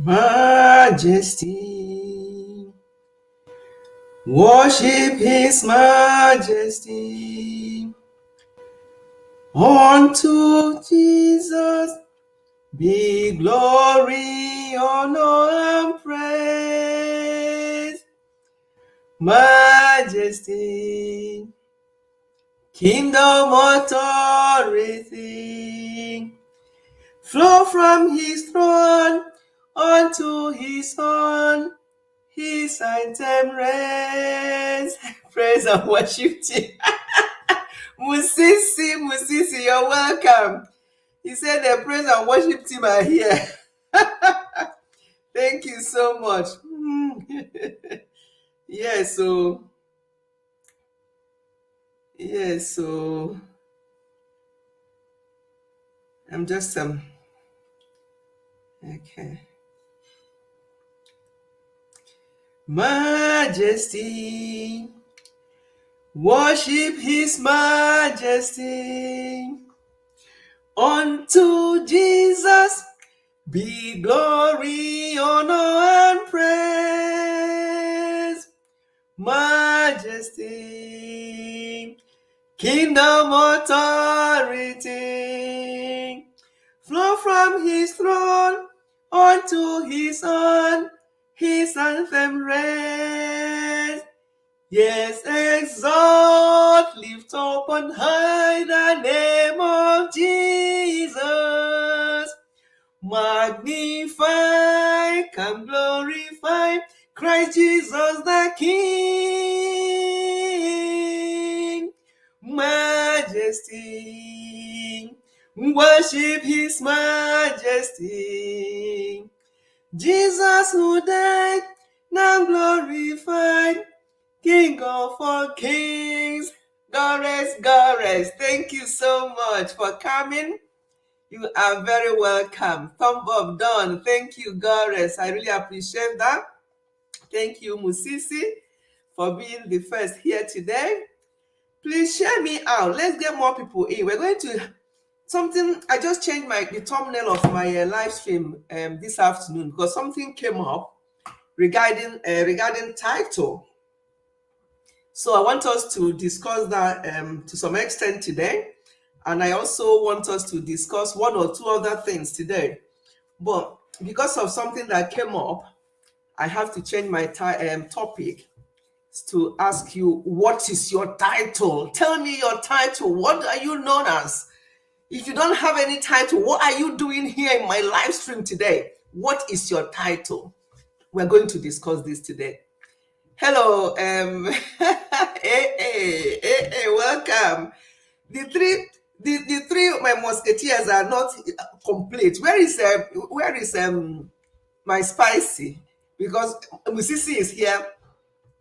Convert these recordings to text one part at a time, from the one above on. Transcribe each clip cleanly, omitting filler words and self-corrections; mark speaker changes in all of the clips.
Speaker 1: Majesty, worship His Majesty. Unto Jesus be glory, honor, and praise. Majesty, kingdom, authority, flow from His throne unto His Son. His anthem reigns. Praise and worship team. Musisi, you're welcome. He said the praise and worship team are here. Thank you so much. So I'm just okay. Majesty, worship His Majesty. Unto Jesus be glory, honor, and praise. Majesty, kingdom, authority, flow from His throne unto His Son. His anthem reigns. Yes, exalt, lift up on high the name of Jesus. Magnify, come glorify Christ Jesus the King. Majesty, worship His Majesty. Jesus who died, now glorified, King of all kings. Goddess, thank you so much for coming. You are very welcome. Thumb up done. Thank you, Goddess. I really appreciate that. Thank you, Musisi, for being the first here today. Please share me out. Let's get more people in. We're going to something. I just changed the thumbnail of my live stream this afternoon because something came up regarding title. So I want us to discuss that to some extent today. And I also want us to discuss one or two other things today. But because of something that came up, I have to change my topic to ask you, what is your title? Tell me your title. What are you known as? If you don't have any title, what are you doing here in my live stream today? What is your title? We're going to discuss this today. Hello, welcome. The three of my musketeers are not complete. Where is my spicy? Because Musisi is here,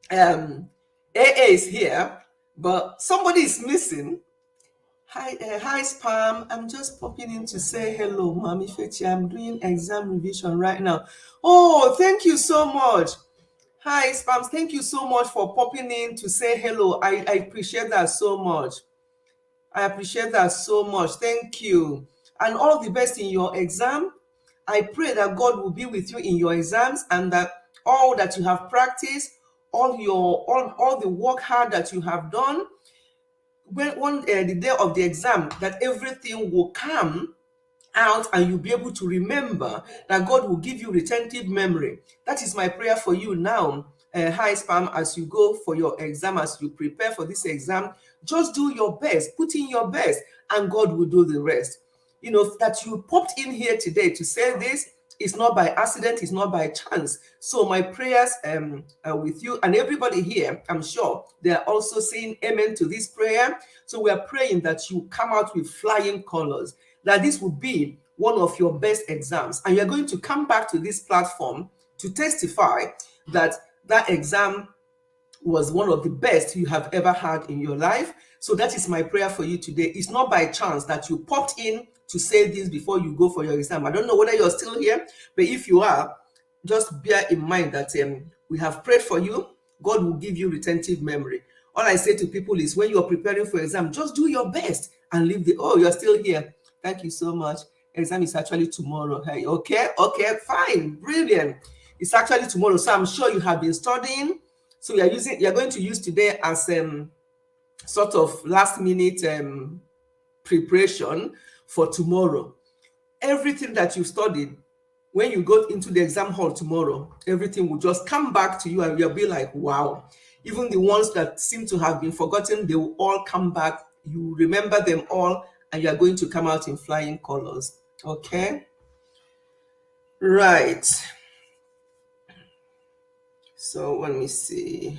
Speaker 1: AA is here, but somebody is missing. Hi, Spam. I'm just popping in to say hello, Mami Fetty. I'm doing exam revision right now. Oh, thank you so much. Hi, Spams. Thank you so much for popping in to say hello. I appreciate that so much. I appreciate that so much. Thank you. And all the best in your exam. I pray that God will be with you in your exams and that all that you have practiced, all the work hard that you have done, when the day of the exam, that everything will come out and you'll be able to remember, that God will give you retentive memory. That is my prayer for you now. Hi, Spam, as you go for your exam, as you prepare for this exam, just do your best, put in your best, and God will do the rest. You know, that you popped in here today to say this is not by accident, it's not by chance. So my prayers with you and everybody here, I'm sure they are also saying amen to this prayer. So we are praying that you come out with flying colors, that this will be one of your best exams, and you're going to come back to this platform to testify that that exam was one of the best you have ever had in your life. So that is my prayer for you today. It's not by chance that you popped in to say this before you go for your exam. I don't know whether you're still here, but if you are, just bear in mind that we have prayed for you. God will give you retentive memory. All I say to people is when you're preparing for exam, just do your best and leave you're still here. Thank you so much. exam is actually tomorrow. Hey, okay, fine, brilliant. It's actually tomorrow, so I'm sure you have been studying. So you're going to use today as sort of last minute preparation for tomorrow. Everything that you studied, when you go into the exam hall tomorrow, everything will just come back to you and you'll be like, wow. Even the ones that seem to have been forgotten, they will all come back. You remember them all and you are going to come out in flying colors. Okay? Right. So let me see.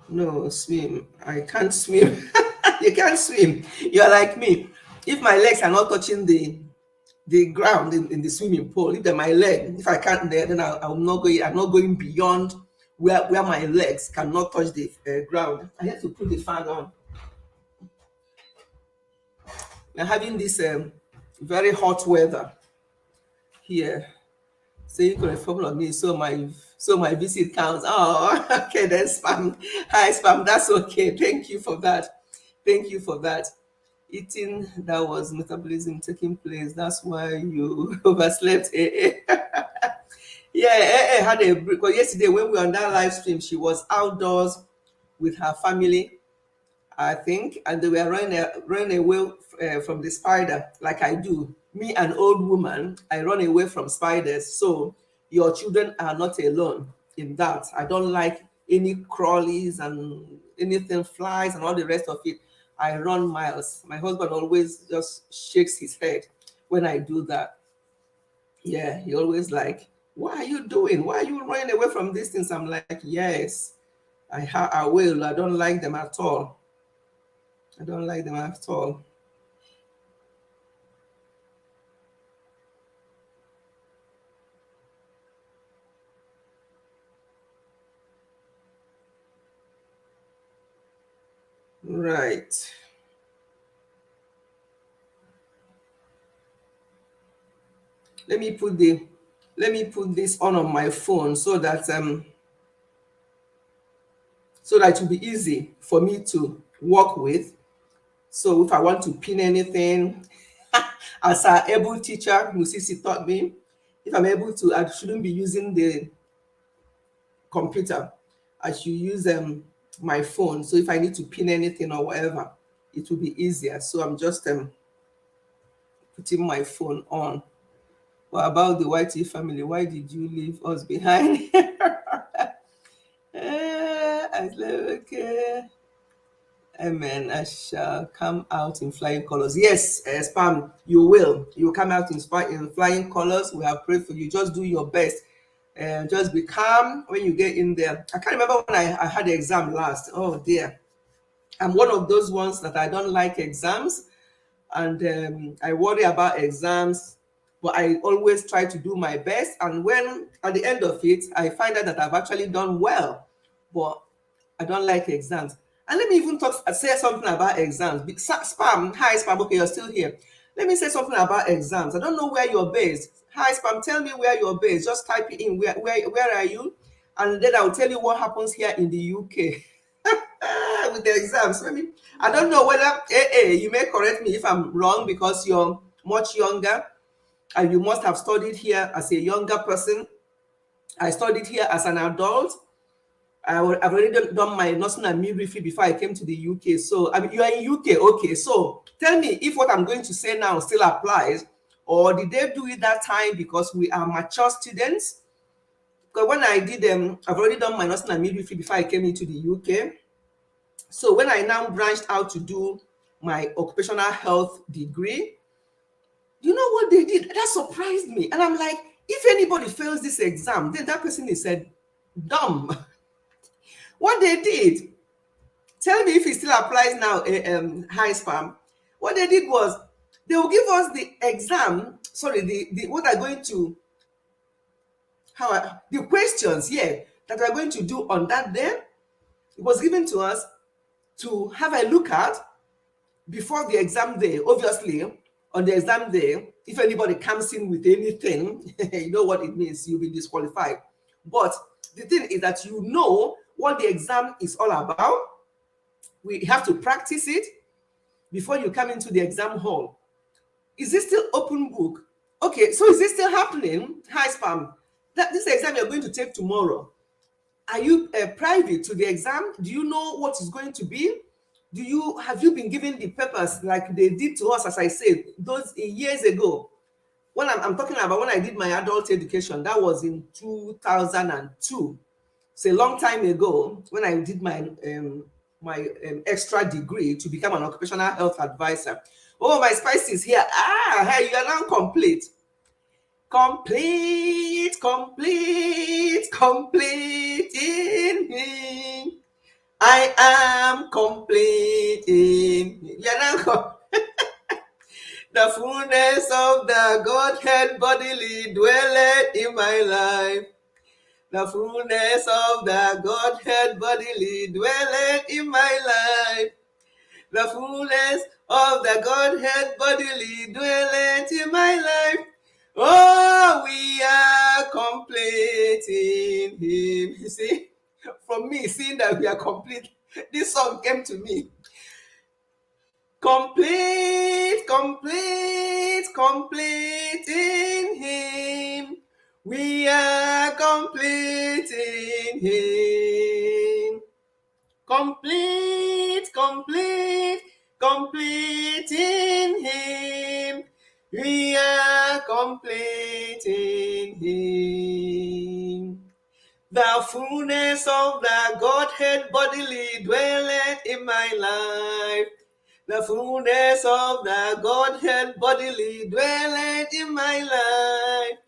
Speaker 1: No, swim. I can't swim. You can't swim. You're like me. If my legs are not touching the ground in the swimming pool, if they're my leg, if I can't there, then I'm not going beyond where my legs cannot touch the ground. I have to put the fan on. We're having this very hot weather here. So you could follow me, so my visit counts. Oh, okay, then spam. Hi, spam. That's okay. Thank you for that. Thank you for that. Eating, that was metabolism taking place. That's why you overslept. Yeah, had a break. Because yesterday when we were on that live stream, she was outdoors with her family, I think, and they were running away from the spider, like I do. Me, an old woman, I run away from spiders. So your children are not alone in that. I don't like any crawlies and anything flies and all the rest of it. I run miles. My husband always just shakes his head when I do that. Yeah, he always like, what are you doing? Why are you running away from these things? I'm like, yes, I will. I don't like them at all. I don't like them at all. Right. Let me put this on my phone so that it will be easy for me to work with. So if I want to pin anything, as our able teacher Musisi taught me, if I'm able to, I shouldn't be using the computer. I should use my phone. So if I need to pin anything or whatever, it will be easier. So I'm just putting my phone on. What about the YT family? Why did you leave us behind? I said, okay. Amen. I shall come out in flying colors. Yes, Spam, you will. You will come out in flying colors. We have prayed for you. Just do your best. And just be calm when you get in there. I can't remember when I had the exam last. Oh, dear. I'm one of those ones that I don't like exams. And I worry about exams. But I always try to do my best. And when, at the end of it, I find out that I've actually done well. But I don't like exams. And let me even say something about exams. Spam, hi Spam, okay, you're still here. Let me say something about exams. I don't know where you're based. Hi Spam, tell me where you're based. Just type it in. Where are you? And then I'll tell you what happens here in the UK with the exams. I don't know whether you may correct me if I'm wrong because you're much younger and you must have studied here as a younger person. I studied here as an adult. I've already done my nursing and midwifery before I came to the UK. So, I mean, you are in UK, okay. So, tell me if what I'm going to say now still applies, or did they do it that time because we are mature students? Because when I did them, I've already done my nursing and midwifery before I came into the UK. So, when I now branched out to do my occupational health degree, you know what they did? That surprised me. And I'm like, if anybody fails this exam, then that person is said dumb. What they did, tell me if it still applies now, high spam. What they did was they will give us the exam, the what are going to, the questions, that we're going to do on that day. It was given to us to have a look at before the exam day. Obviously, on the exam day, if anybody comes in with anything, you know what it means, you'll be disqualified. But the thing is that you know what the exam is all about. We have to practice it before you come into the exam hall. Is it still open book? Okay, so is it still happening? Hi, Spam. This exam you're going to take tomorrow, are you private to the exam? Do you know what is going to be? Have you been given the papers like they did to us, as I said, those years ago? When I'm talking about when I did my adult education, that was in 2002. It's a long time ago when I did my extra degree to become an occupational health advisor. Oh, my spice is here. Hey, you are now complete. Complete, complete, complete in me. I am complete in me. You are now the fullness of the Godhead bodily dwelleth in my life. The fullness of the Godhead bodily dwelleth in my life. The fullness of the Godhead bodily dwelleth in my life. Oh, we are complete in Him. You see, from me seeing that we are complete, this song came to me. Complete, complete, complete in Him. We are complete in Him. Complete, complete, complete in Him. We are complete in Him. The fullness of the Godhead bodily dwelleth in my life. The fullness of the Godhead bodily dwelleth in my life.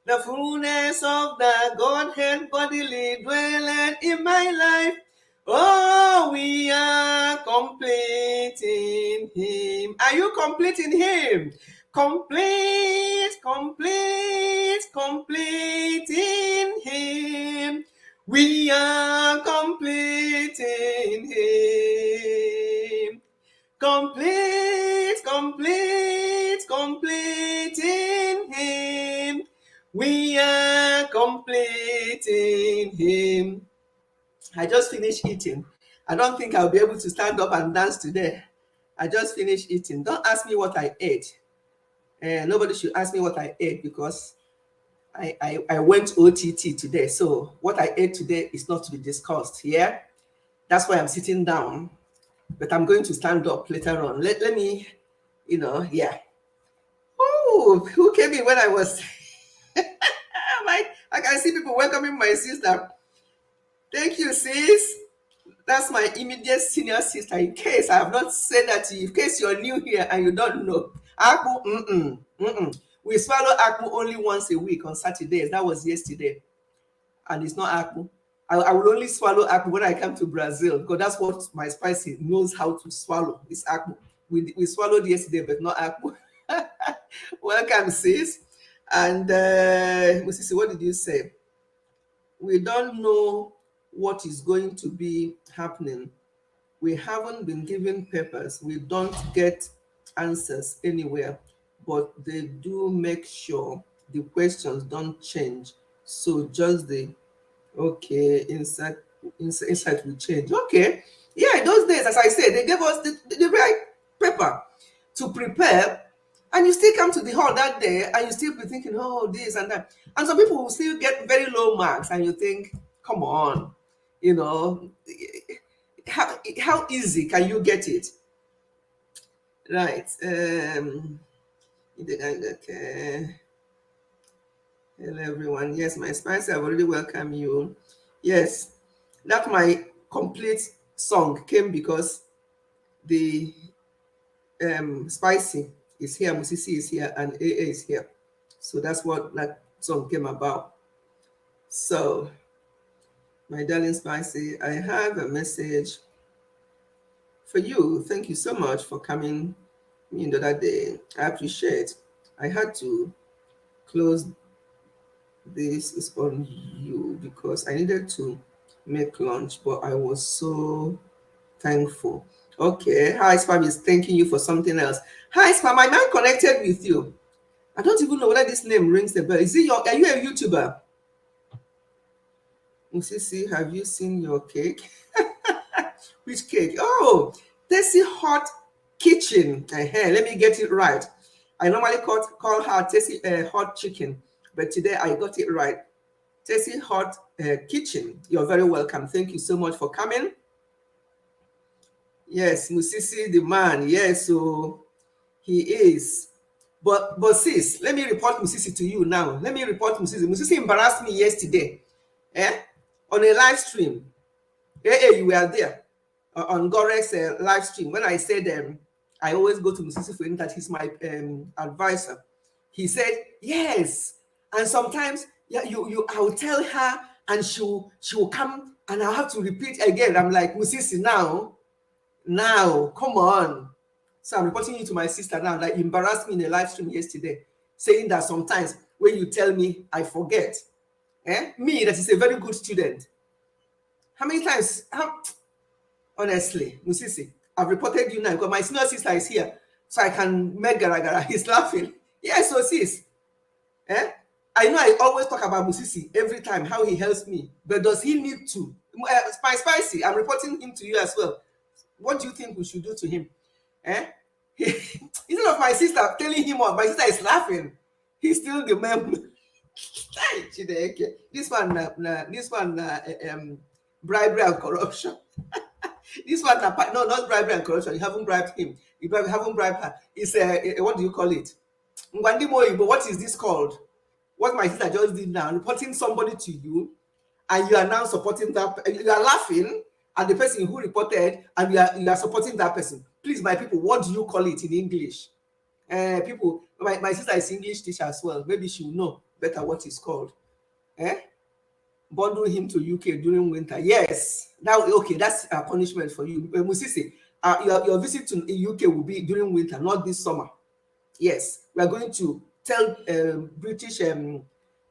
Speaker 1: The fullness of the Godhead bodily dwelleth in my life. Oh, we are complete in Him. Are you complete in Him? Complete, complete, complete in Him. We are complete in Him. Complete, complete, complete in Him. We are complete in Him. I just finished eating. I don't think I'll be able to stand up and dance today. I just finished eating. Don't ask me what I ate. Nobody should ask me what I ate because I went OTT today. So what I ate today is not to be discussed. Yeah, that's why I'm sitting down. But I'm going to stand up later on. Let me, yeah. Oh, who came in when I was I can see people welcoming my sister. Thank you, sis. That's my immediate senior sister. In case I have not said that to you, in case you're new here and you don't know, Akpu, we swallow Akpu only once a week on Saturdays. That was yesterday, and it's not Akpu. I will only swallow Akpu when I come to Brazil because that's what my spicy knows how to swallow. It's Akpu. We swallowed yesterday, but not Akpu. Welcome, sis. And Musisi, what did you say? We don't know what is going to be happening. We haven't been given papers. We don't get answers anywhere, but they do make sure the questions don't change. So just the insight will change. Okay. Yeah, in those days, as I said, they gave us the right paper to prepare, and you still come to the hall that day and you still be thinking, oh, this and that. And some people will still get very low marks, and you think, come on, you know, how easy can you get it? Right. Okay. Hello, everyone. Yes, my spicy, I've already welcomed you. Yes, that my complete song came because the spicy is here, Musisi is here, and AA is here. So that's what that song came about. So, my darling spicy, I have a message for you. Thank you so much for coming in the other day. I appreciate. I had to close this is on you because I needed to make lunch, but I was so thankful. Okay, hi Spam is thanking you for something else. Hi Spam, am I connected with you? I don't even know whether this name rings a bell. Is it are you a YouTuber? Musisi, have you seen your cake? Which cake? Oh, Tessie Hot Kitchen. Let me get it right. I normally call her Tessie Hot Chicken, but today I got it right. Tessie Hot Kitchen. You're very welcome. Thank you so much for coming. Yes, Musisi the man. Yes, so he is. But sis, let me report Musisi to you now. Let me report Musisi. Musisi embarrassed me yesterday. On a live stream. You were there on Gorek's live stream when I said I always go to Musisi for that he's my advisor. He said yes, and sometimes I'll tell her and she'll come and I'll have to repeat again. I'm like, Musisi, now, come on. So I'm reporting you to my sister now that embarrassed me in a live stream yesterday, saying that sometimes when you tell me, I forget. Me, that is a very good student. How many times? Honestly, Musisi, I've reported you now because my senior sister is here, so I can make gara. He's laughing. Yes, so sis. I know I always talk about Musisi every time, how he helps me, but does he need to? Spicy, I'm reporting him to you as well. What do you think we should do to him? Instead of my sister telling him off, my sister is laughing. He's still the man. This one, bribery and corruption. This one, no, not bribery and corruption. You haven't bribed him. You haven't bribed her. It's what do you call it? But what is this called? What my sister just did now, reporting somebody to you, and you are now supporting that. You are laughing at the person who reported, and you are supporting that person. Please, my people, what do you call it in English? People, my sister is English teacher as well. Maybe she will know better what it's called. Bundle him to UK during winter. Yes, that's a punishment for you. Musisi, your visit to UK will be during winter, not this summer. Yes, we are going to tell British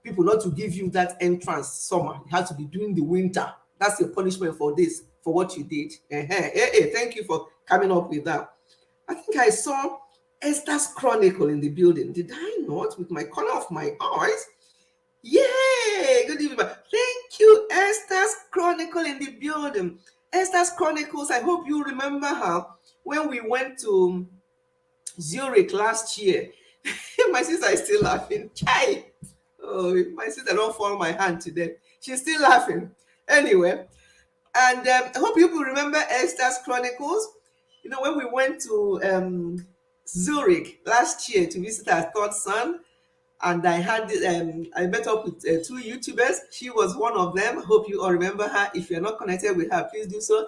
Speaker 1: people not to give you that entrance summer. It has to be during the winter. That's the punishment for this, for what you did. Thank you for coming up with that. I think I saw Esther's Chronicle in the building. Did I not? With my corner of my eyes. Yay! Good evening. Thank you, Esther's Chronicle in the building. Esther's Chronicles, I hope you remember her when we went to Zurich last year. My sister is still laughing. Chai! Oh, my sister don't fall my hand today. She's still laughing. Anyway, and I hope you will remember Esther's Chronicles. You know, when we went to Zurich last year to visit our third son, and I had I met up with two YouTubers. She was one of them. Hope you all remember her. If you're not connected with her, please do so.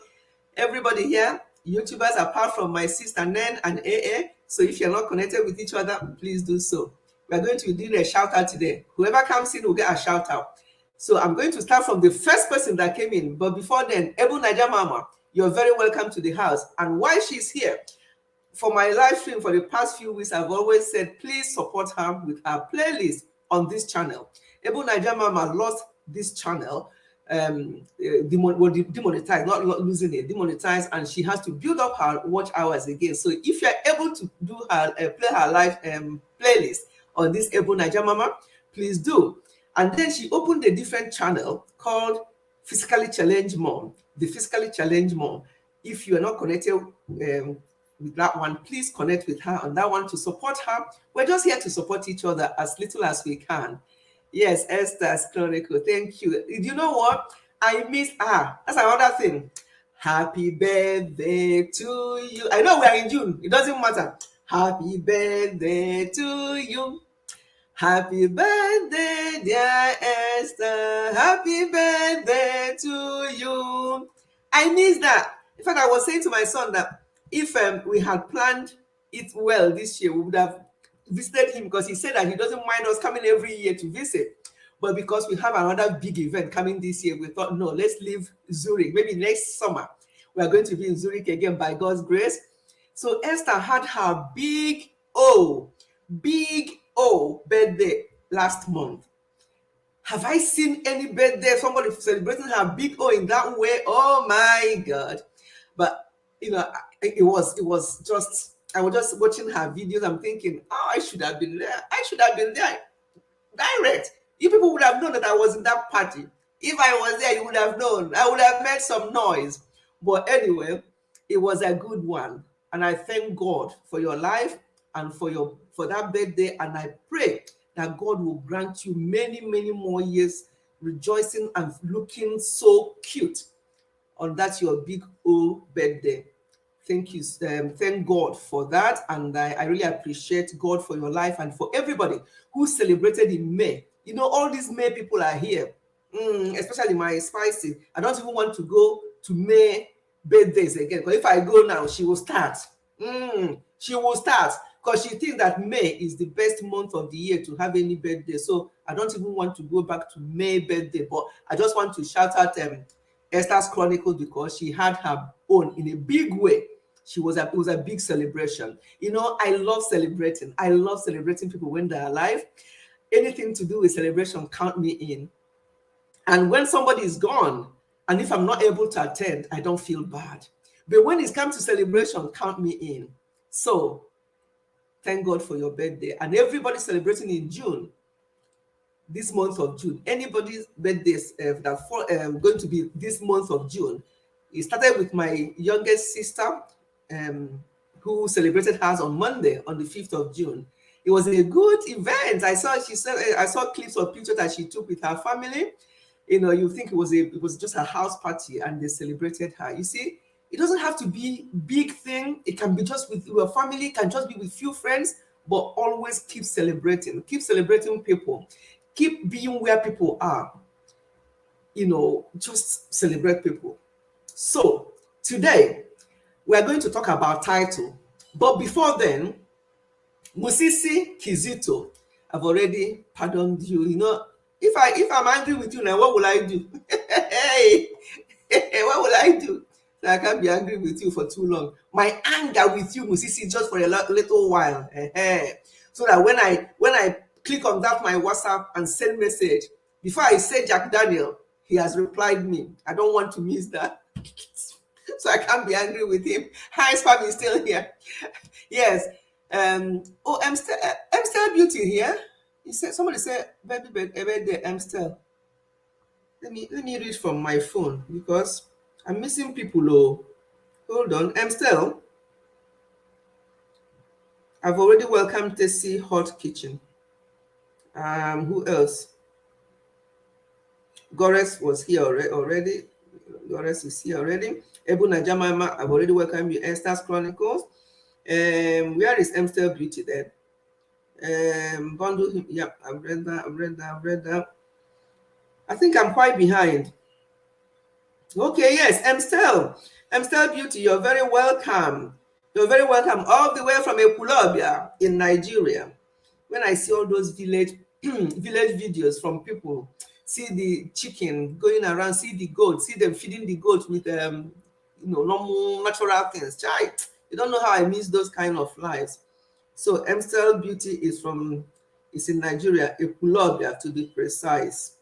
Speaker 1: Everybody here, YouTubers apart from my sister Nen and AA. So if you're not connected with each other, please do so. We're going to do a shout out today. Whoever comes in will get a shout out. So I'm going to start from the first person that came in. But before then, Ebu Naija Mama, you're very welcome to the house. And while she's here, for my live stream for the past few weeks, I've always said, please support her with her playlist on this channel. Ebu Naija Mama lost this channel, demonetized, not losing it, demonetized, and she has to build up her watch hours again. So if you're able to do her play her live playlist on this Ebu Naija Mama, please do. And then she opened a different channel called Physically Challenged Mom, the Physically Challenged Mom. If you are not connected with that one, please connect with her on that one to support her. We're just here to support each other as little as we can. Yes, Esther's Chronicle. Thank you. You know what? I miss that's another thing. Happy birthday to you. I know we are in June. It doesn't matter. Happy birthday to you. Happy birthday, dear Esther. Happy birthday to you. I miss that. In fact, I was saying to my son that if we had planned it well this year, we would have visited him, because he said that he doesn't mind us coming every year to visit. But because we have another big event coming this year, we thought, no, let's leave Zurich. Maybe next summer, we are going to be in Zurich again by God's grace. So Esther had her big O birthday last month. Have I seen any birthday, somebody celebrating her big O in that way? Oh my God. But you know, it was just, I was just watching her videos. I'm thinking, oh, I should have been there. I should have been there direct. You people would have known that I was in that party. If I was there, you would have known. I would have made some noise. But anyway, it was a good one. And I thank God for your life. and for that birthday, and I pray that God will grant you many, many more years rejoicing and looking so cute on that your big O birthday. Thank you. Thank God for that. And I really appreciate God for your life and for everybody who celebrated in May. You know, all these May people are here, especially my Spicy. I don't even want to go to May birthdays again, because if I go now, she will start. She will start because she thinks that May is the best month of the year to have any birthday. So I don't even want to go back to May birthday, but I just want to shout out Esther's Chronicle because she had her own in a big way. It was a big celebration. You know, I love celebrating. I love celebrating people when they're alive. Anything to do with celebration, count me in. And when somebody is gone, and if I'm not able to attend, I don't feel bad. But when it comes to celebration, count me in. So thank God for your birthday. And everybody celebrating in June, this month of June, anybody's birthdays going to be this month of June. It started with my youngest sister, who celebrated hers on Monday, on the 5th of June. It was a good event. I saw clips of pictures that she took with her family. You know, you think it was just a house party and they celebrated her. You see, it doesn't have to be big thing. It can be just with your family, it can just be with few friends, but always keep celebrating people. Keep being where people are. You know, just celebrate people. So today we are going to talk about title. But before then, Musisi Kizito, I've already pardoned you. You know, if I'm angry with you now, what will I do? Hey, what will I do? I can't be angry with you for too long. My anger with you, Musisi, just for a little while. So that when I click on that my WhatsApp and send message, before I say Jack Daniel, he has replied me. I don't want to miss that. So I can't be angry with him. Hi, Spam is still here. Yes. Amstel Beauty here. Somebody said baby Amstel. Let me read from my phone because I'm missing people. Oh, hold on. Amstel. I've already welcomed Tessie Hot Kitchen. Who else? Gores was here already. Gores is here already. Ebu Najamama, I've already welcomed you. Esther's Chronicles. Where is Amstel Beauty then? Bundle him. Yeah, I've read that. I think I'm quite behind. Okay, yes, Amstel Beauty, you're very welcome. You're very welcome all the way from Ekulobia in Nigeria. When I see all those village videos from people, see the chicken going around, see the goat, see them feeding the goat with normal natural things. You don't know how I miss those kind of lives. So Amstel Beauty is in Nigeria, Ekulobia to be precise.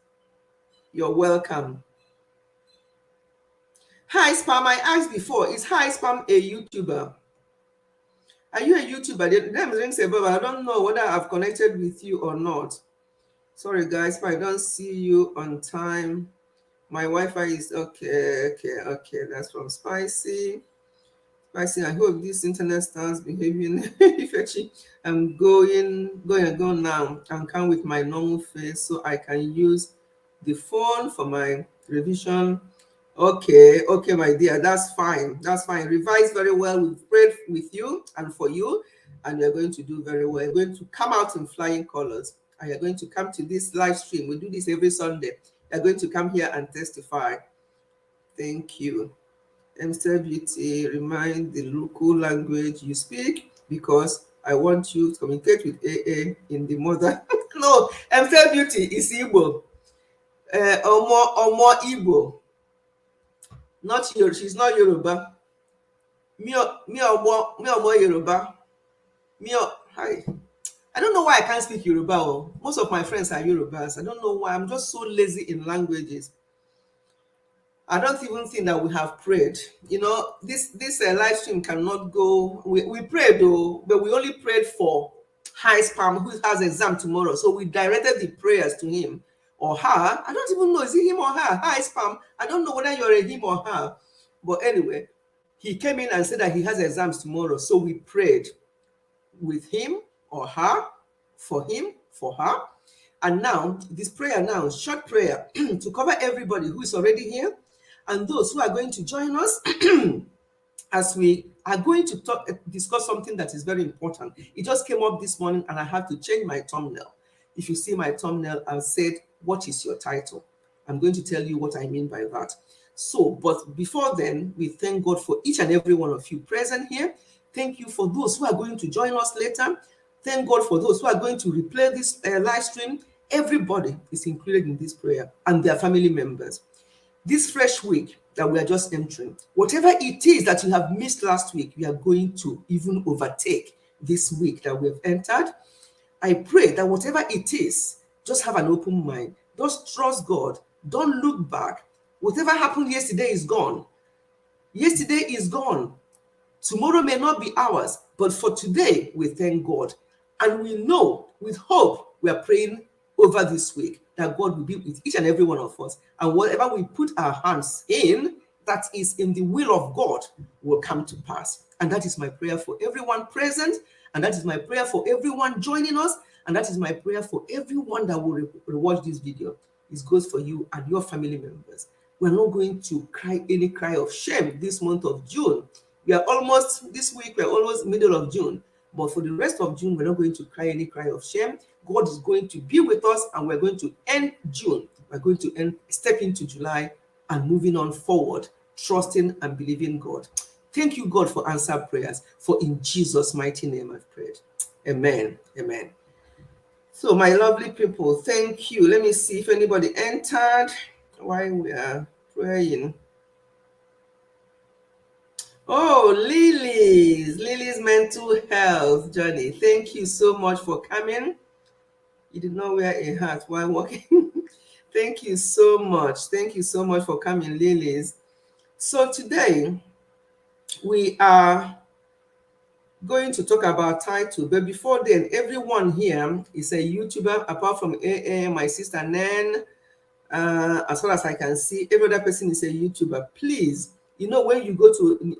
Speaker 1: You're welcome. Hi Spam, I asked before, is Hi Spam a YouTuber? Are you a YouTuber? The name rings a bell, but I don't know whether I've connected with you or not. Sorry guys, if I don't see you on time. My Wi-Fi is okay. That's from Spicy. Spicy, I hope this internet starts behaving fetchy. I'm going now and come with my normal face so I can use the phone for my revision. Okay, my dear, that's fine. Revise very well. We've prayed with you and for you, and you're going to do very well. You're going to come out in flying colors, and you're going to come to this live stream. We do this every Sunday. You're going to come here and testify. Thank you. Amstel Beauty, remind the local language you speak because I want you to communicate with AA in the mother. No, Amstel Beauty is Igbo. Omo Igbo. Not Yoruba. She's not Yoruba. Me omo Yoruba. Hi. I don't know why I can't speak Yoruba. Most of my friends are Yorubas. I don't know why. I'm just so lazy in languages. I don't even think that we have prayed. You know, this live stream cannot go. We prayed though, but we only prayed for High Spam, who has exam tomorrow. So we directed the prayers to him or her. I don't even know, is it him or her? High Spam. I don't know whether you're a him or her. But anyway, he came in and said that he has exams tomorrow. So we prayed. with him or her, for him, for her. And now, this prayer now, short prayer to cover everybody who is already here and those who are going to join us as we are going to discuss something that is very important. It just came up this morning and I have to change my thumbnail. If you see my thumbnail, I've said, what is your title? I'm going to tell you what I mean by that. So, but before then, we thank God for each and every one of you present here. Thank you for those who are going to join us later. Thank God for those who are going to replay this live stream. Everybody is included in this prayer and their family members. This fresh week that we are just entering, whatever it is that you have missed last week, we are going to even overtake this week that we have entered. I pray that whatever it is, just have an open mind. Just trust God. Don't look back. Whatever happened yesterday is gone. Yesterday is gone. Tomorrow may not be ours, but for today, we thank God. And we know, with hope, we are praying over this week that God will be with each and every one of us. And whatever we put our hands in, that is in the will of God, will come to pass. And that is my prayer for everyone present. And that is my prayer for everyone joining us. And that is my prayer for everyone that will watch this video. It goes for you and your family members. We're not going to cry any cry of shame this month of June. We are almost, this week, we're almost middle of June. But for the rest of June, we're not going to cry any cry of shame. God is going to be with us and we're going to end June. We're going to step into July and moving on forward, trusting and believing God. Thank you, God, for answered prayers. For in Jesus' mighty name I've prayed. Amen. Amen. So my lovely people, thank you. Let me see if anybody entered while we are praying. Oh, Lily's mental health journey. Thank you so much for coming. You did not wear a hat while walking. Thank you so much. Thank you so much for coming, Lily's. So today we are going to talk about title, but before then, everyone here is a YouTuber apart from AA, my sister Nan. As far as I can see, every other person is a YouTuber. Please, you know, when you go to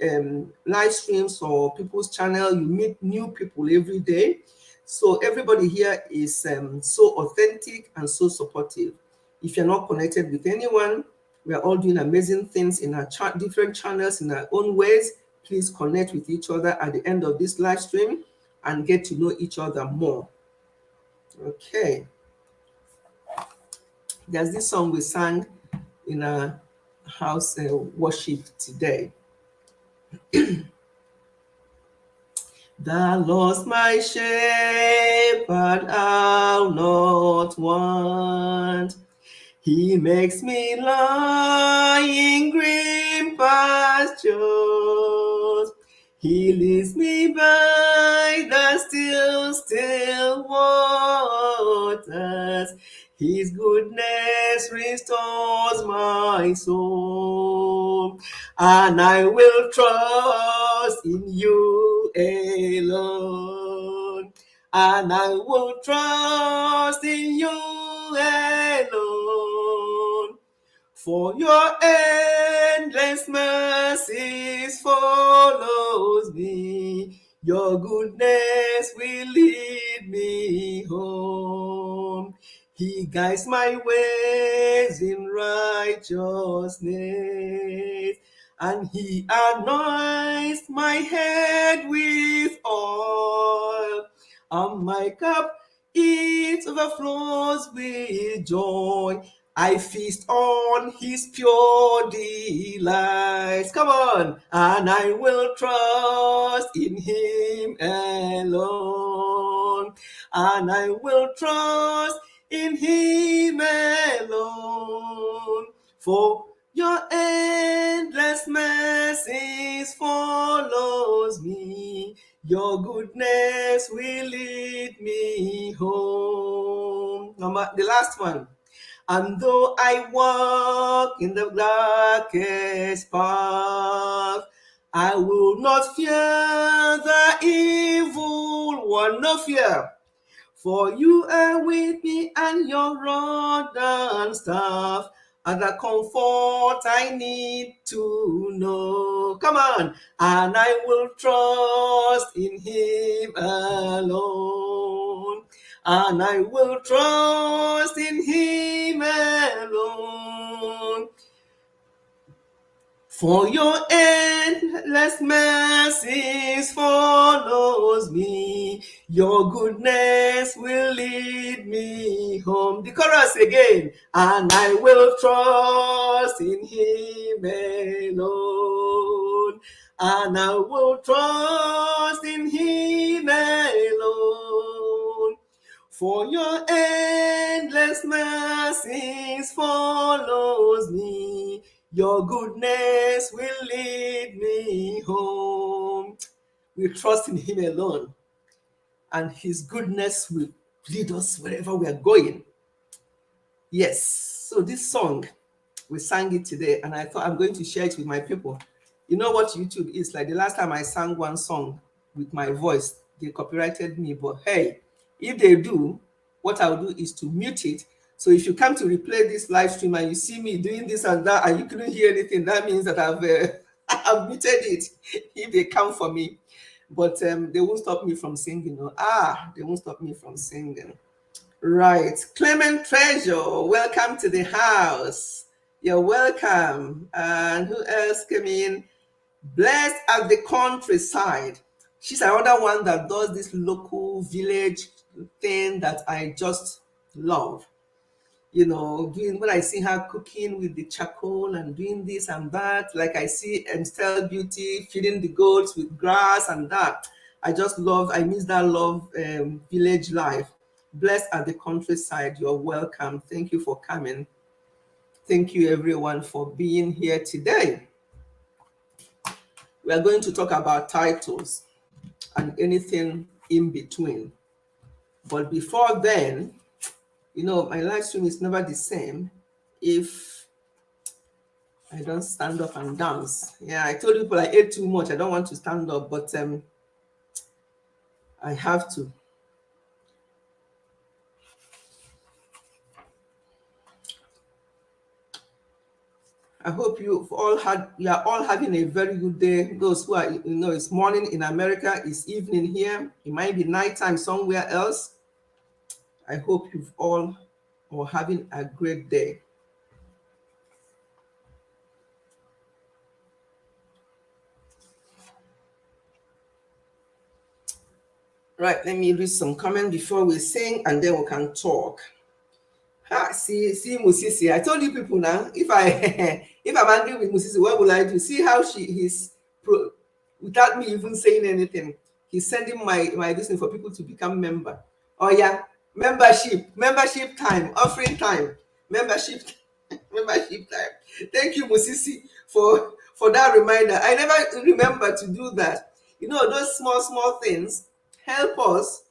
Speaker 1: live streams or people's channel, you meet new people every day. So everybody here is so authentic and so supportive. If you're not connected with anyone, we are all doing amazing things in our different channels in our own ways. Please connect with each other at the end of this live stream and get to know each other more. Okay. There's this song we sang in our house worship today. Thou lost my shepherd, I'll not want. He makes me lie in green pastures. He leads me by the still waters. His goodness restores my soul, and I will trust in you alone, and I will trust in you alone. For your endless mercies follows me, your goodness will lead me home. He guides my ways in righteousness, and he anoints my head with oil, and my cup it overflows with joy. I feast on his pure delights. Come on. And I will trust in him alone. And I will trust in him alone. For your endless mercies follows me. Your goodness will lead me home. The last one. And though I walk in the darkest path, I will not fear the evil one. No fear. For you are with me, and your rod and staff other comfort I need to know. Come on. And I will trust in him alone. And I will trust in him alone. For your endless mercies follows me. Your goodness will lead me home. The chorus again. And I will trust in him alone. And I will trust in him alone. For your endless mercies follows me. Your goodness will lead me home. We trust in him alone, and his goodness will lead us wherever we are going. Yes, so this song, we sang it today, and I thought I'm going to share it with my people. You know what YouTube is like. The last time I sang one song with my voice, they copyrighted me, but hey, if they do, what I'll do is to mute it. So if you come to replay this live stream and you see me doing this and that and you couldn't hear anything, that means that I've I've muted it if they come for me. But they won't stop me from singing. They won't stop me from singing. Right. Clement Treasure, welcome to the house. You're welcome. And who else came in? Blessed at the Countryside. She's another one that does this local village thing that I just love. Doing when I see her cooking with the charcoal and doing this and that, like I see Style Beauty feeding the goats with grass and that. I miss that love village life. Blessed at the Countryside, you're welcome. Thank you for coming. Thank you everyone for being here today. We are going to talk about titles and anything in between. But before then, my live stream is never the same if I don't stand up and dance. Yeah, I told people I ate too much. I don't want to stand up, but I have to. I hope you are all having a very good day. Those who are, it's morning in America, it's evening here. It might be nighttime somewhere else. I hope you've all are having a great day. Right, let me read some comments before we sing and then we can talk. See Musisi. I told you people now, if I'm angry with Musisi, what will I do? See how without me even saying anything, he's sending my listening for people to become member. Oh yeah, membership time, offering time, membership time. Thank you, Musisi, for that reminder. I never remember to do that. Those small things help us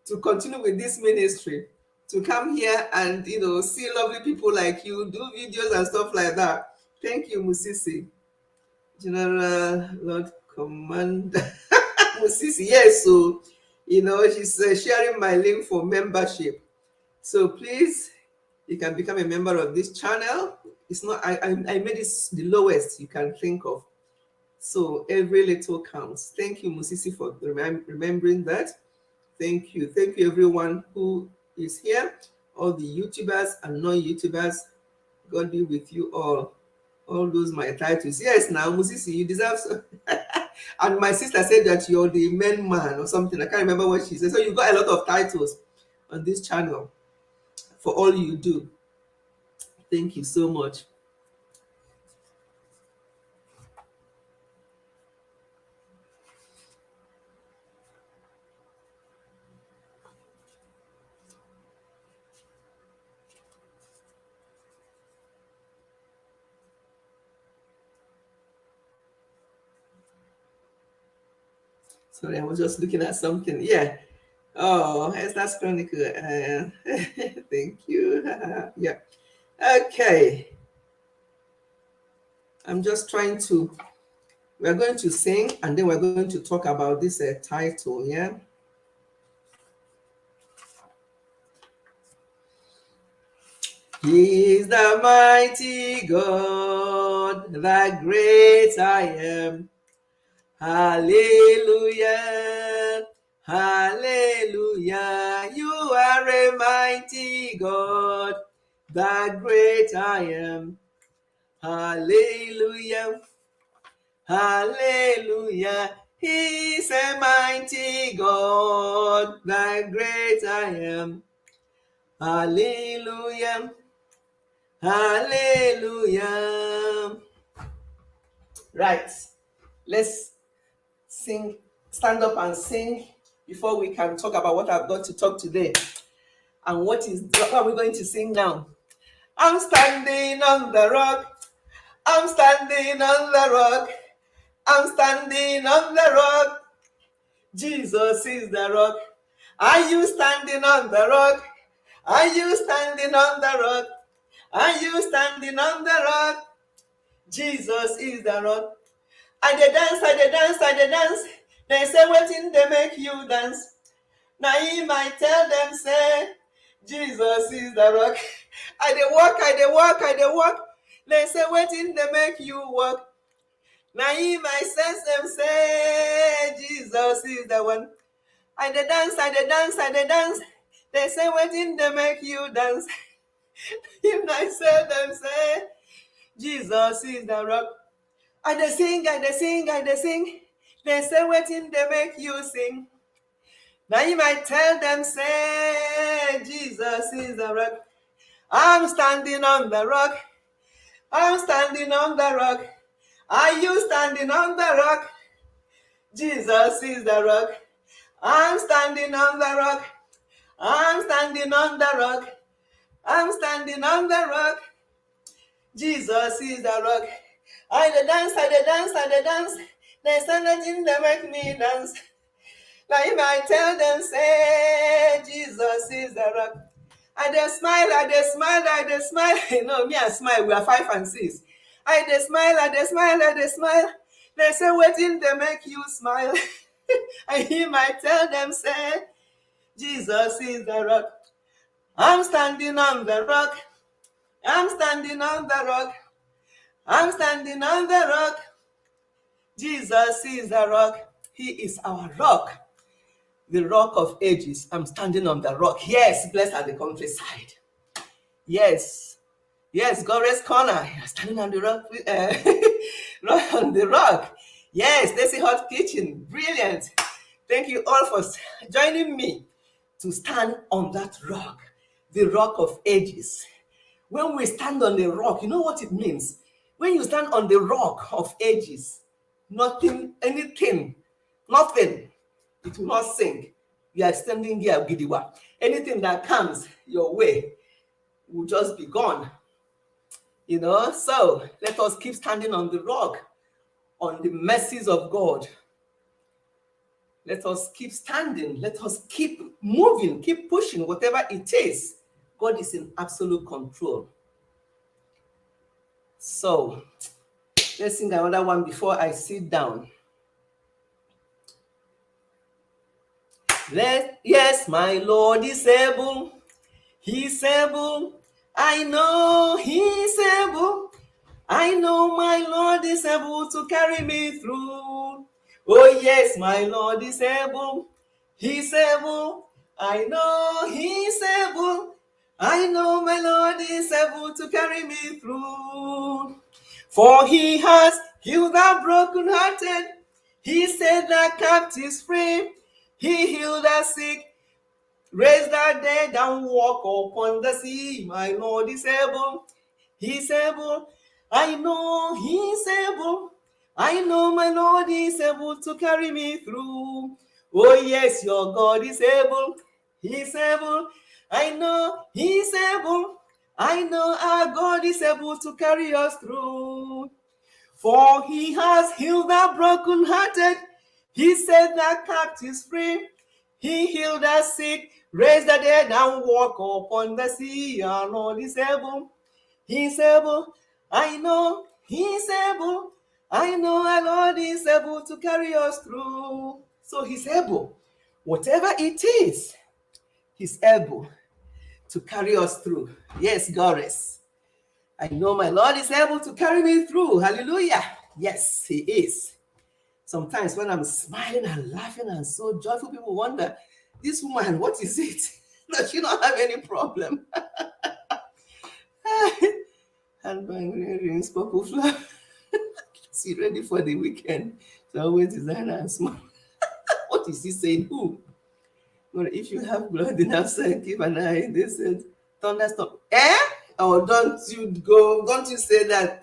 Speaker 1: to continue with this ministry, to come here and see lovely people like you, do videos and stuff like that. Thank you, Musisi. General Lord Commander Musisi. Yes, so she's sharing my link for membership. So please, you can become a member of this channel. It's not I made it the lowest you can think of. So every little counts. Thank you, Musisi, for remembering that. Thank you everyone who is here, all the YouTubers and non-YouTubers. God be with you all those my titles. Yes, now Musisi, you deserve so. And my sister said that you're the main man or something. I can't remember what she said. So you got a lot of titles on this channel for all you do. Thank you so much. Sorry, I was just looking at something. Yeah. Oh, Esther's Chronicle. Thank you. Yeah. Okay. I'm just trying to. We're going to sing and then we're going to talk about this title. Yeah. He is the mighty God, the great I am. Hallelujah, hallelujah. You are a mighty God, the great I am. Hallelujah, hallelujah. He is a mighty God, the great I am. Hallelujah, hallelujah. Right, let's sing, stand up and sing before we can talk about what I've got to talk today. And what are we going to sing now? I'm standing on the rock. I'm standing on the rock. I'm standing on the rock. Jesus is the rock. Are you standing on the rock? Are you standing on the rock? Are you standing on the rock? Jesus is the rock. I dey dance, I dey dance, I dey dance. They say wetin dey make you dance. Na him I tell them say, Jesus is the rock. I dey walk, I dey walk, I dey walk. They say wetin dey make you walk. Na him I sense them say, Jesus is the one. I dey dance, I dey dance, I dey dance. They say wetin dey make you dance. Him I say them say, Jesus is the rock. I dey sing, I dey sing, I dey sing. They say wetin dey make you sing. Now you might tell them, say, Jesus is the rock. I'm standing on the rock. I'm standing on the rock. Are you standing on the rock? Jesus is the rock. I'm standing on the rock. I'm standing on the rock. I'm standing on the rock. Jesus is the rock. I dey dance, I dey dance, I dey dance. There's nothing that make me dance. Now you might tell them, say, Jesus is the rock. I dey smile, I dey smile, I dey smile. You know, me and smile, we are 5 and 6. I dey smile, I dey smile, I dey smile. They say, wetin dey make you smile? And he might tell them, say, Jesus is the rock. I'm standing on the rock. I'm standing on the rock. I'm standing on the rock. Jesus is the rock. He is our rock. The rock of ages. I'm standing on the rock. Yes, blessed are the countryside. Yes. Yes, Gore's Corner. You're standing on the rock. On the rock. Yes, Desi Hot Kitchen. Brilliant. Thank you all for joining me to stand on that rock. The rock of ages. When we stand on the rock, you know what it means? When you stand on the rock of ages, nothing, anything, nothing, it will not sink. You are standing here, Gidiwa. Anything that comes your way will just be gone. You know, so let us keep standing on the rock, on the mercies of God. Let us keep standing. Let us keep moving, keep pushing, whatever it is. God is in absolute control. So, let's sing another one before I sit down. Yes, my Lord is able. He's able. I know he's able. I know my Lord is able to carry me through. Oh yes, my Lord is able. He's able. I know he's able. I know my Lord is able to carry me through. For he has healed the brokenhearted. He set the captives free. He healed the sick, raised the dead, and walk upon the sea. My Lord is able. He's able. I know he's able. I know my Lord is able to carry me through. Oh yes, your God is able. He's able. I know he's able. I know our God is able to carry us through. For he has healed the brokenhearted. He set the captives free. He healed the sick, raised the dead, and walk upon the sea. Our Lord is able. He's able. I know he's able. I know our Lord is able to carry us through. So he's able. Whatever it is, he's able. to carry us through. Yes, Goddess. I know my Lord is able to carry me through. Hallelujah. Yes, He is. Sometimes when I'm smiling and laughing and so joyful, people wonder, this woman, what is it? Does she not have any problem? And my rings, purple flower. She ready for the weekend. So always designer and smile. What is he saying? Who? Well, if you have blood in outside, give an eye. They said, thunderstorm. Or don't you say that,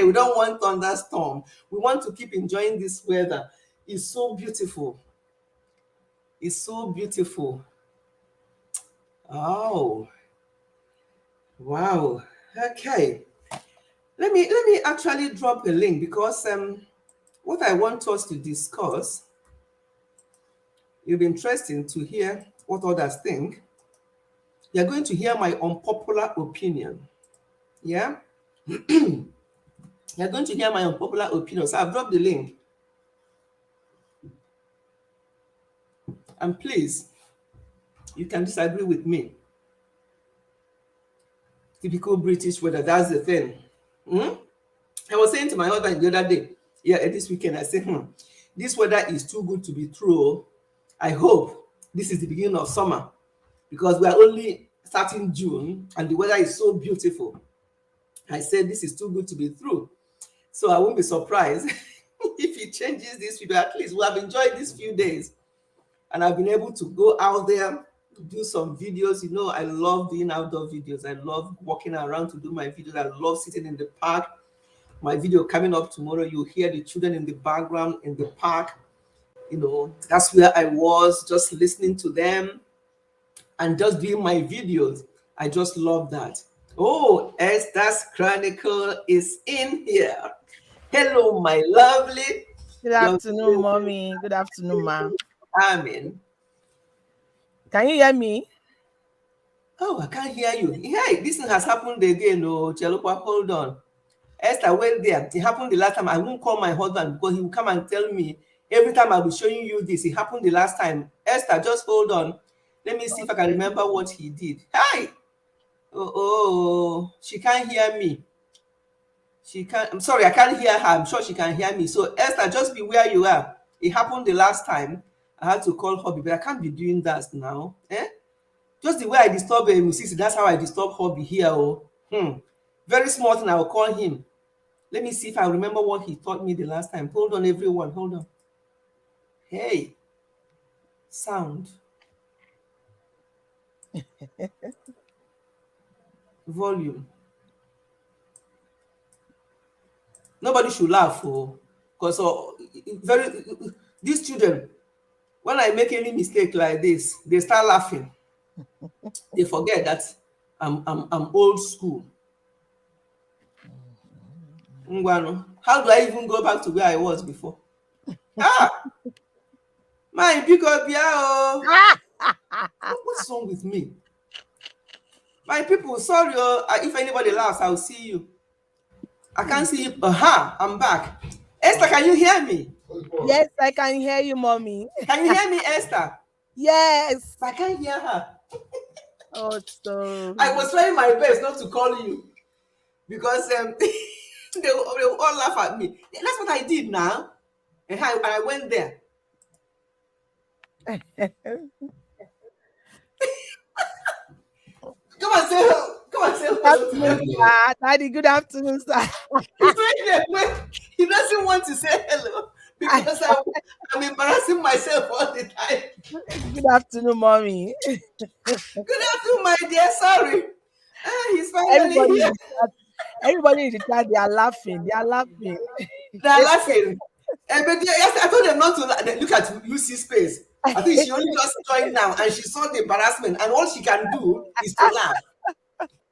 Speaker 1: we don't want thunderstorm. We want to keep enjoying this weather. It's so beautiful. It's so beautiful. Oh, wow. Okay. Let me actually drop a link, because what I want us to discuss, it'll be interesting to hear what others think. You're going to hear my unpopular opinion. Yeah? You're going to hear my unpopular opinion. So I've dropped the link. And please, you can disagree with me. Typical British weather, that's the thing. I was saying to my husband the other day, this weekend, I said, this weather is too good to be true. I hope this is the beginning of summer, because we are only starting June and the weather is so beautiful. I said, this is too good to be true. So I won't be surprised if it changes this week. At least we have enjoyed these few days, and I've been able to go out there, do some videos. You know, I love doing outdoor videos. I love walking around to do my videos. I love sitting in the park. My video coming up tomorrow, you'll hear the children in the background in the park. You know, that's where I was, just listening to them and just doing my videos. I just love that. Oh, Esther's Chronicle is in here. Hello, my lovely.
Speaker 2: Good afternoon, mommy. Good afternoon, ma'am.
Speaker 1: Amen.
Speaker 2: Can you hear me?
Speaker 1: Oh, I can't hear you. Hey, this thing has happened again. No, Chelupa, hold on. Esther, wait there. It happened the last time. I won't call my husband because he will come and tell me every time I'll be showing you this. It happened the last time. Esther, just hold on. Let me see if I can remember what he did. Hi. Oh, she can't hear me. She can't. I'm sorry, I can't hear her. I'm sure she can hear me. So Esther, just be where you are. It happened the last time. I had to call Hobby, but I can't be doing that now. Just the way I disturb Musisi, that's how I disturb Hobby here. Oh, very small thing. I will call him. Let me see if I remember what he taught me the last time. Hold on, everyone. Hold on. Hey, sound. Volume. Nobody should laugh, because these children, when I make any mistake like this, they start laughing. They forget that I'm old school. How do I even go back to where I was before? My because what's wrong with me? My people, sorry. If anybody laughs, I'll see you. I can't see you. I'm back. Esther, can you hear me?
Speaker 2: Yes, I can hear you, mommy.
Speaker 1: Can you hear me, Esther?
Speaker 2: Yes.
Speaker 1: I can't hear her.
Speaker 2: Oh, so
Speaker 1: I was trying my best not to call you because they will all laugh at me. That's what I did now. And I went there. Come and say hello. Come and say hello.
Speaker 2: Daddy, good afternoon, sir.
Speaker 1: He doesn't want to say hello because I'm embarrassing myself all the time.
Speaker 2: Good afternoon, mommy.
Speaker 1: Good afternoon, my dear. Sorry. He's finally here.
Speaker 2: Everybody in the chat, they are laughing. They are laughing.
Speaker 1: They're laughing. But yes, I told them not to look at Lucy's face. I think she only just joined now and she saw the embarrassment, and all she can do is to laugh.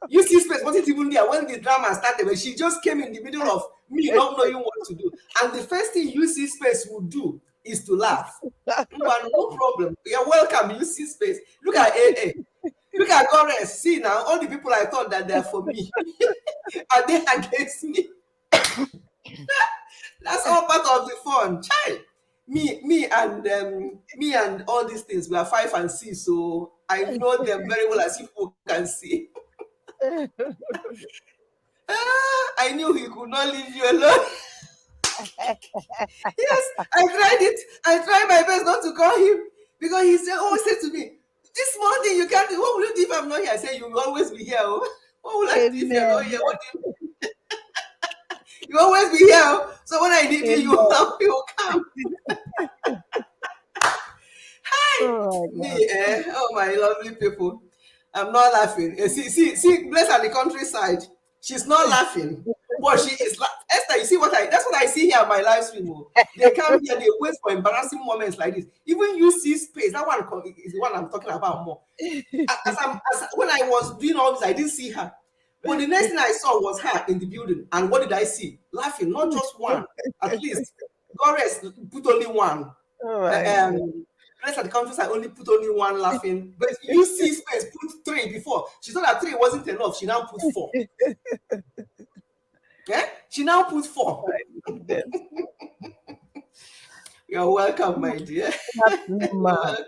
Speaker 1: Lucy's face wasn't even there when the drama started, but she just came in the middle of me not knowing what to do. And the first thing Lucy's face would do is to laugh. No problem. You're welcome, Lucy's face. Look at AA. Look at Goddess. See now, all the people I thought that they're for me are they against me? That's all part of the fun. Child. me and all these things, we are 5 and 6, so I know them very well as people can see. I knew he could not leave you alone. Yes, I tried it. I tried my best not to call him because he said to me, "This morning you can't. What will you do if I'm not here?" I said, "You will always be here. Oh. What will I do if you're not here? What do you? You always be here. Oh. So when I need you, you will come." Hi, oh my lovely people. I'm not laughing. See, bless her the countryside. She's not laughing, but she is. Esther, you see that's what I see here on my live stream. Oh. They come here, they wait for embarrassing moments like this. Even you see space. That one is the one I'm talking about more. When I was doing all this, I didn't see her. But the next thing I saw was her in the building. And what did I see? Laughing, not just one. At least, Goddess put only one. Rest of the countries, I only put only one laughing. But you see space put 3 before. She thought that 3 wasn't enough. She now put 4. Yeah? She now put 4. You're welcome, my dear.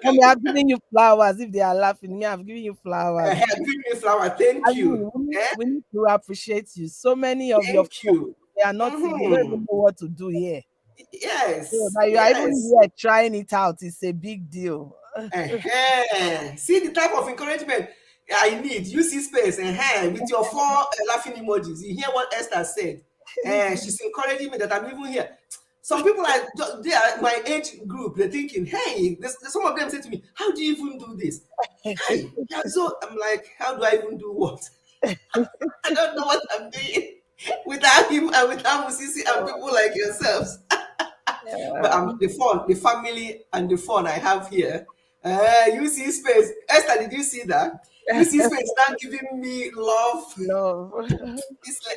Speaker 2: I'm giving you flowers if they are laughing. Me, I'm giving you flowers.
Speaker 1: I'm giving you flowers. Thank you.
Speaker 2: We need to appreciate you. So many of your friends, they are not, they don't even know what to do here.
Speaker 1: Yes.
Speaker 2: So that you are even here trying it out. It's a big deal.
Speaker 1: See the type of encouragement I need. You see space with your 4 laughing emojis. You hear what Esther said. She's encouraging me that I'm even here. Some people they are my age group. They're thinking, hey, some of them say to me, how do you even do this? Hey, so I'm like, how do I even do what? I don't know what I'm doing without him and without Musisi and people like yourselves. But the family and the fun I have here. You see space. Esther, did you see that? You see space now giving me love.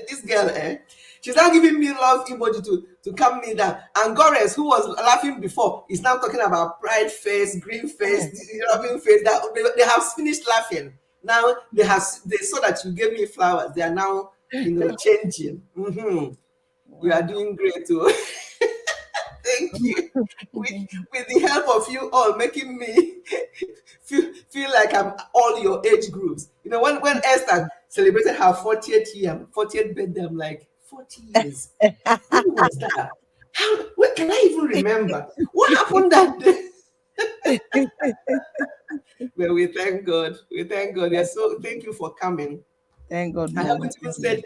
Speaker 1: This girl, she's now giving me love emoji to calm me down. And Goddess, who was laughing before, is now talking about pride face, green face, loving face. That they have finished laughing. Now they saw that you gave me flowers. They are now changing. You are doing great too. Thank you. With the help of you all, making me feel like I'm all your age groups. When Esther celebrated her 40th birthday, I'm like, 40 years. Who was that? What can I even remember? What happened that day? Well, we thank God. Yes, so thank you for coming.
Speaker 2: Thank God.
Speaker 1: I haven't even said,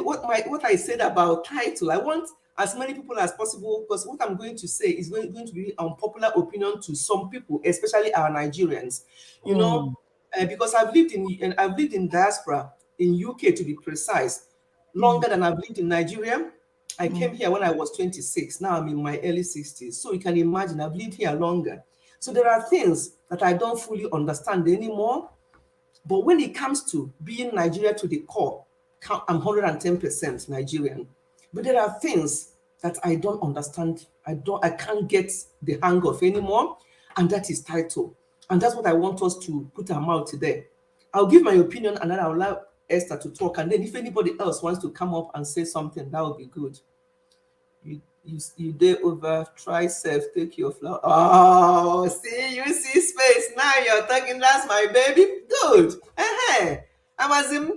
Speaker 1: what I said about title. I want as many people as possible, because what I'm going to say is going to be unpopular opinion to some people, especially our Nigerians. Because I've lived in diaspora in UK, to be precise, longer than I've lived in Nigeria. I came here when I was 26. Now I'm in my early 60s. So you can imagine I've lived here longer. So there are things that I don't fully understand anymore. But when it comes to being Nigeria to the core, I'm 110% Nigerian. But there are things that I don't understand. I can't get the hang of anymore. And that is title. And that's what I want us to put our mouth today. I'll give my opinion and then I'll allow Esther to talk. And then if anybody else wants to come up and say something, that would be good. You dare over, try self, take your flower. Oh, see, you see space. Now you're talking, that's my baby. Good. I'm as if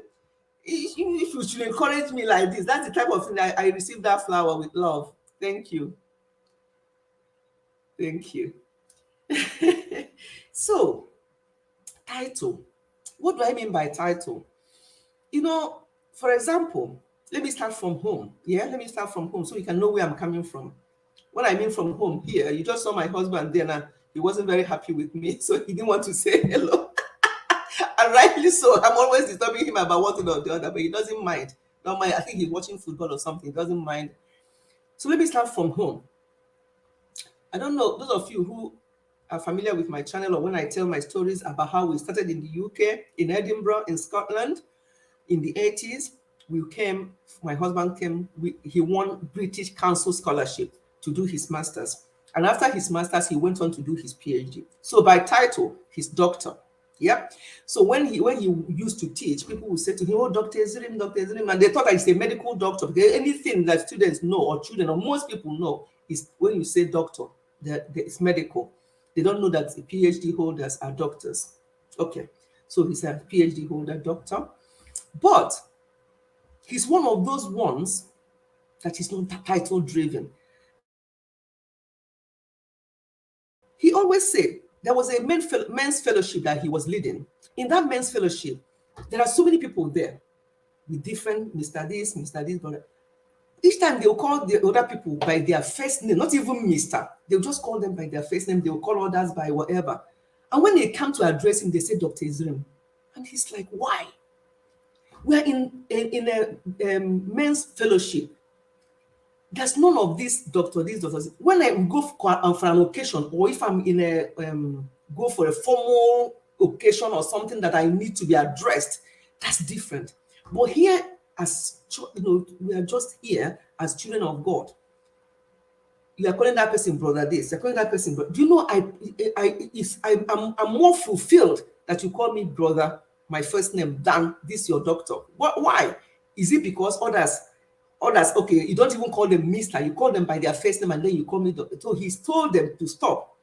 Speaker 1: you should encourage me like this. That's the type of thing I received that flower with love. Thank you. Thank you. So, title. What do I mean by title? For example, let me start from home. Let me start from home so you can know where I'm coming from. What I mean from home here, you just saw my husband there now. He wasn't very happy with me, so he didn't want to say hello. And rightly so. I'm always disturbing him about one thing or the other, but he doesn't mind. Don't mind. I think he's watching football or something. He doesn't mind. So let me start from home. I don't know, those of you who are familiar with my channel or when I tell my stories about how we started in the UK, in Edinburgh, in Scotland, in the 80s, my husband came, he won British Council Scholarship to do his master's. And after his master's, he went on to do his PhD. So by title, he's doctor. Yeah. So when he used to teach, people would say to him, oh, Dr. Ezrim, Dr. Ezrim. And they thought he's a medical doctor. Because anything that students know or children or most people know is when you say doctor, that it's medical. They don't know that the PhD holders are doctors. Okay, so he's a PhD holder doctor, but he's one of those ones that is not title driven. He always said there was a men's fellowship that he was leading. In that men's fellowship, there are so many people there with different Mr. This, brother. Each time they'll call the other people by their first name, not even Mr. They'll just call them by their first name. They'll call others by whatever. And when they come to address him, they say Dr. Ezrim. And he's like, why? We're in a men's fellowship. There's none of this doctor, this doctor. When I go for an occasion, or if I'm in a go for a formal occasion or something that I need to be addressed, that's different. But here, as you know, we are just here as children of God. You are calling that person brother this. You're calling that person brother. Do you know? I'm more fulfilled that you call me brother, my first name, than this your doctor. Why? Is it because others, okay, you don't even call them Mister, you call them by their first name and then you call me doctor. So he's told them to stop.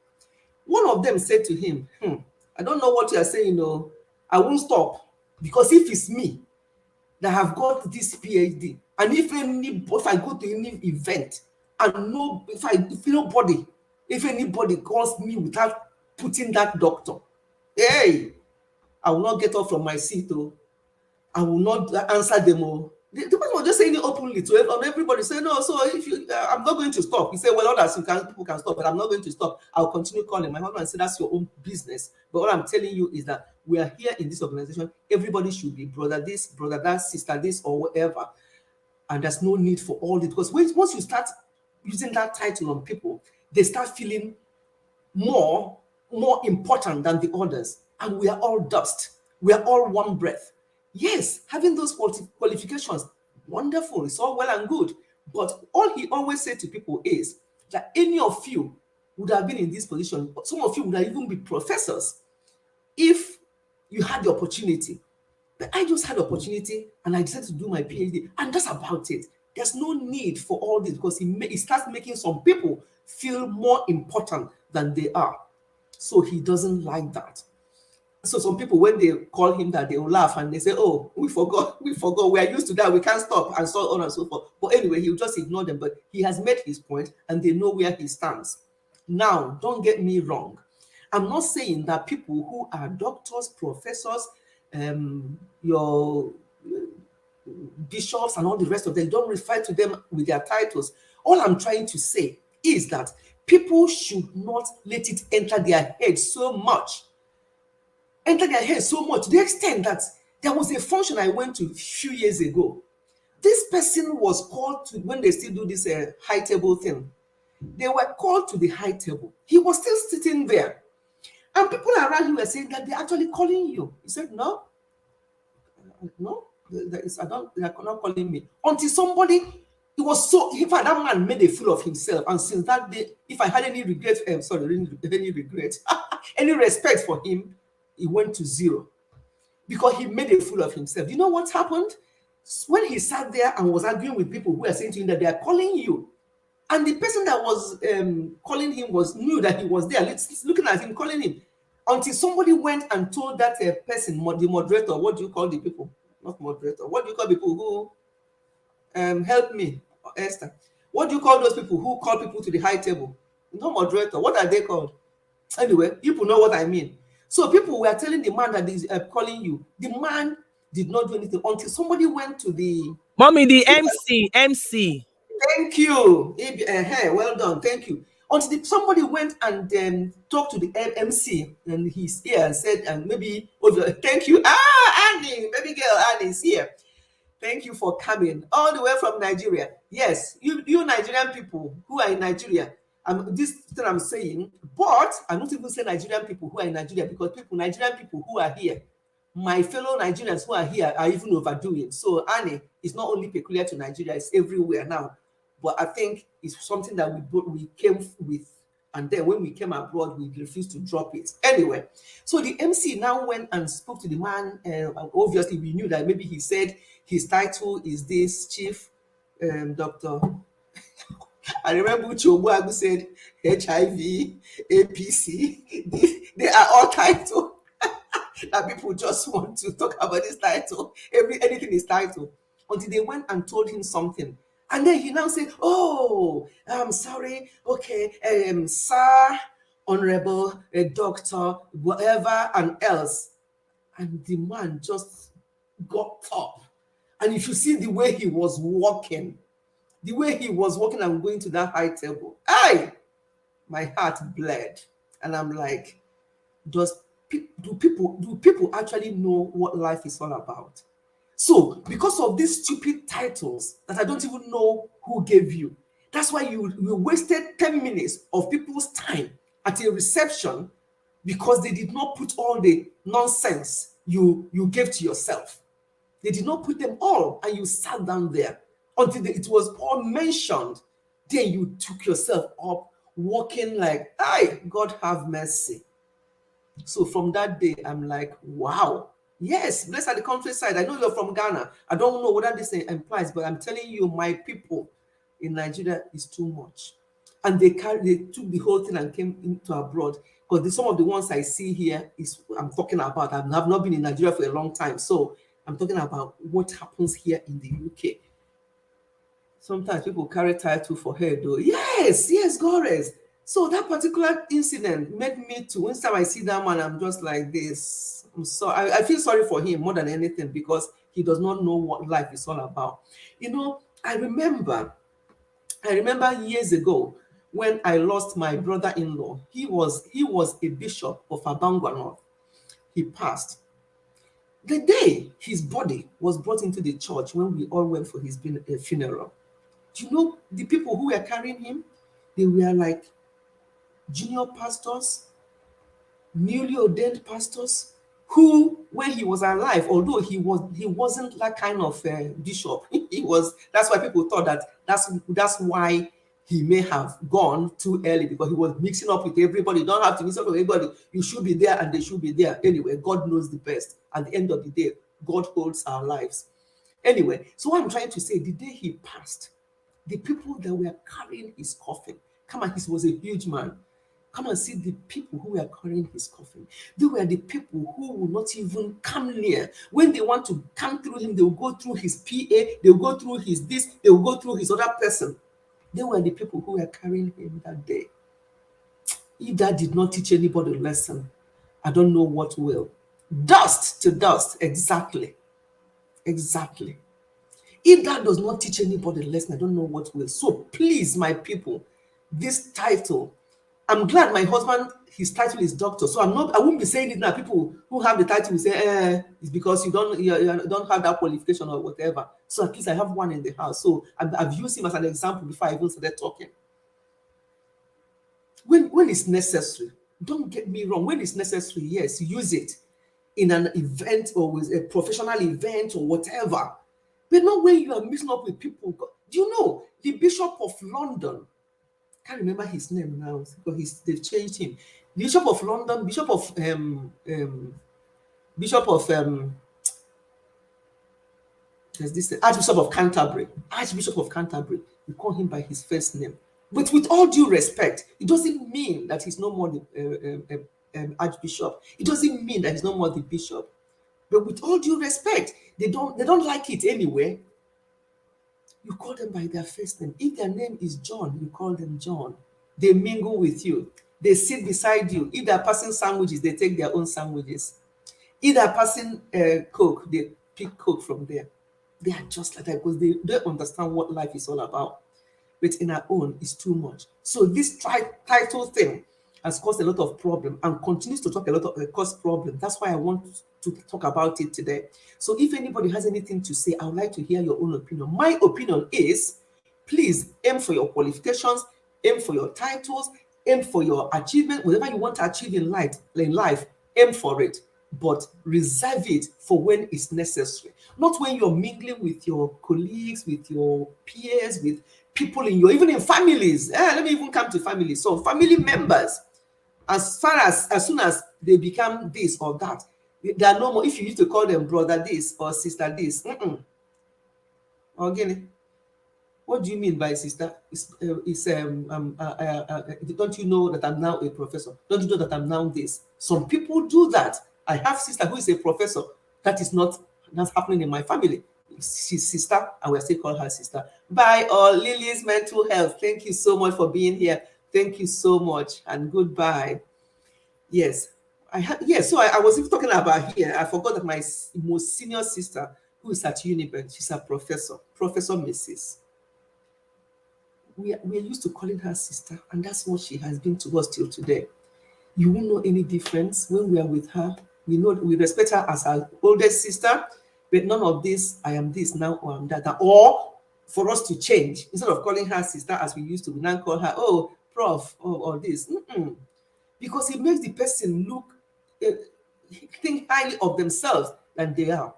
Speaker 1: One of them said to him, I don't know what you are saying, no, I won't stop, because if it's me that have got this PhD, and if I go to any event and if anybody calls me without putting that doctor, hey, I will not get up from my seat, I will not answer them. The person was just saying it openly to everybody. Say no, so if you, I'm not going to stop. He said, well, others people can stop, but I'm not going to stop. I'll continue calling. My husband said, that's your own business. But what I'm telling you is that we are here in this organization. Everybody should be brother this, brother that, sister this, or whatever. And there's no need for all this, because once you start using that title on people, they start feeling more important than the others. And we are all dust. We are all one breath. Yes, having those qualifications, wonderful, it's all well and good. But all he always said to people is that any of you would have been in this position. Some of you would have even been professors if you had the opportunity. But I just had the opportunity and I decided to do my PhD, and that's about it. There's no need for all this, because he starts making some people feel more important than they are. So he doesn't like that. So some people, when they call him that, they will laugh and they say, oh, we forgot, we are used to that, we can't stop, and so on and so forth. But anyway, he'll just ignore them. But he has made his point and they know where he stands. Now, don't get me wrong. I'm not saying that people who are doctors, professors, your bishops and all the rest of them, don't refer to them with their titles. All I'm trying to say is that people should not let it enter their head so much to the extent that there was a function I went to a few years ago. This person was called to, when they still do this high table thing, they were called to the high table. He was still sitting there. And people around him were saying that they're actually calling you. He said, no, they're not calling me. Until somebody, it was so, in fact, that man made a fool of himself. And since that day, if I had any regret, any respect for him, it went to zero, because he made a fool of himself. You know what happened? When he sat there and was arguing with people who were saying to him that they are calling you, and the person that was calling him knew that he was there, looking at him, calling him, until somebody went and told that person, the moderator, what do you call the people? Not moderator. What do you call people who help me, Esther? What do you call those people who call people to the high table? No moderator. What are they called? Anyway, people know what I mean. So people were telling the man that is calling you. The man did not do anything until somebody went to the...
Speaker 2: Mommy, the MC.
Speaker 1: Thank you. Well done. Thank you. Until somebody went and talked to the MC and he's here and said, and maybe, thank you. Annie, baby girl, Annie is here. Thank you for coming all the way from Nigeria. Yes, you Nigerian people who are in Nigeria, this thing I'm saying, but I'm not even saying Nigerian people who are in Nigeria, because Nigerian people who are here, my fellow Nigerians who are here, are even overdoing. So Annie is not only peculiar to Nigeria, it's everywhere now. But I think it's something that we came with, and then when we came abroad, we refused to drop it. Anyway, so the MC now went and spoke to the man. Obviously, we knew that maybe he said his title is this chief doctor. I remember Chobuagu said HIV, APC, they are all titles that people just want to talk about this title. Anything is title. Until they went and told him something. And then he now said, "Oh, I'm sorry. Okay, sir, honorable, doctor, whatever, and else." And the man just got up. And if you see the way he was walking, and going to that high table, my heart bled. And I'm like, do people actually know what life is all about? So because of these stupid titles that I don't even know who gave you, that's why you wasted 10 minutes of people's time at a reception because they did not put all the nonsense you gave to yourself. They did not put them all, and you sat down there until it was all mentioned. Then you took yourself up, walking like, God have mercy. So from that day, I'm like, wow. Yes, blessed are the countryside. I know you're from Ghana. I don't know what this implies, but I'm telling you, my people in Nigeria is too much. And they took the whole thing and came into abroad. Because some of the ones I see here is I'm talking about. I've not been in Nigeria for a long time. So I'm talking about what happens here in the UK. Sometimes people carry title for her, though. Yes, Gores. So that particular incident made me to, when time I see that man, I'm just like this. I feel sorry for him more than anything because he does not know what life is all about. I remember years ago when I lost my brother-in-law. He was a bishop of Abangwa North. He passed. The day his body was brought into the church when we all went for his funeral, do you know the people who were carrying him? They were like junior pastors, newly ordained pastors, who, when he was alive, although he wasn't that kind of bishop, that's why people thought that's why he may have gone too early, because he was mixing up with everybody. You don't have to mix up with everybody. You should be there and they should be there. Anyway, God knows the best. At the end of the day, God holds our lives. Anyway, so what I'm trying to say, the day he passed, the people that were carrying his coffin, come on, he was a huge man. Come and see the people who were carrying his coffin. They were the people who will not even come near. When they want to come through him, they will go through his PA, they will go through his this, they will go through his other person. They were the people who were carrying him that day. If that did not teach anybody a lesson, I don't know what will. Dust to dust, exactly. Exactly. If that does not teach anybody a lesson, I don't know what will. So please, my people, this title, I'm glad my husband, his title is doctor. So I won't be saying it now. People who have the title will say, it's because you don't have that qualification or whatever. So at least I have one in the house. So I've used him as an example before I even started talking. When it's necessary, don't get me wrong. When it's necessary, yes, use it in an event or with a professional event or whatever. But not when you are mixing up with people. Do you know the Bishop of London? Can't remember his name now because they've changed him. Bishop of London, Bishop of there's this Archbishop of Canterbury. Archbishop of Canterbury. We call him by his first name. But with all due respect, it doesn't mean that he's no more the Archbishop. It doesn't mean that he's no more the bishop. But with all due respect, they don't like it anyway. You call them by their first name. If their name is John, you call them John. They mingle with you. They sit beside you. If they're passing sandwiches, they take their own sandwiches. If they're passing Coke, they pick Coke from there. They are just like that because they don't understand what life is all about. But in our own, it's too much. So this title thing has caused a lot of problem and continues to cause problem. That's why I want to talk about it today. So if anybody has anything to say, I would like to hear your own opinion. My opinion is, please aim for your qualifications, aim for your titles, aim for your achievement, whatever you want to achieve in life, aim for it. But reserve it for when it's necessary. Not when you're mingling with your colleagues, with your peers, with people even in families. Let me even come to families. So family members, as soon as they become this or that, they are no more. If you used to call them brother this or sister this, again, What do you mean by sister? Don't you know that I'm now a professor? Don't you know that I'm now this? Some people do that. I have sister who is a professor. That is not that's happening in my family. She's sister, and we still call her sister. Bye, all. Lily's mental health. Thank you so much for being here. Thank you so much, and goodbye. Yes, yes. So I was even talking about here. I forgot that my most senior sister, who is at Uniben, she's a professor, Professor Mrs. We are used to calling her sister, and that's what she has been to us till today. You won't know any difference when we are with her. We know we respect her as our oldest sister, but none of this, I am this now or I'm that. Or for us to change, instead of calling her sister as we used to, we now call her, oh, prof, or this. Because it makes the person look, think highly of themselves than they are.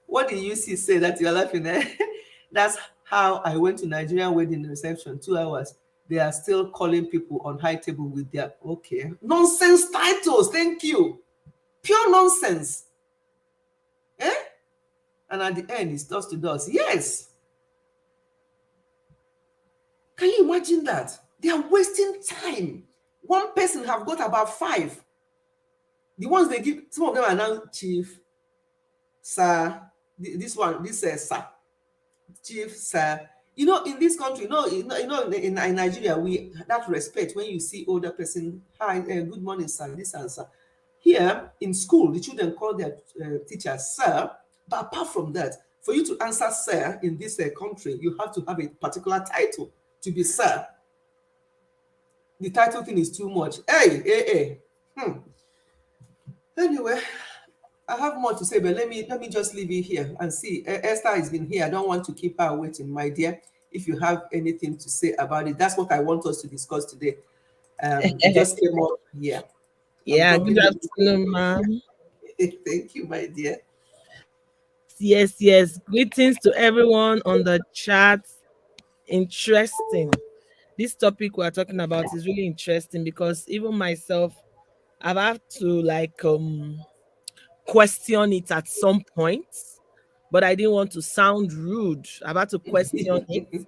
Speaker 1: What did you see say that you're laughing at? That's how I went to Nigerian wedding reception, 2 hours. They are still calling people on high table with their nonsense titles. Thank you. Pure nonsense. Eh? And at the end, it's dust to dust. Yes. Can you imagine that? They are wasting time. One person have got about 5. The ones they give, some of them are now chief, sir. This one, this sir, chief, sir. You know, in this country, in Nigeria, we that respect when you see older person. Hi, good morning, sir. This answer. Here in school, the children call their teacher sir. But apart from that, for you to answer sir in this country, you have to have a particular title to be sir. The title thing is too much. Hey. Anyway, I have more to say, but let me just leave it here and see. Esther has been here. I don't want to keep her waiting, my dear. If you have anything to say about it, that's what I want us to discuss today. It just came up here.
Speaker 2: Yeah, good afternoon, ma'am.
Speaker 1: Thank you, my dear.
Speaker 2: Yes. Greetings to everyone on the chat. Interesting. This topic we're talking about is really interesting because even myself, I've had to question it at some point, but I didn't want to sound rude. I've had to question it.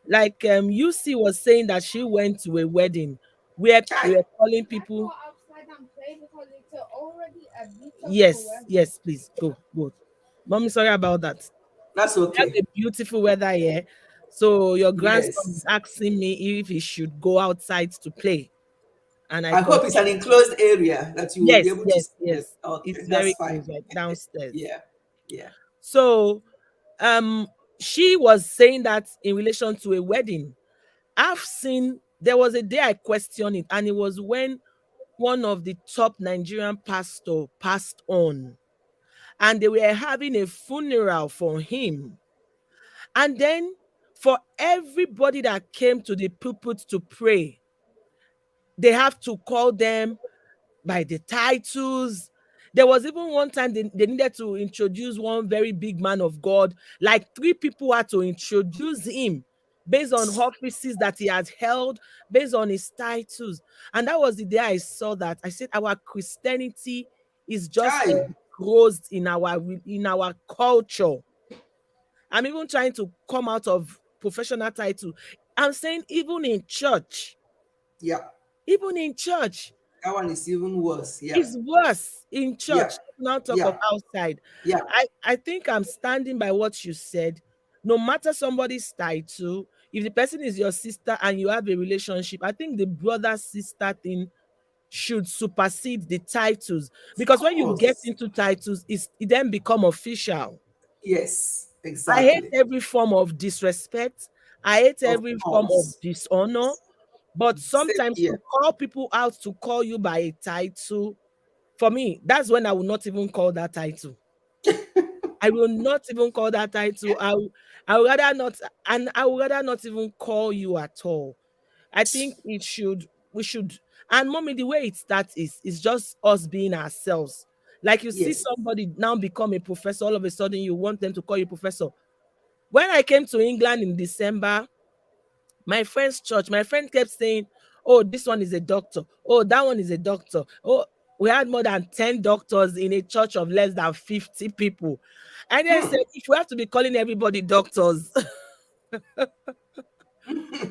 Speaker 2: Like UC was saying that she went to a wedding where they were calling people. Yes, please go. Mommy, sorry about that.
Speaker 1: That's
Speaker 2: We have
Speaker 1: okay.
Speaker 2: a beautiful weather here. So your grandson is
Speaker 1: Yes.
Speaker 2: asking me if he should go outside to play. And I
Speaker 1: I hope it's
Speaker 2: confirm,
Speaker 1: an enclosed area that you will be able to see them.
Speaker 2: yes.
Speaker 1: Okay,
Speaker 2: It's
Speaker 1: that's
Speaker 2: very
Speaker 1: fine.
Speaker 2: close, like downstairs.
Speaker 1: Yeah. Yeah.
Speaker 2: So she was saying that in relation to a wedding. I've seen there was a day I questioned it, and it was when one of the top Nigerian pastor passed on, and they were having a funeral for him. And then for everybody that came to the pulpit to pray, they have to call them by the titles. There was even one time they needed to introduce one very big man of God. Like 3 people had to introduce him based on offices that he had held, based on his titles. And that was the day I saw that. I said our Christianity is just
Speaker 1: Chai.
Speaker 2: engrossed in our culture. I'm even trying to come out of professional title. I'm saying even in church,
Speaker 1: Yeah. That one is even worse. Yeah.
Speaker 2: it's worse in
Speaker 1: Yeah.
Speaker 2: church. Now talk of
Speaker 1: Yeah.
Speaker 2: outside.
Speaker 1: Yeah.
Speaker 2: I think I'm standing by what you said. No matter somebody's title, if the person is your sister and you have a relationship, I think the brother sister thing should supersede the titles,
Speaker 1: Of
Speaker 2: because when you get
Speaker 1: course.
Speaker 2: into titles, it then become official.
Speaker 1: Yes.
Speaker 2: I hate
Speaker 1: Exactly.
Speaker 2: every form of disrespect. I hate
Speaker 1: Of
Speaker 2: every form of
Speaker 1: course.
Speaker 2: dishonor. But
Speaker 1: Same
Speaker 2: sometimes to
Speaker 1: here.
Speaker 2: call people out to call you by a title, for me, that's when I will not even call that title. I will not even call that title. I would rather not, and I would rather not even call you at all. I think we should, and mommy, the way it starts is just us being ourselves. Like you see
Speaker 1: Yes.
Speaker 2: somebody now become a professor, all of a sudden you want them to call you professor. When I came to England in December, my friend's church, my friend kept saying, oh, this one is a doctor. Oh, that one is a doctor. Oh, we had more than 10 doctors in a church of less than 50 people. And then said, if we have to be calling everybody doctors,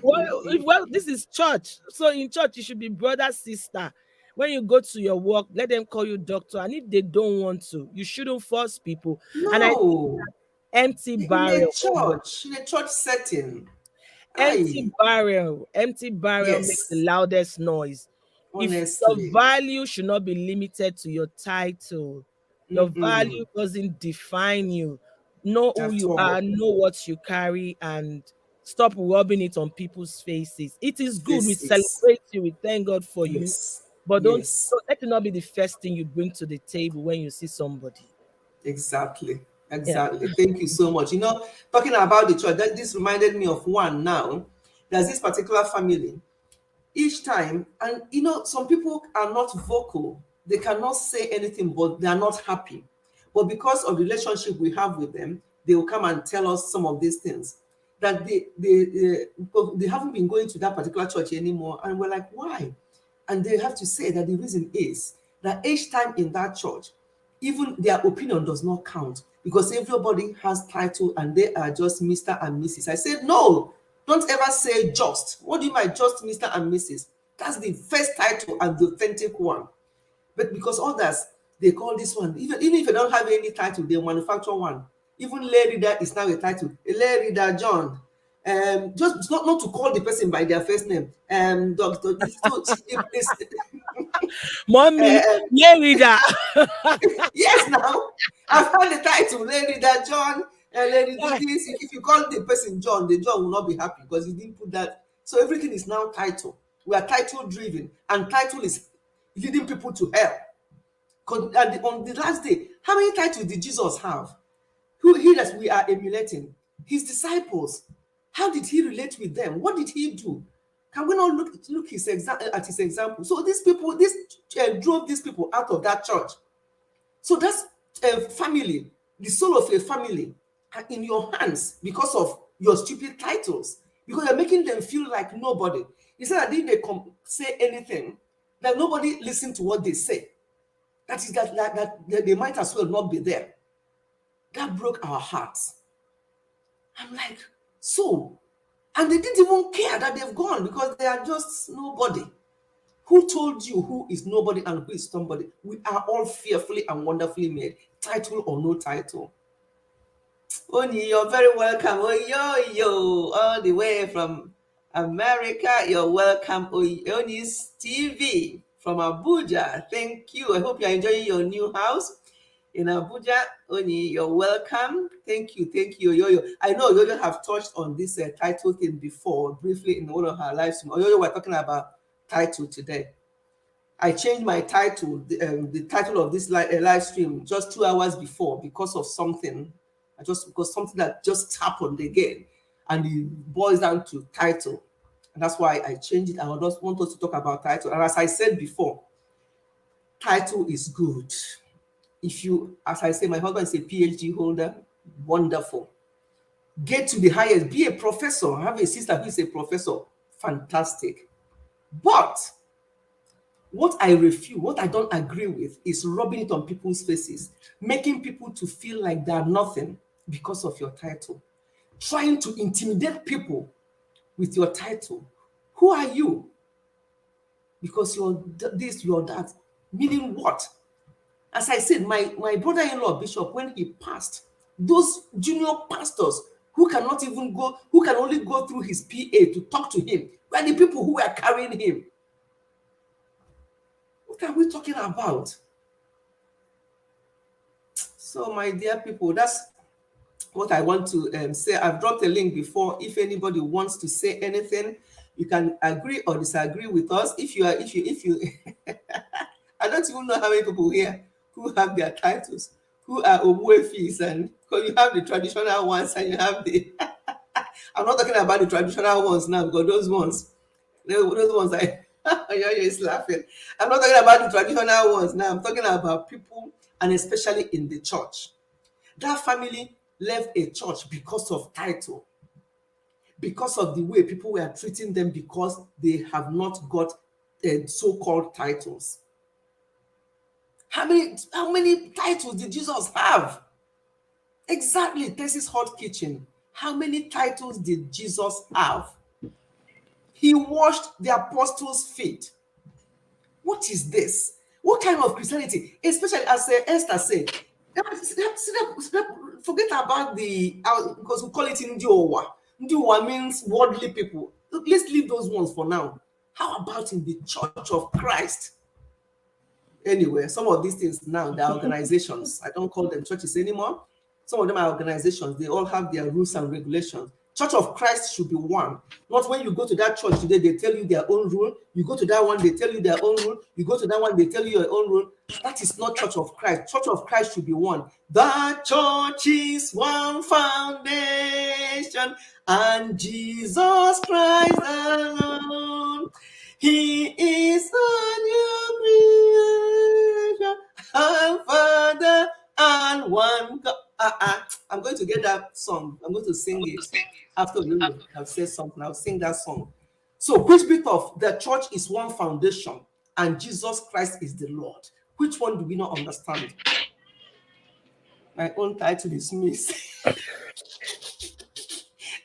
Speaker 2: Well, this is church. So in church, you should be brother, sister. When you go to your work, let them call you doctor. And if they don't want to, you shouldn't force people. And I think
Speaker 1: No,
Speaker 2: empty
Speaker 1: in
Speaker 2: barrel, oh boy.
Speaker 1: a church setting,
Speaker 2: Empty
Speaker 1: I
Speaker 2: barrel makes the
Speaker 1: yes,
Speaker 2: loudest noise. If your
Speaker 1: honestly,
Speaker 2: value should not be limited to your title, your
Speaker 1: mm-mm,
Speaker 2: value doesn't define you. Know who
Speaker 1: at
Speaker 2: you are,
Speaker 1: all.
Speaker 2: know what you carry, and stop rubbing it on people's faces. It is good. We
Speaker 1: Faces,
Speaker 2: celebrate you. We thank God for you.
Speaker 1: yes,
Speaker 2: But
Speaker 1: yes.
Speaker 2: don't let it not be the first thing you bring to the table when you see somebody.
Speaker 1: Exactly.
Speaker 2: Yeah.
Speaker 1: Exactly. Thank you so much. Talking about the church, this reminded me of one now. There's this particular family. Each time, and some people are not vocal. They cannot say anything, but they are not happy. But because of the relationship we have with them, they will come and tell us some of these things that they haven't been going to that particular church anymore. And we're like, why? And they have to say that the reason is that each time in that church, even their opinion does not count because everybody has title and they are just Mr. and Mrs. I said, no, don't ever say just. What do you mean by just Mr. and Mrs.? That's the first title and the authentic one. But because others, they call this one, even if you don't have any title, they manufacture one. Even lay reader is now a title. A lay reader John. Just not to call the person by their first name. Doctor. So
Speaker 2: Mommy,
Speaker 1: uh,
Speaker 2: yeah, reader.
Speaker 1: yes, now I've found the title, lady that John, lady do this. If you call the person John, the John will not be happy because he didn't put that. So everything is now title. We are title driven, and title is leading people to hell. On the last day, how many titles did Jesus have? Who he that we are emulating? His disciples. How did he relate with them? What did he do? Can we not look at his example? So these people, this drove these people out of that church. So that's a family, the soul of a family are in your hands because of your stupid titles, because you're making them feel like nobody. Instead that if they say anything, that nobody listen to what they say. That is that they might as well not be there. That broke our hearts. I'm like, so, and they didn't even care that they've gone because they are just nobody. Who told you who is nobody and who is somebody? We are all fearfully and wonderfully made, title or no title. Oni, you're very welcome. Oh, yo, all the way from America. You're welcome. Oni's TV from Abuja. Thank you. I hope you're enjoying your new house in Abuja. Oni, you're welcome. Thank you. Thank you, Yo. I know Yo have touched on this title thing before, briefly in one of her lives. Yo, we're talking about title today. I changed my title, the title of this live stream just 2 hours before because of something. Because something that just happened again, and it boils down to title, and that's why I changed it. I just want us to talk about title. And as I said before, title is good. If you, as I say, my husband is a PhD holder, wonderful. Get to the highest, be a professor. I have a sister who is a professor, fantastic. But what I refuse, what I don't agree with is rubbing it on people's faces, making people to feel like they are nothing because of your title, trying to intimidate people with your title. Who are you? Because you're this, you're that. Meaning what? As I said, my brother-in-law, Bishop, when he passed, those junior pastors who cannot even go, who can only go through his PA to talk to him, were the people who were carrying him. What are we talking about? So, my dear people, that's what I want to say. I've dropped a link before. If anybody wants to say anything, you can agree or disagree with us. If you I don't even know how many people here who have their titles, who are Obuefis, and you have the traditional ones and you have the. I'm not talking about the traditional ones now because those ones I. You're just laughing. I'm not talking about the traditional ones now. I'm talking about people, and especially in the church. That family left a church because of title, because of the way people were treating them, because they have not got so-called titles. How many titles did Jesus have? Exactly. Texas Hot Kitchen How many titles did Jesus have? He washed the apostles' feet. What is this? What kind of Christianity? Especially as Esther said, forget about the, because we call it Ndiowa. Ndiowa means worldly people. Let's leave those ones for now. How about in the Church of Christ? Anyway, some of these things now, they're organizations. I don't call them churches anymore. Some of them are organizations. They all have their rules and regulations. Church of Christ should be one. Not when you go to that church today, they tell you their own rule. You go to that one, they tell you their own rule. You go to that one, they tell you your own rule. That is not Church of Christ. Church of Christ should be one. The church is one foundation, and Jesus Christ alone. He is a new creation, and Father and one God. I'm going to get that song. I'm going to sing it after I've said something. I'll sing that song. So, which bit of the church is one foundation and Jesus Christ is the Lord? Which one do we not understand? My own title is Miss.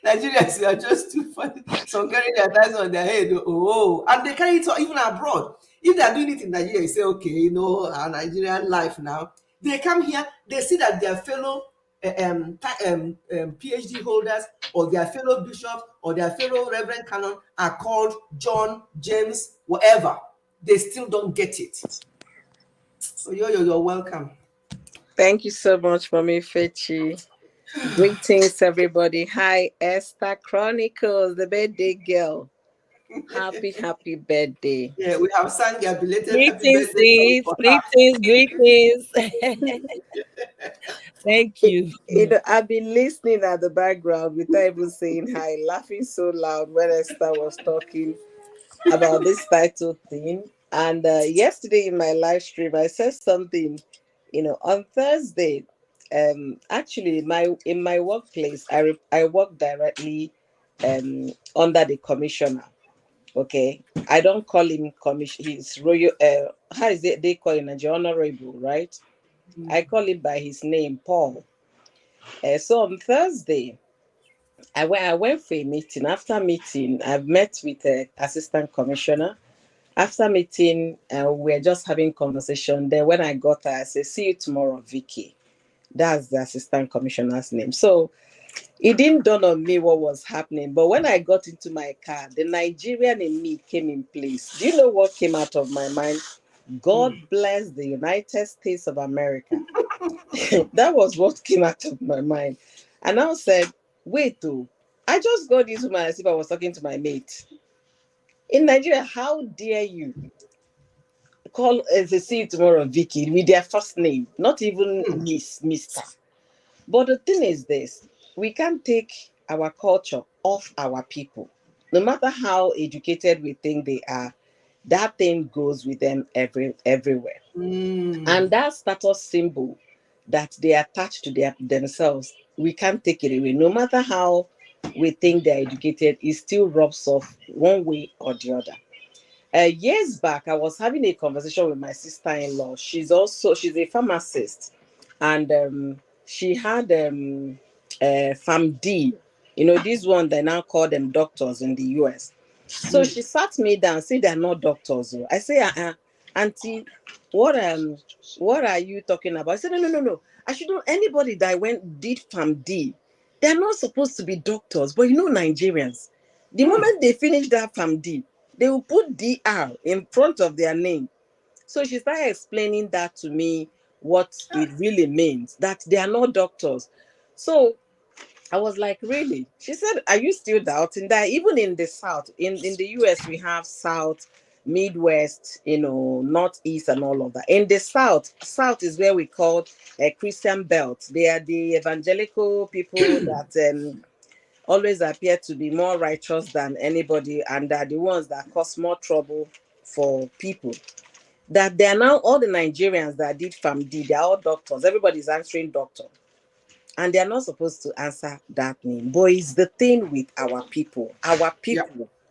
Speaker 1: Nigerians are just too funny. Some carry their titles on their head. Oh, and they carry it even abroad. If they are doing it in Nigeria, you say, okay, you know, our Nigerian life now. They come here, they see that their fellow PhD holders or their fellow bishops or their fellow Reverend Canon are called John, James, whatever. They still don't get it. So you're welcome.
Speaker 3: Thank you so much, Mommy Fechi. Greetings, everybody. Hi, Esther Chronicles, the birthday girl. Happy birthday.
Speaker 1: Yeah, we have sang your belated
Speaker 2: Greetings,
Speaker 1: happy birthday.
Speaker 2: greetings. Thank you.
Speaker 3: You know, I've been listening at the background without even saying hi, laughing so loud when Esther was talking about this title thing. And yesterday in my live stream, I said something, you know, on Thursday. Actually, in my workplace, I work directly under the commissioner. Okay, I don't call him commission. He's royal. How is it they call him? Honorable, right? I call him by his name, Paul. So on Thursday, I went for a meeting. After meeting, I've met with the assistant commissioner. After meeting, we're just having conversation. Then when I got her, I said, "See you tomorrow, Vicky." That's the assistant commissioner's name. So it didn't dawn on me what was happening. But when I got into my car, the Nigerian in me came in place. Do you know what came out of my mind? God bless the United States of America. That was what came out of my mind. And I said, wait, though. I just got this woman as if I was talking to my mate. In Nigeria, how dare you call see you tomorrow, Vicky, with their first name, not even Miss, Mr. But the thing is this, we can't take our culture off our people. No matter how educated we think they are, that thing goes with them everywhere. And that status symbol that they attach to themselves, we can't take it away. No matter how we think they're educated, it still rubs off one way or the other. Years back, I was having a conversation with my sister-in-law. She's a pharmacist, and she had PharmD. You know, this one they now call them doctors in the US. So she sat me down, said they're not doctors. I say, Auntie, what are you talking about? I said, no. I should know anybody that did PharmD. They're not supposed to be doctors, but you know Nigerians. The moment they finish that PharmD, they will put DR in front of their name. So she started explaining that to me, what it really means, that they are not doctors. So I was like, really? She said, are you still doubting that? Even in the South, in the US, we have South, Midwest, you know, Northeast and all of that. In the South is where we call a Christian belt. They are the evangelical people that always appear to be more righteous than anybody, and are the ones that cause more trouble for people. That they are now all the Nigerians that did PharmD, they're all doctors. Everybody's answering doctor. And they're not supposed to answer that name. But it's the thing with our people.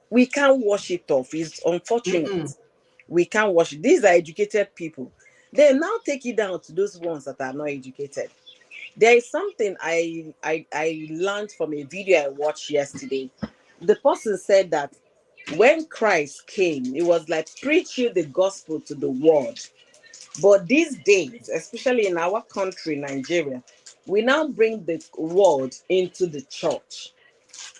Speaker 3: We can't wash it off. It's unfortunate. We can't wash it. These are educated people. They now take it down to those ones that are not educated. There is something I learned from a video I watched yesterday. The person said that when Christ came, it was like preach you the gospel to the world. But these days, especially in our country, Nigeria, we now bring the word into the church.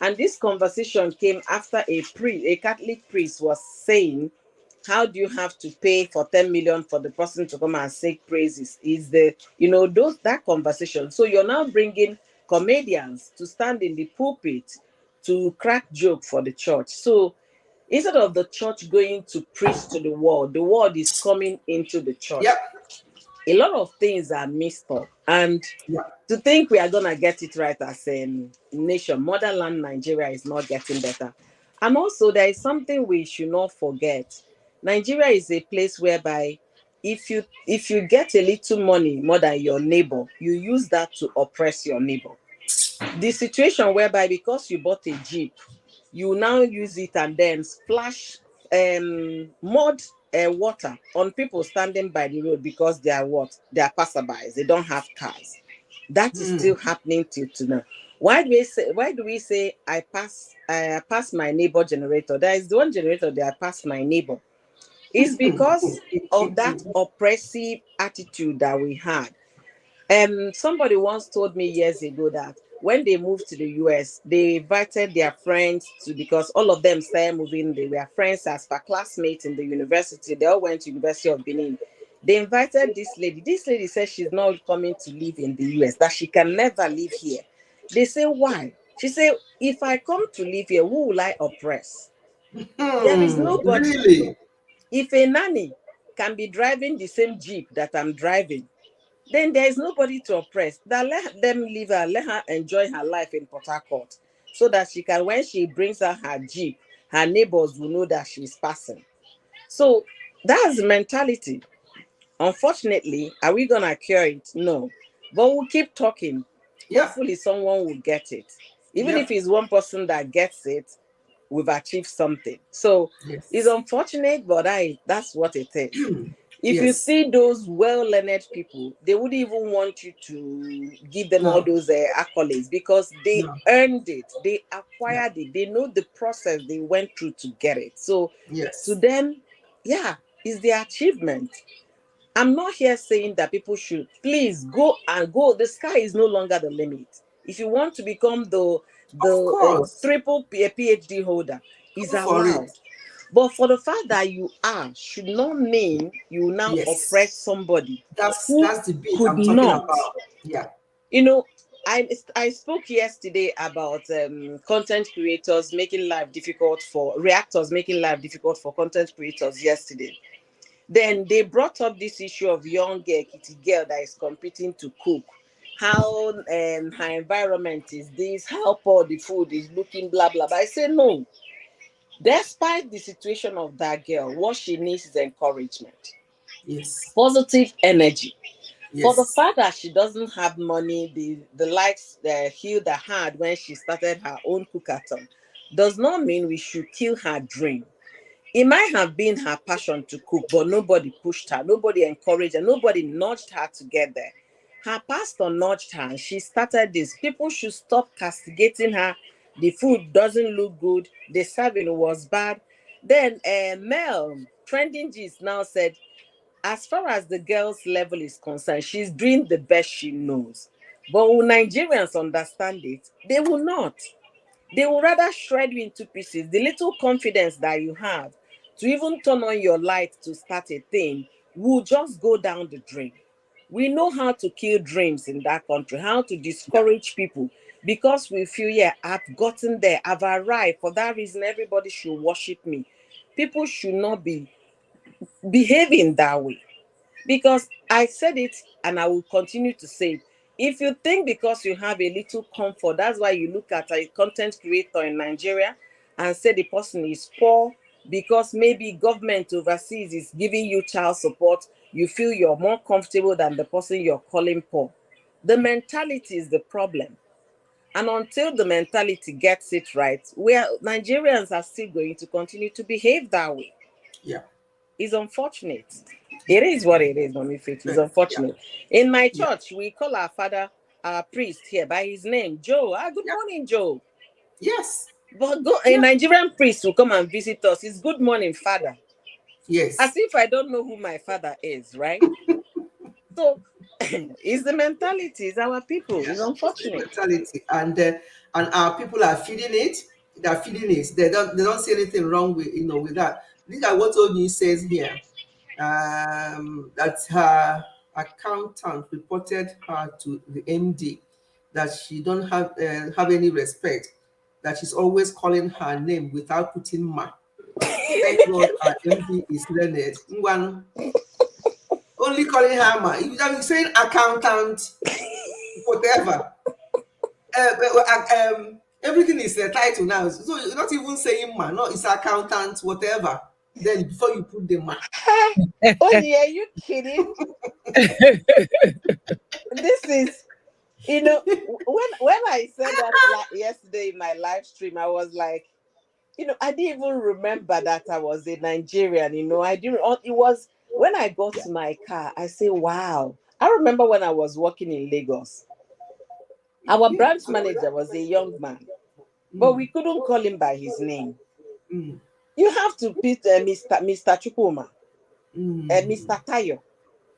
Speaker 3: And this conversation came after a Catholic priest was saying, how do you have to pay for 10 million for the person to come and sing praises? Is the, that conversation. So you're now bringing comedians to stand in the pulpit to crack joke for the church. So instead of the church going to preach to the world is coming into the church.
Speaker 1: Yep.
Speaker 3: A lot of things are missed up. And to think we are going to get it right as a nation, motherland Nigeria is not getting better. And also, there is something we should not forget. Nigeria is a place whereby if you get a little money more than your neighbor, you use that to oppress your neighbor. The situation whereby because you bought a Jeep, you now use it and then splash mud water on people standing by the road because they are what? They are passerbys. They don't have cars. That is still happening till today. Why do we say I pass my neighbor generator? There is the one generator that I pass my neighbor. It's because of that oppressive attitude that we had. Somebody once told me years ago that when they moved to the US, they invited their friends because all of them started moving. They were friends as for classmates in the university. They all went to University of Benin. They invited this lady. This lady says she's not coming to live in the US, that she can never live here. They say, why? She said, if I come to live here, who will I oppress? There is nobody.
Speaker 1: Really?
Speaker 3: If a nanny can be driving the same Jeep that I'm driving, then there is nobody to oppress. That let them leave her, let her enjoy her life in Port Harcourt, so that she can, when she brings out her Jeep, her neighbors will know that she's passing. So that's the mentality. Unfortunately, are we gonna cure it? No. But we'll keep talking. Hopefully someone will get it. Even if it's one person that gets it, we've achieved something. So it's unfortunate, but that's what it is. If you see those well-learned people, they wouldn't even want you to give them all those accolades because they earned it, they acquired it, they know the process they went through to get it. So to them, it's their achievement. I'm not here saying that people should please go. The sky is no longer the limit. If you want to become the triple PhD holder, is allowed. But for the fact that you are should not mean you now oppress somebody.
Speaker 1: That's the bit I'm talking about. Yeah.
Speaker 3: I spoke yesterday about content creators making life difficult for reactors, making life difficult for content creators yesterday. Then they brought up this issue of young kitty girl that is competing to cook. How her environment is this, how poor the food is looking, blah, blah, blah. I say no. Despite the situation of that girl, what she needs is encouragement.
Speaker 1: Yes.
Speaker 3: Positive energy.
Speaker 1: Yes.
Speaker 3: For the fact that she doesn't have money, the likes healed her heart when she started her own cookathon, does not mean we should kill her dream. It might have been her passion to cook, but nobody pushed her, nobody encouraged her, nobody nudged her to get there. Her pastor nudged her and she started this. People should stop castigating her. The food doesn't look good. The serving was bad. Then Mel, Trending Gist now said, as far as the girl's level is concerned, she's doing the best she knows. But will Nigerians understand it? They will not. They will rather shred you into pieces. The little confidence that you have to even turn on your light to start a thing will just go down the drain. We know how to kill dreams in that country, how to discourage people, because we feel, I've gotten there, I've arrived. For that reason, everybody should worship me. People should not be behaving that way. Because I said it and I will continue to say it. If you think because you have a little comfort, that's why you look at a content creator in Nigeria and say the person is poor because maybe government overseas is giving you child support, you feel you're more comfortable than the person you're calling poor. The mentality is the problem. And until the mentality gets it right, Nigerians are still going to continue to behave that way.
Speaker 1: Yeah.
Speaker 3: It's unfortunate. It is what it is, Mommy Faith. It's unfortunate. In my church, we call our father our priest here by his name, Joe. Good morning, Joe.
Speaker 1: Yes.
Speaker 3: But a Nigerian priest will come and visit us. It's good morning, Father.
Speaker 1: Yes.
Speaker 3: As if I don't know who my father is, right? So it's the mentality, it's our people. It's unfortunate.
Speaker 1: Mentality. And our people are feeding it. They're feeding it. They don't see anything wrong with with that. Look at what Oni says here. That her accountant reported her to the MD, that she don't have any respect, that she's always calling her name without putting ma. Thank God our MD is learned. Ngwanu, only calling her ma. You are saying accountant, whatever. Everything is a title now. So you're not even saying ma. No, it's accountant, whatever. Then before you put the ma.
Speaker 3: Oh yeah, are you kidding? This is, when I said that yesterday in my live stream, I was like, I didn't even remember that I was a Nigerian. I didn't. It was when I got to my car, I say, wow. I remember when I was working in Lagos. Our branch manager was a young man, but we couldn't call him by his name. You have to put Mr. Chukuma, Mr. Tayo.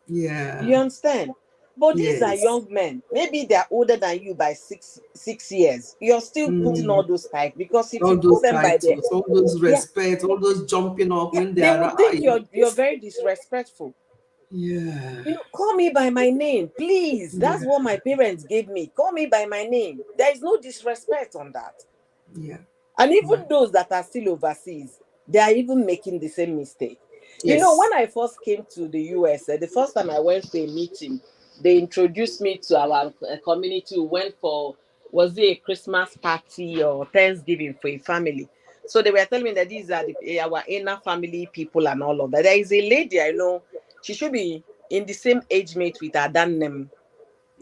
Speaker 1: Yeah.
Speaker 3: You understand? But these are young men. Maybe they're older than you by six years. You're still putting all those titles, because if
Speaker 1: all
Speaker 3: you call
Speaker 1: those
Speaker 3: them by their,
Speaker 1: all those respect, all those jumping up when
Speaker 3: they will think you're very disrespectful.
Speaker 1: Yeah.
Speaker 3: Call me by my name, please. That's what my parents gave me. Call me by my name. There is no disrespect on that.
Speaker 1: Yeah.
Speaker 3: And even those that are still overseas, they are even making the same mistake.
Speaker 1: Yes.
Speaker 3: When I first came to the US, the first time I went for a meeting, they introduced me to our community. We went for, was it a Christmas party or Thanksgiving for a family? So they were telling me that these are our inner family people and all of that. There is a lady I know, she should be in the same age mate with Adannem.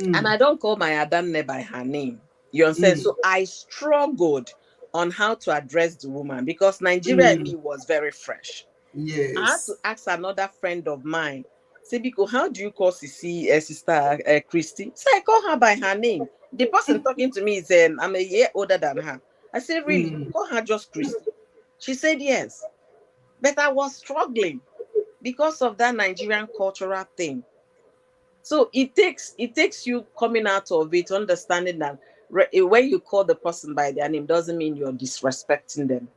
Speaker 3: And I don't call my Adanne by her name. You understand? So I struggled on how to address the woman, because Nigeria in me was very fresh.
Speaker 1: Yes.
Speaker 3: I had to ask another friend of mine, say, Biko, how do you call Sisi, sister Christy? So I call her by her name. The person talking to me is, I'm a year older than her. I said, really? Call her just Christy. She said, yes. But I was struggling because of that Nigerian cultural thing. So it takes you coming out of it, understanding that when you call the person by their name doesn't mean you're disrespecting them.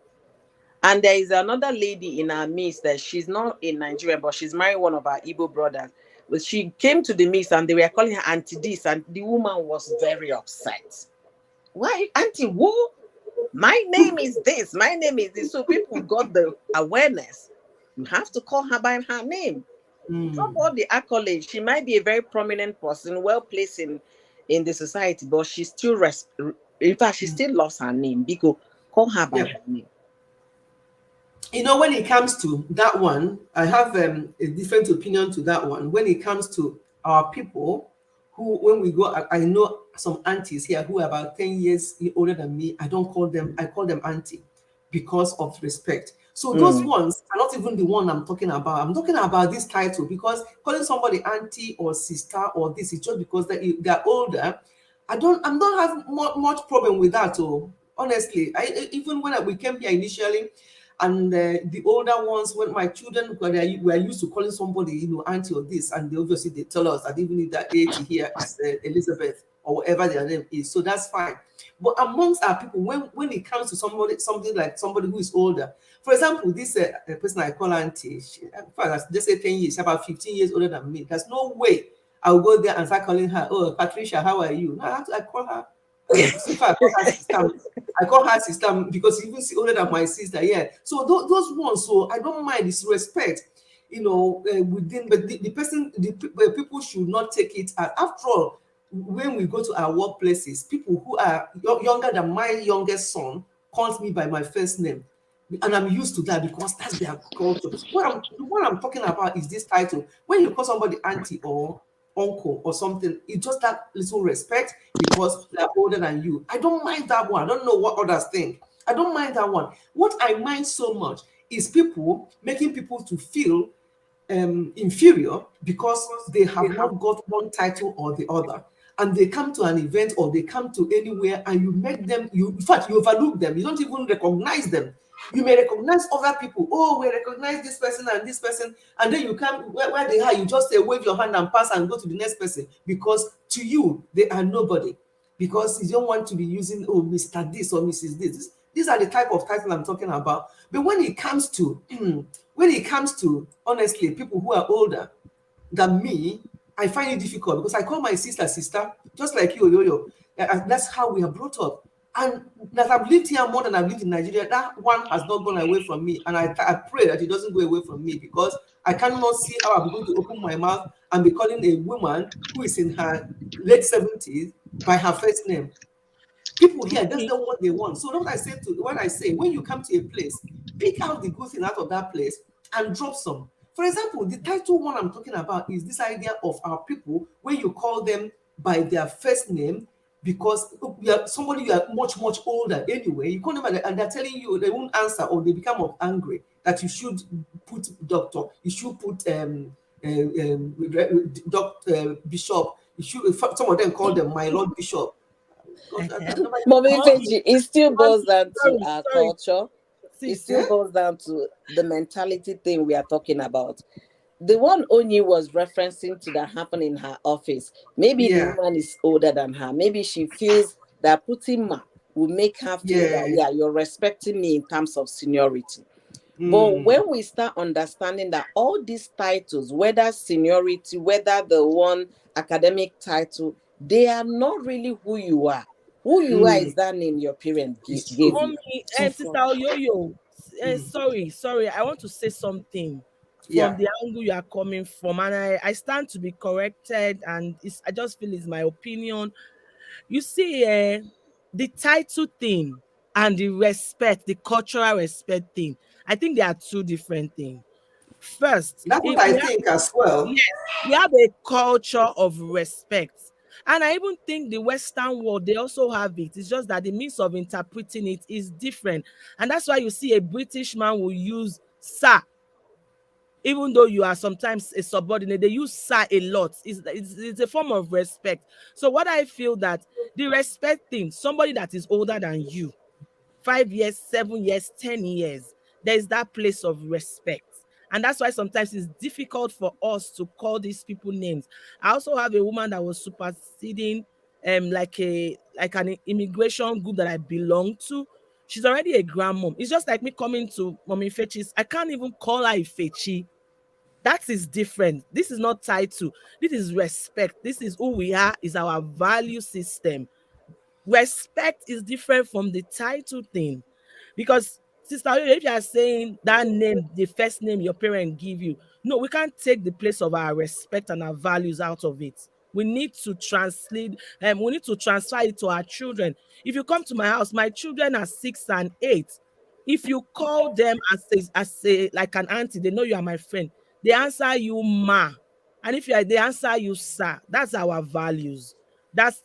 Speaker 3: And there is another lady in our midst that she's not in Nigeria, but she's married one of our Igbo brothers. But she came to the midst and they were calling her Auntie this, and the woman was very upset. Why, Auntie who? My name is this, my name is this. So people got the awareness. You have to call her by her name. Drop all the accolades. She might be a very prominent person, well placed in the society, but she still in fact, she still loves her name, because call her by her name.
Speaker 1: When it comes to that one, I have a different opinion to that one. When it comes to our people, who, when we go, I know some aunties here who are about 10 years older than me. I call them auntie, because of respect. So those ones are not even the one I'm talking about. I'm talking about this title, because calling somebody auntie or sister or this is just because they're older. I don't have much problem with that. Oh, honestly, even when we came here initially, and the older ones, when my children were used to calling somebody, auntie or this, and they tell us that even if that age here is Elizabeth or whatever their name is, so that's fine. But amongst our people, when it comes to something like somebody who is older, for example, this person I call auntie, just say 10 years, about 15 years older than me. There's no way I'll go there and start calling her, oh, Patricia, how are you? No, I call her. In fact, I call her sister because even older than my sister. Yeah. So those ones, so I don't mind this respect, within, but the people should not take it as, after all, when we go to our workplaces, people who are younger than my youngest son calls me by my first name. And I'm used to that because that's their culture. What I'm talking about is this title. When you call somebody auntie or uncle or something, it's just that little respect because they're older than you. I don't mind that one. I don't know what others think. I don't mind that one. What I mind so much is people making people to feel inferior because they have not got one title or the other. and they come to an event or they come to anywhere and you make them, in fact, you overlook them. You don't even recognize them. You may recognize other people. Oh, we recognize this person and this person. And then you come where they are, you just say, wave your hand and pass and go to the next person, because to you, they are nobody. Because you don't want to be using, oh, Mr. This or Mrs. This. These are the type of titles I'm talking about. But when it comes to, honestly, people who are older than me, I find it difficult because I call my sister, just like you, Yo-Yo. That's how we are brought up. And that I've lived here more than I've lived in Nigeria, that one has not gone away from me. And I pray that it doesn't go away from me, because I cannot see how I'm going to open my mouth and be calling a woman who is in her late 70s by her first name. People here, that's not what they want. So what I say, when you come to a place, pick out the good thing out of that place and drop some. For example, the title one I'm talking about is this idea of our people, when you call them by their first name, because somebody you are much, much older anyway, you call them and they're telling you they won't answer, or they become angry that you should put doctor, you should put doctor, bishop, you should, some of them call them my lord bishop.
Speaker 3: Mommy Fechi, it still boils down to our culture. It still boils down to the mentality thing we are talking about. The one Onyi was referencing to that happened in her office. Maybe the woman is older than her. Maybe she feels that putting ma will make her feel that, you're respecting me in terms of seniority. But when we start understanding that all these titles, whether seniority, whether the one academic title, they are not really who you are. Who you are is that name your parent gave you.
Speaker 2: Mommy, Sister Yo-Yo, sorry, I want to say something from the angle you are coming from, and I stand to be corrected, and I just feel it's my opinion. You see, the title thing and the respect, the cultural respect thing, I think they are two different things. First,
Speaker 1: that's what I think as well.
Speaker 2: Yes, we have a culture of respect. And I even think the Western world, they also have it. It's just that the means of interpreting it is different. And that's why you see a British man will use sir. Even though you are sometimes a subordinate, they use sir a lot. It's a form of respect. So what I feel that the respect thing, somebody that is older than you, 5 years, 7 years, 10 years, there's that place of respect. And that's why sometimes it's difficult for us to call these people names. I also have a woman that was superseding like an immigration group that I belong to. She's already a grandmom. It's just like me coming to Mommy Fechi's. I can't even call her Ifechi. That is different. This is not title. This is respect. This is who we are, is our value system. Respect is different from the title thing. Because Sister, if you are saying that name, the first name your parents give you, no, we can't take the place of our respect and our values out of it. We need to translate, we need to transfer it to our children. If you come to my house, my children are 6 and 8. If you call them as a like an auntie, they know you are my friend. They answer you ma. And if they answer you sir, that's our values. That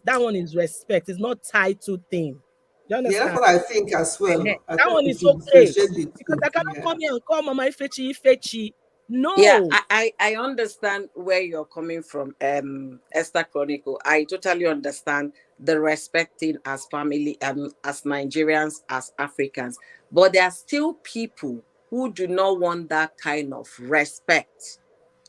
Speaker 2: one is respect. It's not title thing. You understand?
Speaker 1: Yeah, that's what I think as well.
Speaker 2: That one is okay. Because I cannot come here and call Mama Ifechi. No.
Speaker 3: Yeah, I understand where you're coming from, Esther Chronicle. I totally understand the respecting as family, as Nigerians, as Africans. But there are still people who do not want that kind of respect.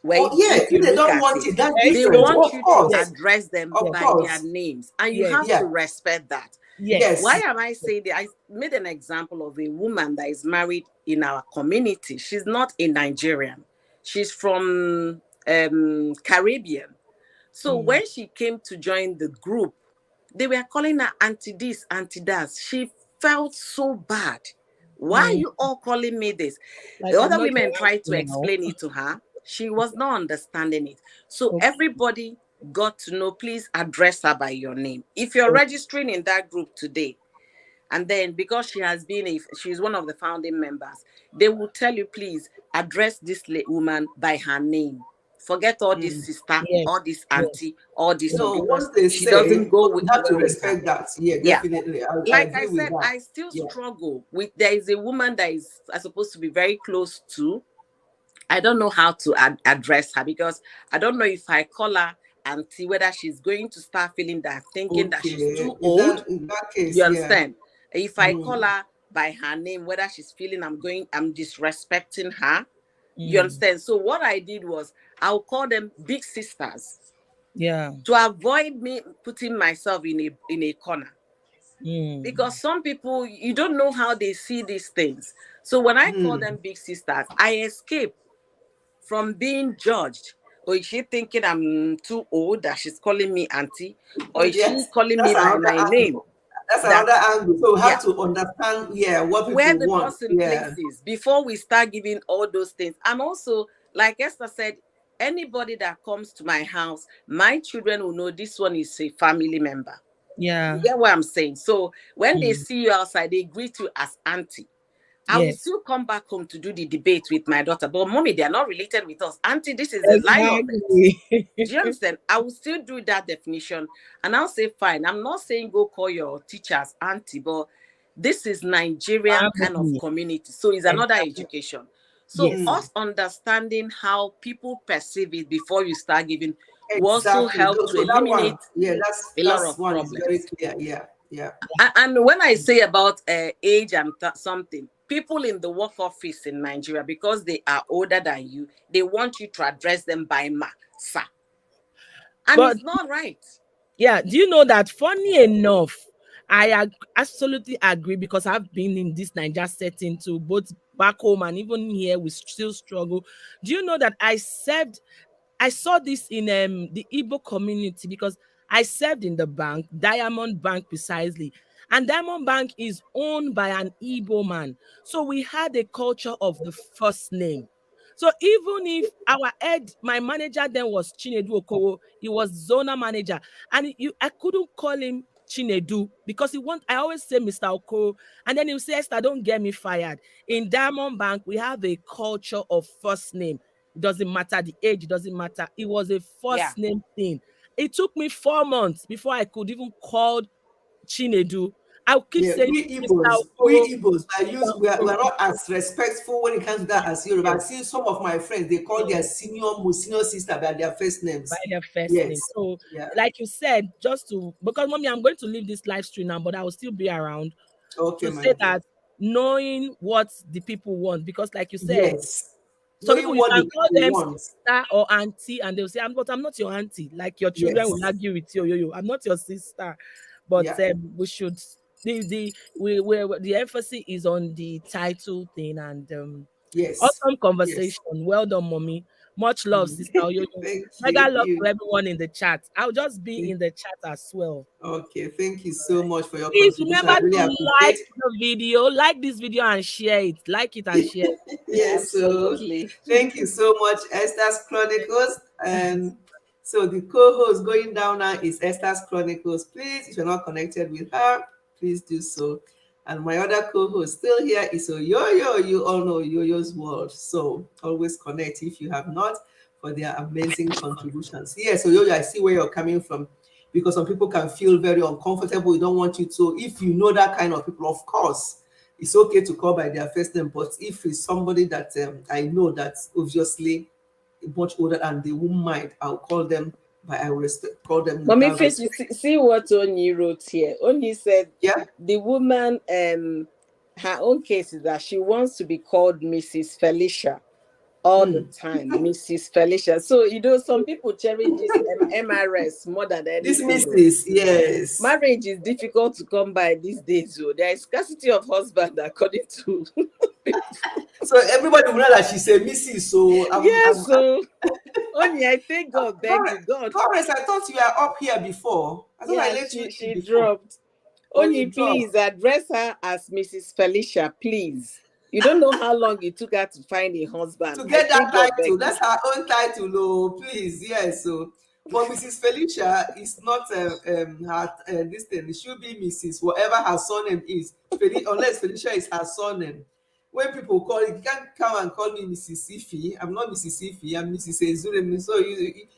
Speaker 1: They don't want it.
Speaker 3: They want you to address them by their names, and you have to respect that.
Speaker 2: Yes.
Speaker 3: Why am I saying that? I made an example of a woman that is married in our community. She's not a Nigerian. She's from Caribbean. So when she came to join the group, they were calling her Auntie this, Auntie that. She felt so bad. Why are you all calling me this? Like, the other women tried to explain it to her. She was not understanding it. So everybody got to know, please address her by your name. If you're registering in that group today, and then because she's one of the founding members, they will tell you, please address this woman by her name. Forget all this sister, all this auntie, all this.
Speaker 1: No, once they
Speaker 3: she doesn't go with
Speaker 1: that to respect that. Yeah, definitely.
Speaker 3: Like I said, I still struggle with. There is a woman that is supposed to be very close to. I don't know how to address her, because I don't know if I call her auntie, whether she's going to start feeling that, thinking that she's
Speaker 1: Okay.
Speaker 3: too old.
Speaker 1: In that case,
Speaker 3: You
Speaker 1: yeah.
Speaker 3: understand? If I call
Speaker 1: Mm.
Speaker 3: her by her name, whether she's feeling I'm disrespecting her. You
Speaker 2: Mm.
Speaker 3: understand? So what I did was I'll call them big sisters
Speaker 2: Yeah.
Speaker 3: to avoid me putting myself in a corner.
Speaker 2: Mm.
Speaker 3: Because some people, you don't know how they see these things. So when I call them big sisters, I escape from being judged. Or is she thinking I'm too old that she's calling me auntie? Or is she
Speaker 1: Yes,
Speaker 3: calling
Speaker 1: that's
Speaker 3: me by
Speaker 1: another
Speaker 3: my name?
Speaker 1: angle. That's
Speaker 3: That,
Speaker 1: another angle. So we
Speaker 3: yeah,
Speaker 1: have to understand, yeah, what
Speaker 3: where
Speaker 1: people
Speaker 3: the
Speaker 1: want.
Speaker 3: person
Speaker 1: Yeah.
Speaker 3: places before we start giving all those things. And also, like Esther said, anybody that comes to my house, my children will know this one is a family member.
Speaker 2: Yeah.
Speaker 3: You get what I'm saying? So when they
Speaker 2: Mm.
Speaker 3: see you outside, they greet you as auntie. I will
Speaker 2: Yes.
Speaker 3: still come back home to do the debate with my daughter. But mommy, they are not related with us. Auntie, this is the line of it.
Speaker 2: Exactly.
Speaker 3: Do you understand? I will still do that definition. And I'll say, fine. I'm not saying go call your teachers auntie, but this is Nigerian kind of
Speaker 2: Family.
Speaker 3: community. So it's another
Speaker 2: Exactly.
Speaker 3: education. So
Speaker 2: Yes.
Speaker 3: us understanding how people perceive it before you start giving will also
Speaker 1: Exactly.
Speaker 3: help to
Speaker 1: So that
Speaker 3: eliminate
Speaker 1: one, yeah,
Speaker 3: a lot
Speaker 1: that's
Speaker 3: of
Speaker 1: one is very
Speaker 3: problems.
Speaker 1: clear. Yeah, yeah.
Speaker 3: And when I say about age and something, people in the work office in Nigeria, because they are older than you, they want you to address them by ma, sir. And
Speaker 2: But
Speaker 3: it's not right.
Speaker 2: yeah, do you know that funny enough, absolutely agree because I've been in this Niger setting too, both back home and even here we still struggle. Do you know that I saw this in the Igbo community because I served in the bank, Diamond Bank precisely. And Diamond Bank is owned by an Igbo man. So we had a culture of the first name. So even if my manager then was Chinedu Okoro, he was zona manager, and I couldn't call him Chinedu because I always say Mr. Okoro, and then he would say, Esther, don't get me fired. In Diamond Bank, we have a culture of first name. It doesn't matter the age, it doesn't matter. It was a
Speaker 3: Yeah.
Speaker 2: first name thing. It took me 4 months before I could even call Chinedu. I would keep
Speaker 1: Yeah,
Speaker 2: saying Mr. Okoro,
Speaker 1: we Igbos
Speaker 2: Mr.
Speaker 1: we are
Speaker 2: Okoro.
Speaker 1: not as respectful when it comes to that as Yoruba.
Speaker 2: Yes,
Speaker 1: I've seen some of my friends, they call their
Speaker 2: yes,
Speaker 1: most senior sister by their first
Speaker 2: by
Speaker 1: names.
Speaker 2: their first name.
Speaker 1: Yes.
Speaker 2: So,
Speaker 1: Yeah.
Speaker 2: like you said, because mommy, I'm going to leave this live stream now, but I will still be around
Speaker 1: Okay,
Speaker 2: to
Speaker 1: my
Speaker 2: say
Speaker 1: dear.
Speaker 2: that knowing what the people want, because like you said,
Speaker 1: Yes.
Speaker 2: some
Speaker 1: Knowing
Speaker 2: people you
Speaker 1: what the
Speaker 2: can call
Speaker 1: people
Speaker 2: them
Speaker 1: want.
Speaker 2: sister or auntie, and they'll say, but I'm not your auntie. Like your children will
Speaker 1: Yes.
Speaker 2: argue with you, I'm not your sister. But
Speaker 1: Yeah.
Speaker 2: we should the emphasis is on the title thing and
Speaker 1: Yes.
Speaker 2: awesome
Speaker 1: Yes.
Speaker 2: conversation. Well done, mommy. Much love,
Speaker 1: Mm.
Speaker 2: sister Oyoyo.
Speaker 1: Thank
Speaker 2: Mega love to
Speaker 1: you.
Speaker 2: everyone in the chat. I'll just be in the chat as well.
Speaker 1: Okay. Thank you so much for your
Speaker 2: Please
Speaker 1: contribution.
Speaker 2: remember
Speaker 1: I really
Speaker 2: to like
Speaker 1: appreciate.
Speaker 2: the video, like this video and share it. Like it and share it.
Speaker 1: Yes. So
Speaker 3: Absolutely.
Speaker 1: thank you so much, Esther's Chronicles. And so the co-host going down now is Esther's Chronicles. Please, if you're not connected with her, please do so. And my other co-host still here is Oyoyo. You all know Yoyo's world. So always connect if you have not for their amazing contributions. Yes, Oyoyo, I see where you're coming from because some people can feel very uncomfortable. We don't want you to. If you know that kind of people, of course, it's okay to call by their first name. But if it's somebody that I know that's obviously much older and they won't mind, I'll call them I will call them
Speaker 3: Mommy
Speaker 1: without
Speaker 3: Faith, you
Speaker 1: respect.
Speaker 3: see what Oni wrote here. Oni said
Speaker 1: Yeah.
Speaker 3: the woman, her own case is that she wants to be called Mrs. Felicia all the time, Mrs. Felicia. So, some people cherish this MRS more than
Speaker 1: This
Speaker 3: anything.
Speaker 1: Mrs. Yes.
Speaker 3: Marriage is difficult to come by these days. So there is scarcity of husband, according to.
Speaker 1: So everybody will know that she's a Mrs. So
Speaker 3: Yes, so Only I thank God, beg you, God.
Speaker 1: Florence, I thought you were up here before. I thought I
Speaker 3: Yeah,
Speaker 1: let you in
Speaker 3: she
Speaker 1: before.
Speaker 3: dropped.
Speaker 1: Oh,
Speaker 3: Only
Speaker 1: you dropped.
Speaker 3: please address her as Mrs. Felicia, please. You don't know how long it took her to find a husband.
Speaker 1: To
Speaker 3: I
Speaker 1: get that
Speaker 3: thank God, beg
Speaker 1: title,
Speaker 3: you.
Speaker 1: that's her own title, oh, please. Yes, so but Mrs. Felicia is not her this thing. It should be Mrs. whatever her surname is. Unless Felicia is her surname. When people call it, you can't come and call me Mrs. Ifi. I'm not Mrs. Ifi. I'm Mrs. Ezuremi. So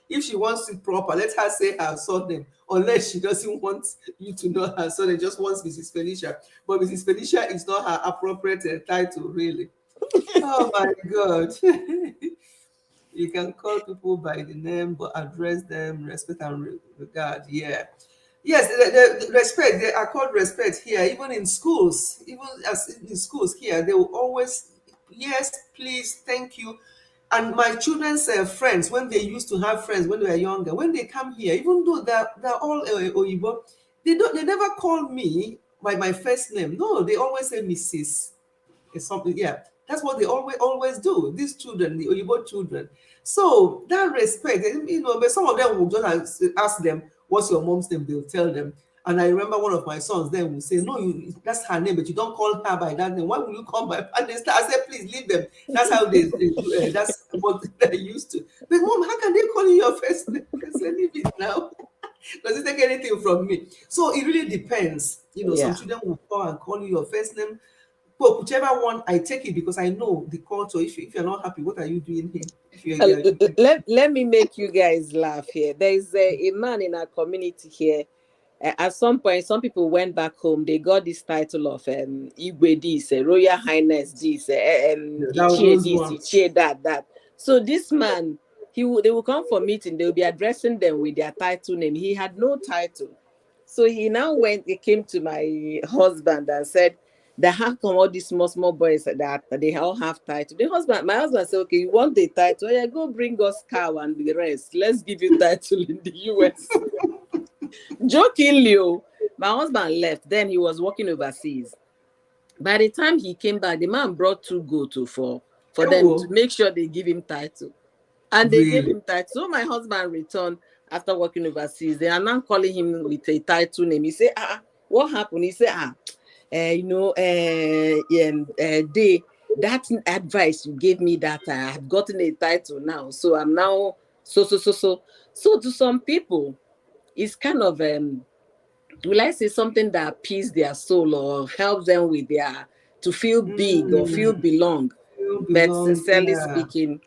Speaker 1: if she wants it proper, let her say her surname. Unless she doesn't want you to know her surname, just wants Mrs. Felicia. But Mrs. Felicia is not her appropriate title, really. Oh my God. You can call people by the name, but address them, respect and regard. Yeah. Yes, the respect, they are called respect here, even in schools, even as in schools here, they will always, yes, please, thank you. And my children's friends, when they used to have friends when they were younger, when they come here, even though they're all Oyibo, they never call me by my first name. No, they always say Mrs. It's something, yeah. That's what they always do. These children, the Oyibo children. So that respect, but some of them will just ask them, "What's your mom's name?" They'll tell them. And I remember one of my sons then will say, "No, that's her name, but you don't call her by that name. Why will you call by?" And they start. I said, "Please leave them." That's how they do. That's what they used to. But mom, how can they call you your first name? I said, "Leave it now." Does it take anything from me? So it really depends. Some
Speaker 3: Yeah.
Speaker 1: children will call and call you your first name. But whichever one, I take it because I know the culture. If you're not happy, what are you doing here? If
Speaker 3: Let me make you guys laugh here. There is a man in our community here. At some point, some people went back home. They got this title of Igwe this, Royal Highness this, Ichie
Speaker 1: those
Speaker 3: this,
Speaker 1: ones.
Speaker 3: Ichie that. So this man, they will come for meeting. They will be addressing them with their title name. He had no title. So he came to my husband and said that how come all these small boys that they all have title. My husband said, okay, you want the title? Yeah, go bring us cow and the rest. Let's give you title in the US. Jokingly, my husband left. Then he was working overseas. By the time he came back, the man brought 2 goats for them to make sure they give him title. And they gave him title. So my husband returned after working overseas. They are now calling him with a title name. He said, what happened? He said, that advice you gave me that I have gotten a title now. So I'm now so. So to some people, it's kind of will I say something that appease their soul or helps them with to feel big or feel belong. But sincerely speaking,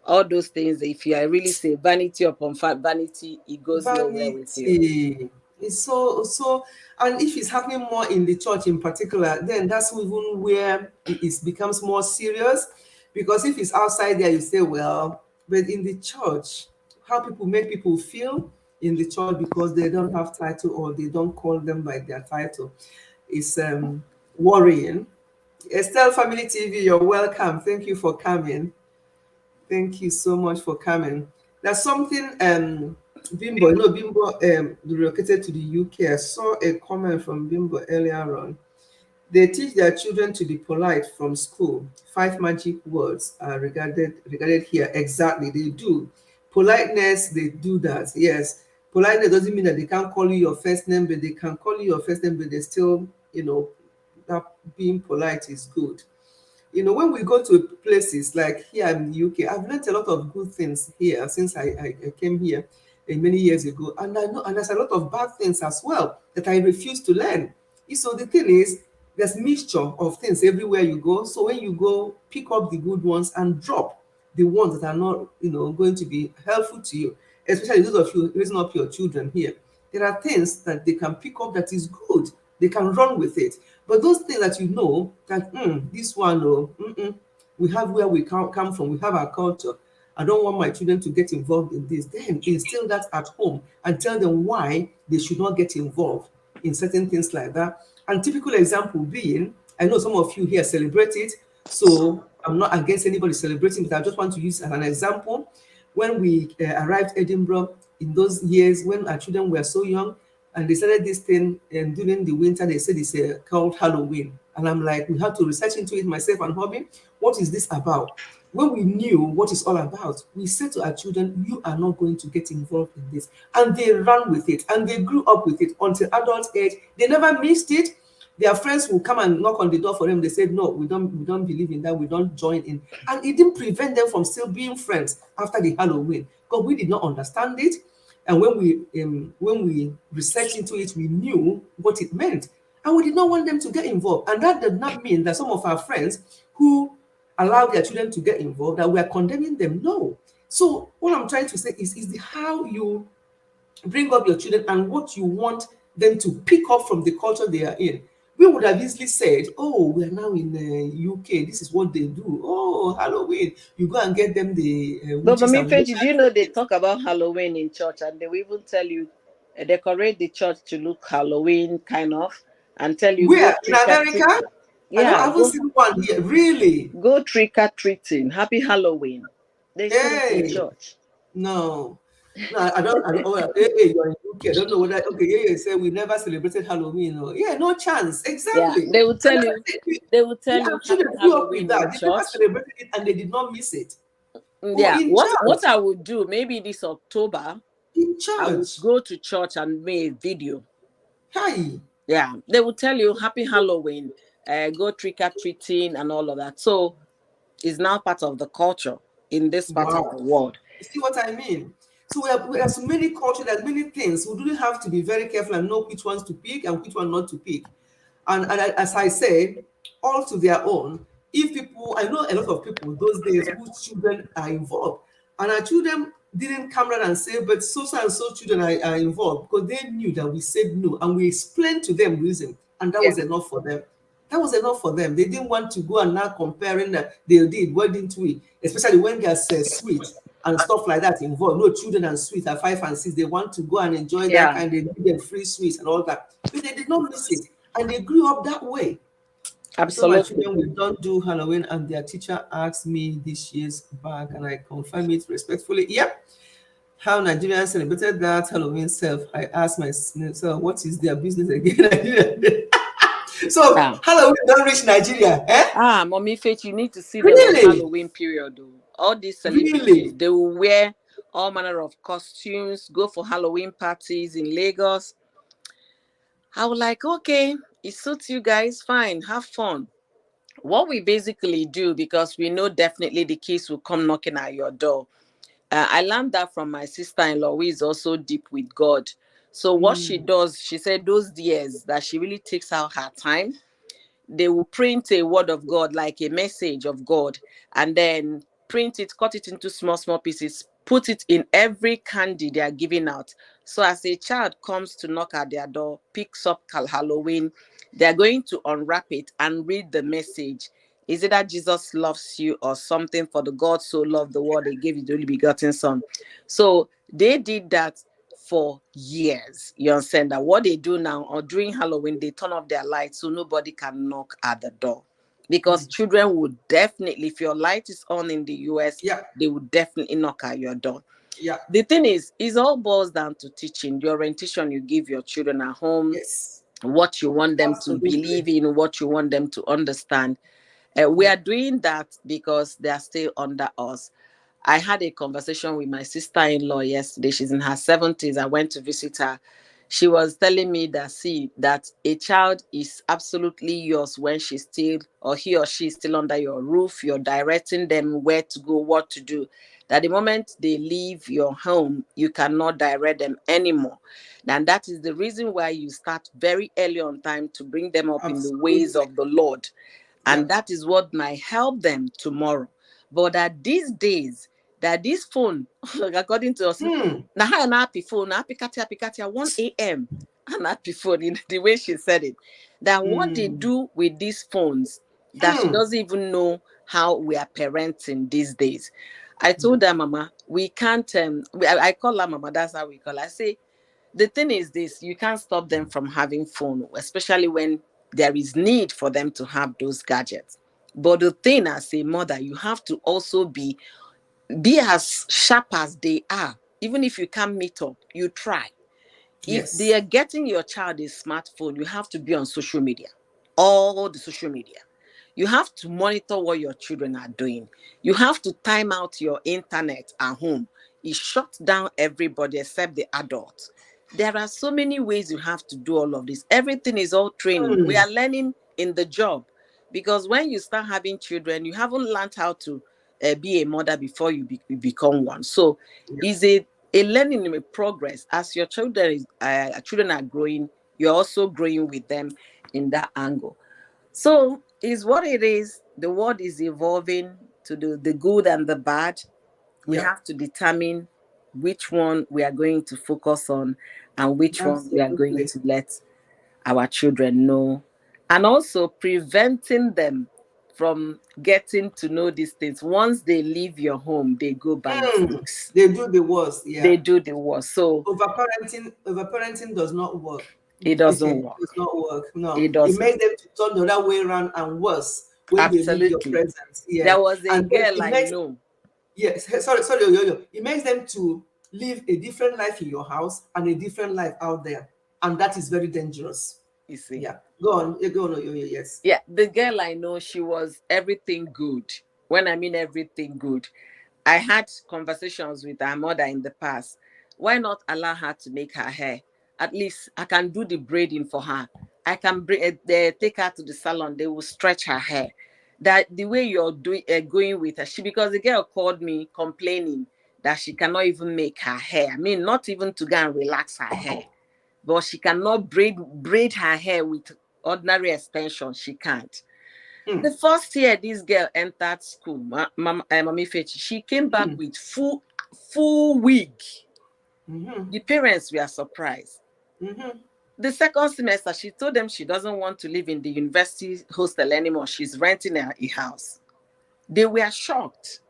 Speaker 3: all those things, if you really say vanity upon vanity, it goes nowhere with you.
Speaker 1: Vanity. It's so, and if it's happening more in the church in particular, then that's even where becomes more serious. Because if it's outside there, you say, well, but in the church, how people make people feel in the church because they don't have title or they don't call them by their title is worrying. Estelle Family TV, you're welcome. Thank you for coming. Thank you so much for coming. There's something Bimbo relocated to the UK. I saw a comment from Bimbo earlier on. They teach their children to be polite from school. 5 magic words are regarded here. Exactly, they do. Politeness, they do that. Yes. Politeness doesn't mean that they can't call you your first name, but they can call you your first name, but they still, that being polite is good. When we go to places like here in the UK, I've learned a lot of good things here since I came here many years ago. And I know, and there's a lot of bad things as well that I refuse to learn. So the thing is, there's mixture of things everywhere you go. So when you go, pick up the good ones and drop the ones that are not, going to be helpful to you, especially those of you raising up your children here. There are things that they can pick up that is good. They can run with it. But those things that that this one, we have where we come from, we have our culture. I don't want my children to get involved in this. Then instill that at home and tell them why they should not get involved in certain things like that. And typical example being, I know some of you here celebrate it, so I'm not against anybody celebrating, but I just want to use as an example. When we arrived Edinburgh in those years when our children were so young, and they started this thing, and during the winter, they said it's called Halloween. And I'm like, we had to research into it, myself and hubby. What is this about? When we knew what it's all about, we said to our children, you are not going to get involved in this. And they ran with it, and they grew up with it until adult age. They never missed it. Their friends will come and knock on the door for them. They said, no, we don't believe in that. We don't join in. And it didn't prevent them from still being friends after the Halloween, because we did not understand it. And when we researched into it, we knew what it meant. And we did not want them to get involved. And that did not mean that some of our friends who allowed their children to get involved, that we are condemning them. No. So what I'm trying to say is how you bring up your children and what you want them to pick up from the culture they are in. We would have easily said, oh, we are now in the UK. This is what they do. Oh, Halloween. You go and get them the
Speaker 3: But
Speaker 1: witches
Speaker 3: Mami
Speaker 1: and
Speaker 3: Feji, do you know they
Speaker 1: wizards.
Speaker 3: talk about Halloween in church, and they will even tell you decorate the church to look Halloween kind of, and tell you go
Speaker 1: Where? In
Speaker 3: trick or treat.
Speaker 1: America? I
Speaker 3: Yeah,
Speaker 1: haven't
Speaker 3: go
Speaker 1: seen one here. Really?
Speaker 3: go trick or treating. Happy Halloween. They say that in
Speaker 1: Hey.
Speaker 3: church.
Speaker 1: No. No, I don't, oh, hey, you're in UK. I don't know whether, okay, yeah, say we never celebrated Halloween. Or, yeah, no chance.
Speaker 3: Yeah,
Speaker 1: Exactly.
Speaker 3: they will
Speaker 1: And
Speaker 3: tell
Speaker 1: that's
Speaker 3: you.
Speaker 1: the thing.
Speaker 3: They will
Speaker 1: Yeah,
Speaker 3: tell you
Speaker 1: I'm sure
Speaker 3: Happy
Speaker 1: they grew up with
Speaker 3: Halloween in
Speaker 1: that. They never
Speaker 3: church.
Speaker 1: celebrated it and they did not miss it. Oh,
Speaker 3: Yeah,
Speaker 1: in
Speaker 3: what
Speaker 1: church.
Speaker 3: I would do maybe this October,
Speaker 1: In
Speaker 3: I would
Speaker 1: church.
Speaker 3: go to church and make a video.
Speaker 1: Hi.
Speaker 3: Yeah, they will tell you Happy Halloween, go trick or treating and all of that. So it's now part of the culture in this part of
Speaker 1: Wow.
Speaker 3: the world.
Speaker 1: You see what I mean? So we have so many cultures, there's many things. We really have to be very careful and know which ones to pick and which one not to pick. And as I say, all to their own. If people, I know a lot of people those days whose children are involved, and our children didn't come around and say, but so and so children are involved because they knew that we said no and we explained to them reason, and that
Speaker 3: Yeah.
Speaker 1: was enough for them. That was enough for them. They didn't want to go and now comparing that they did, what didn't we? Especially when there's sweet and stuff like that involved. No, children and sweet are 5 and 6. They want to go and enjoy that
Speaker 3: Yeah,
Speaker 1: kind. They give them free sweets and all that. But they did not miss it. And they grew up that way. I told my
Speaker 3: absolutely.
Speaker 1: children we don't do Halloween, and their teacher asked me this year's back, and I confirm it respectfully. Yep. How Nigerians celebrated that Halloween self. I asked myself, what is their business again? So
Speaker 3: Yeah.
Speaker 1: Halloween don't reach Nigeria, eh?
Speaker 3: Mommy Faith, you need to see them on
Speaker 1: Really?
Speaker 3: Halloween period. Though. All these celebrities,
Speaker 1: Really?
Speaker 3: they will wear all manner of costumes, go for Halloween parties in Lagos. I was like, okay, it suits you guys, fine, have fun. What we basically do, because we know definitely the kids will come knocking at your door. I learned that from my sister-in-law, who is also deep with God. So what she does, she said those years that she really takes out her time, they will print a word of God, like a message of God, and then print it, cut it into small, small pieces, put it in every candy they are giving out. So as a child comes to knock at their door, picks up Halloween, they're going to unwrap it and read the message. Is it that Jesus loves you or something? For the God so loved the world, they gave his only begotten son. So they did that for years. You understand that what they do now, or during Halloween, they turn off their lights so nobody can knock at the door. Because children would definitely, if your light is on in the US,
Speaker 1: Yeah.
Speaker 3: they would definitely knock at your door.
Speaker 1: Yeah.
Speaker 3: The thing is, it all boils down to teaching, the orientation you give your children at home,
Speaker 1: Yes.
Speaker 3: what you want them
Speaker 1: Absolutely.
Speaker 3: to believe in, what you want them to understand. We are doing that because they are still under us. I had a conversation with my sister-in-law yesterday. She's in her 70s. I went to visit her. She was telling me that, see, that a child is absolutely yours when she's still, or he or she is still under your roof. You're directing them where to go, what to do. That the moment they leave your home, you cannot direct them anymore. And that is the reason why you start very early on time to bring them up in the ways
Speaker 1: Absolutely.
Speaker 3: of the Lord. And
Speaker 1: Yeah.
Speaker 3: that is what might help them tomorrow. But that these days, that this phone, according to us, na her an happy phone, happy katia 1 a.m. An happy phone, in the way she said it. That what they do with these phones, that she doesn't even know how we are parenting these days. I told her, Mama, we can't, I call her Mama, that's how we call her. I say, the thing is this, you can't stop them from having phone, especially when there is need for them to have those gadgets. But the thing, as a mother, you have to also be as sharp as they are. Even if you can't meet up, you try. If they
Speaker 1: Yes.
Speaker 3: are getting your child a smartphone, you have to be on social media, all the social media. You have to monitor what your children are doing. You have to time out your internet at home. It shuts down everybody except the adults. There are so many ways you have to do all of this. Everything is all training. We are learning in the job, because when you start having children, you haven't learned how to be a mother before you become one. So is a learning in progress. As your children are growing, you're also growing with them in that angle. So is what it is. The world is evolving to the good and the bad. We have to determine which one we are going to focus on and which one we are going
Speaker 1: Absolutely.
Speaker 3: to let our children know And also preventing them from getting to know these things. Once they leave your home, they go ballistics.
Speaker 1: They do the worst. Yeah.
Speaker 3: They do the worst. So
Speaker 1: overparenting does not work.
Speaker 3: it doesn't
Speaker 1: It
Speaker 3: work.
Speaker 1: does not work. No,
Speaker 3: It
Speaker 1: it
Speaker 3: doesn't.
Speaker 1: makes them to turn the other way around and worse when they leave your
Speaker 3: Absolutely.
Speaker 1: presence. Yeah.
Speaker 3: There was a
Speaker 1: And then
Speaker 3: girl
Speaker 1: it
Speaker 3: I
Speaker 1: makes,
Speaker 3: know.
Speaker 1: yes, sorry, yo. It makes them to live a different life in your house and a different life out there, and that is very dangerous.
Speaker 3: You see.
Speaker 1: Yeah, go on, yo. Yes.
Speaker 3: Yeah, the girl I know, she was everything good. When I mean everything good, I had conversations with her mother in the past. Why not allow her to make her hair? At least I can do the braiding for her. I can take her to the salon. They will stretch her hair. That the way you're going with her, because the girl called me complaining that she cannot even make her hair. I mean, not even to go and relax her hair, but she cannot braid her hair with ordinary extension. She can't. The first year this girl entered school, Mami Fechi, she came back with full wig. The parents were surprised. The second semester, she told them she doesn't want to live in the university hostel anymore. She's renting a house. They were shocked.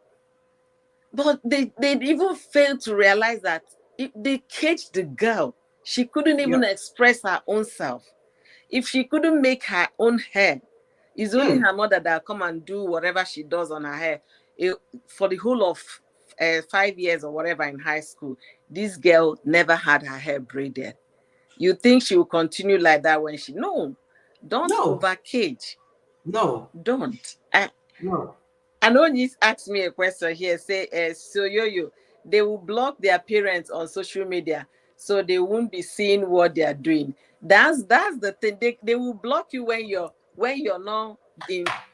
Speaker 3: But they even failed to realize that if they caged the girl, she couldn't even express her own self. If she couldn't make her own hair, it's only her mother that come and do whatever she does on her hair. For the whole of 5 years or whatever in high school, this girl never had her hair braided. You think she will continue like that when she... No, don't overcage.
Speaker 1: No.
Speaker 3: Don't.
Speaker 1: No.
Speaker 3: I know you asked me a question here. Say, so yo, they will block their parents on social media so they won't be seeing what they are doing. That's the thing. They will block you when you're not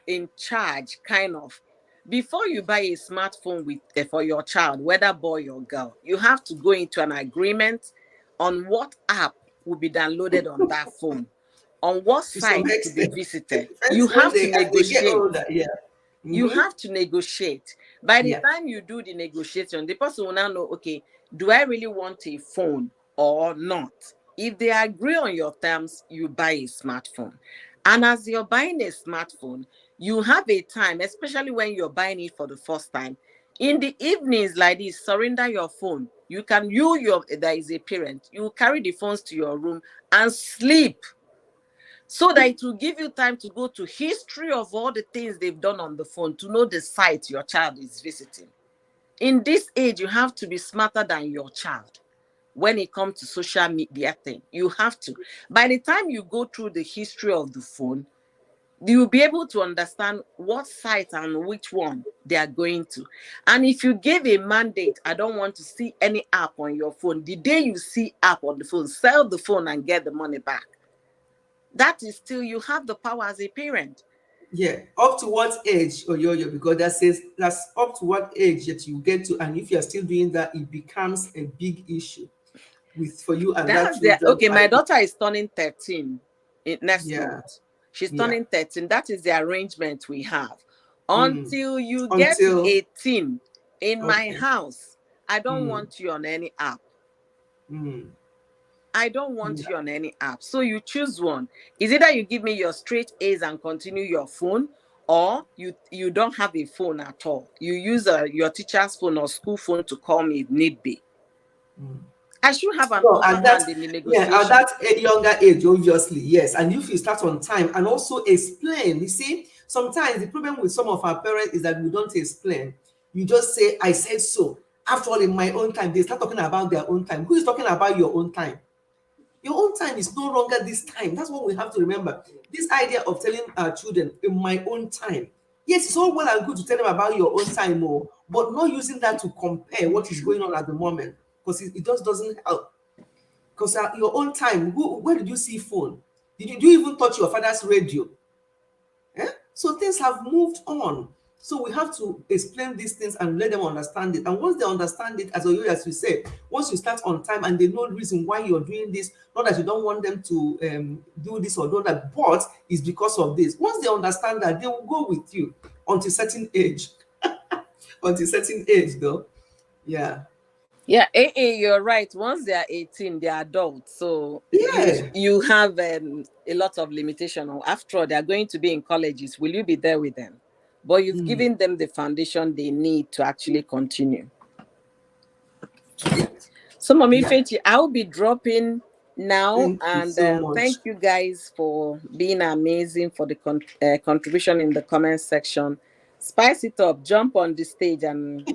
Speaker 3: in charge, kind of. Before you buy a smartphone for your child, whether boy or girl, you have to go into an agreement on what app will be downloaded on that phone, on what site to be visited. You have to negotiate. You have to negotiate. By the time you do the negotiation, the person will now know, okay, do I really want a phone or not? If they agree on your terms, you buy a smartphone. And as you're buying a smartphone, you have a time, especially when you're buying it for the first time. In the evenings like this, surrender your phone. You can, there is a parent, you carry the phones to your room and sleep, so that it will give you time to go to history of all the things they've done on the phone, to know the site your child is visiting. In this age, you have to be smarter than your child. When it comes to social media thing, you have to. By the time you go through the history of the phone, you'll be able to understand what site and which one they are going to. And if you give a mandate, I don't want to see any app on your phone, the day you see app on the phone, sell the phone and get the money back. That is still, you have the power as a parent.
Speaker 1: Yeah, up to what age, Oyoyo? Because that's up to what age that you get to, and if you're still doing that, it becomes a big issue for you and that children.
Speaker 3: Okay, my daughter is turning 13 next month. She's turning 13. That is the arrangement we have. Until you get to 18 in my house, I don't want you on any app. I don't want you on any app. So you choose one. Is either you give me your straight A's and continue your phone, or you don't have a phone at all. You use your teacher's phone or school phone to call me if need be. I should have an upper hand in the negotiation.
Speaker 1: Yeah, at that younger age, obviously, yes. And if you start on time and also explain, you see, sometimes the problem with some of our parents is that we don't explain. You just say, I said so. After all, in my own time, they start talking about their own time. Who is talking about your own time? Your own time is no longer this time. That's what we have to remember. This idea of telling our children, in my own time. Yes, it's all well and good to tell them about your own time, but not using that to compare what is going on at the moment, because it just doesn't help. Because at your own time, where did you see phone? Did you even touch your father's radio? So things have moved on. So we have to explain these things and let them understand it. And once they understand it, as you say, once you start on time and they know the reason why you're doing this, not that you don't want them to do this or do that, but it's because of this. Once they understand that, they will go with you until certain age. Until certain age, though. Yeah.
Speaker 3: Yeah, you're right. Once they are 18, they are adults. So
Speaker 1: Yeah.
Speaker 3: you have a lot of limitation. After all, they are going to be in colleges. Will you be there with them? But you've
Speaker 1: Mm.
Speaker 3: given them the foundation they need to actually continue. So, Mommy
Speaker 1: Yeah.
Speaker 3: Fechi, I'll be dropping now,
Speaker 1: Thank you
Speaker 3: and
Speaker 1: so much.
Speaker 3: thank you guys for being amazing, for the contribution in the comment section. Spice it up, jump on the stage, and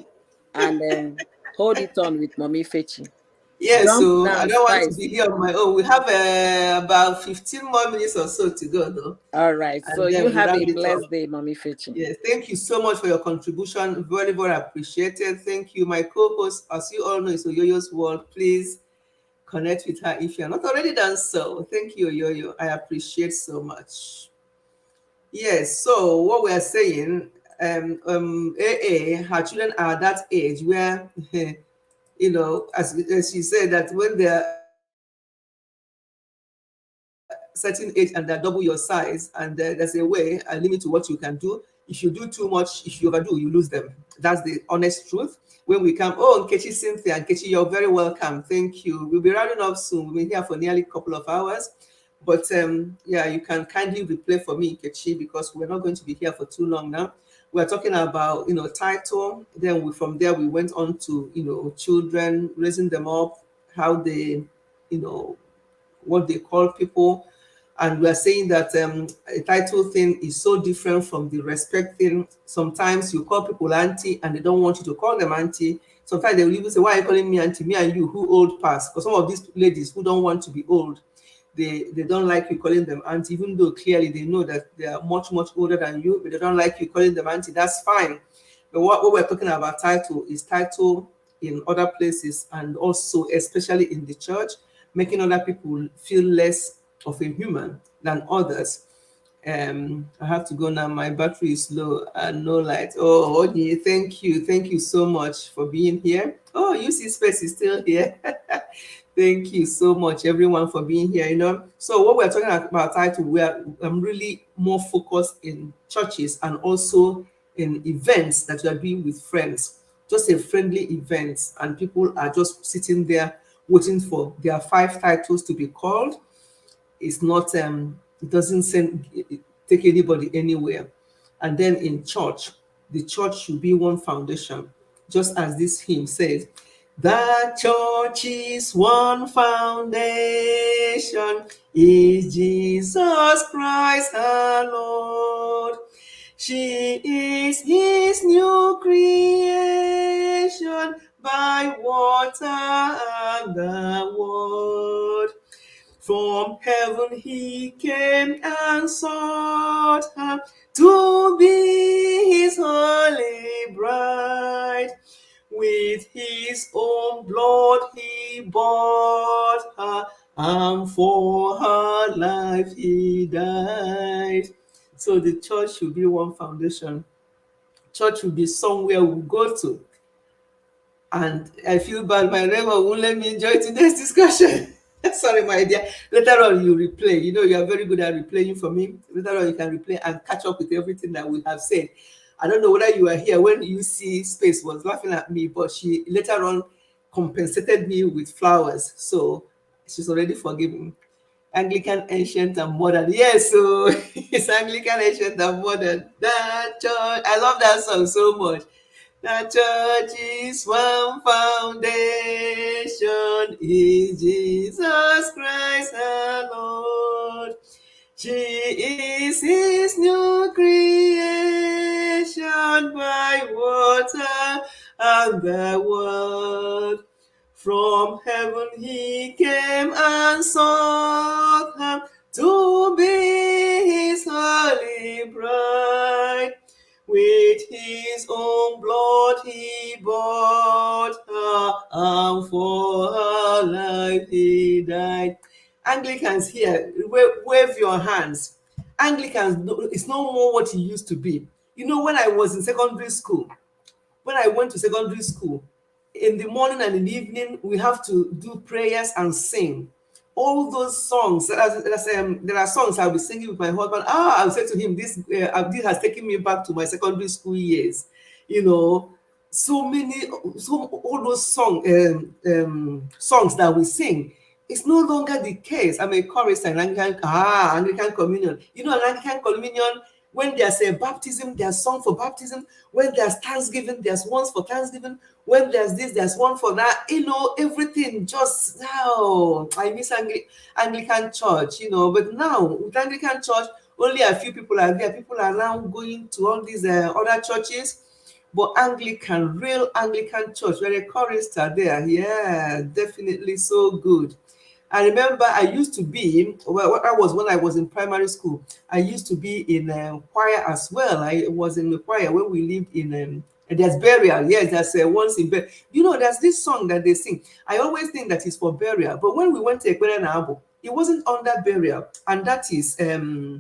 Speaker 3: hold it on with Mommy Fechi.
Speaker 1: Yeah,
Speaker 3: Jump
Speaker 1: so I
Speaker 3: now,
Speaker 1: don't want to
Speaker 3: Spice.
Speaker 1: be here on my own. We have about 15 more minutes or so to go, though,
Speaker 3: All right. So
Speaker 1: and
Speaker 3: you
Speaker 1: then we'll
Speaker 3: have
Speaker 1: round
Speaker 3: a
Speaker 1: it up.
Speaker 3: blessed day, Mommy Fechi.
Speaker 1: Yes, thank you so much for your contribution. Very, very appreciated. Thank you. My co-host, as you all know, is Oyoyo's World. Please connect with her if you're not already done so. Thank you, Oyoyo. I appreciate so much. Yes, so what we are saying, her children are at that age where, as she said, that when they're certain age and they're double your size, and there's a limit to what you can do. If you do too much, if you overdo, you lose them. That's the honest truth. When we come, Nkechi, Cynthia, Nkechi, you're very welcome. Thank you. We'll be rounding up soon. We've been here for nearly a couple of hours. But yeah, you can kindly replay for me, Nkechi, because we're not going to be here for too long now. We're talking about, title. Then from there, we went on to, children, raising them up, how they, what they call people. And we are saying that a title thing is so different from the respect thing. Sometimes you call people auntie and they don't want you to call them auntie. Sometimes they will even say, why are you calling me auntie? Me and you, who old past? Because some of these ladies who don't want to be old, they don't like you calling them auntie, even though clearly they know that they are much, much older than you, but they don't like you calling them auntie. That's fine. But what we're talking about title is title in other places, and also especially in the church, making other people feel less of a human than others. I have to go now. My battery is low and no light. Oh, Oji, thank you so much for being here. Oh, UC Space is still here. Thank you so much, everyone, for being here. So what we're talking about title, I'm really more focused in churches and also in events that you are doing with friends, just a friendly event, and people are just sitting there waiting for their 5 titles to be called. It's not it doesn't take anybody anywhere. And then in church, the church should be one foundation, just as this hymn says, the church is one foundation, is Jesus Christ our Lord. She is his new creation by water and the word. From heaven he came and sought her to be his holy bride. With his own blood he bought her, and for her life he died. So the church should be one foundation. Church will be somewhere we go to. And I feel bad my neighbor won't let me enjoy today's discussion. Sorry, my dear. Later on, you replay. You are very good at replaying for me. Later on, you can replay and catch up with everything that we have said. I don't know whether you were here when UC Space was laughing at me, but she later on compensated me with flowers. So she's already forgiven. Anglican, ancient, and modern. Yes, so it's Anglican, ancient, and modern. That church. I love that song so much. The church is one foundation, is Jesus Christ our Lord. She is his new creation by water and the word. From heaven he came and sought her to be his holy bride. With his own blood he bought her, and for her life he died. Anglicans here, wave your hands. Anglicans, it's no more what it used to be. When I was in secondary school, when I went to secondary school, in the morning and in the evening, we have to do prayers and sing. All those songs, there are songs I'll be singing with my husband. I'll say to him, this has taken me back to my secondary school years. You know, all those songs that we sing. It's no longer the case. I'm a chorist in Anglican Communion. You know, Anglican Communion, when there's a baptism, there's song for baptism. When there's Thanksgiving, there's ones for Thanksgiving. When there's this, there's one for that. You know, everything just now. I miss Anglican Church, you know, but now with Anglican Church, only a few people are there. People are now going to all these other churches. But Anglican, real Anglican church, where the chorists are there, yeah, definitely so good. I remember I used to be, well, what I was when I was in primary school, I used to be in choir as well. I was in the choir when we lived in, there's burial. Yes, there's once in burial. You know, there's this song that they sing. I always think that is for burial. But when we went to Ekpere na Abo, it wasn't under burial. And that is, hey,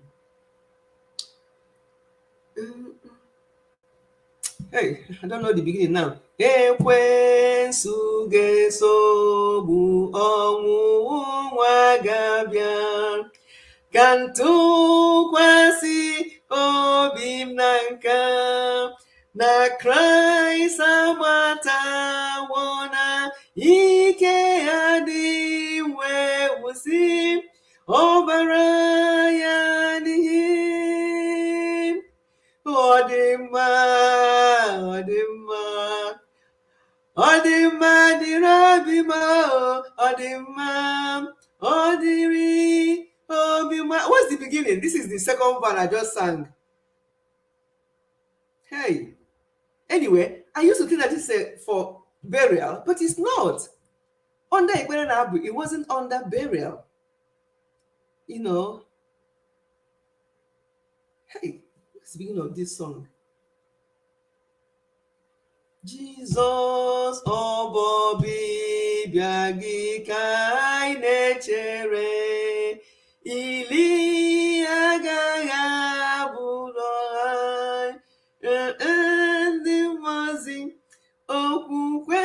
Speaker 1: I don't know the beginning now. Ekwensu ga-esogbu ọnwụ nwa ga-abịa ka m tụkwasị obi m na nka na Kraịst amatawo na ike adị wee wụsị ọbara ya n'ihi ọ dị mma, ọ dị mma, ọ dị mma dịrị obi m, ọ dị mma, ọ dịrị obi m. What's the beginning? This is the second part I just sang. Hey, anyway, I used to think that it's for burial, but it's not. Under Ekpere na Abo, it wasn't under burial. You know. Hey, what's the beginning of this song? Jesus ọbọbịbịa gị ka anyị na-echere, ili agaghị abụrụ anyị ndị mmụọzi okwukwe.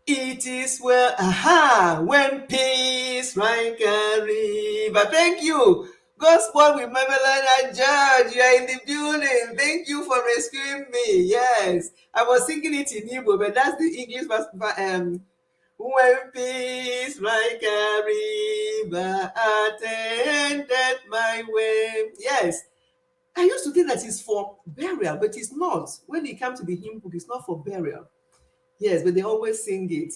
Speaker 1: It is well, when peace like a river. Thank you. Gospel with Madeline and George, you are in the building. Thank you for rescuing me. Yes, I was singing it in Igbo, but that's the English version. When peace like a river attended my way. Yes, I used to think that it's for burial, but it's not. When it comes to the hymn book, it's not for burial. Yes, but they always sing it.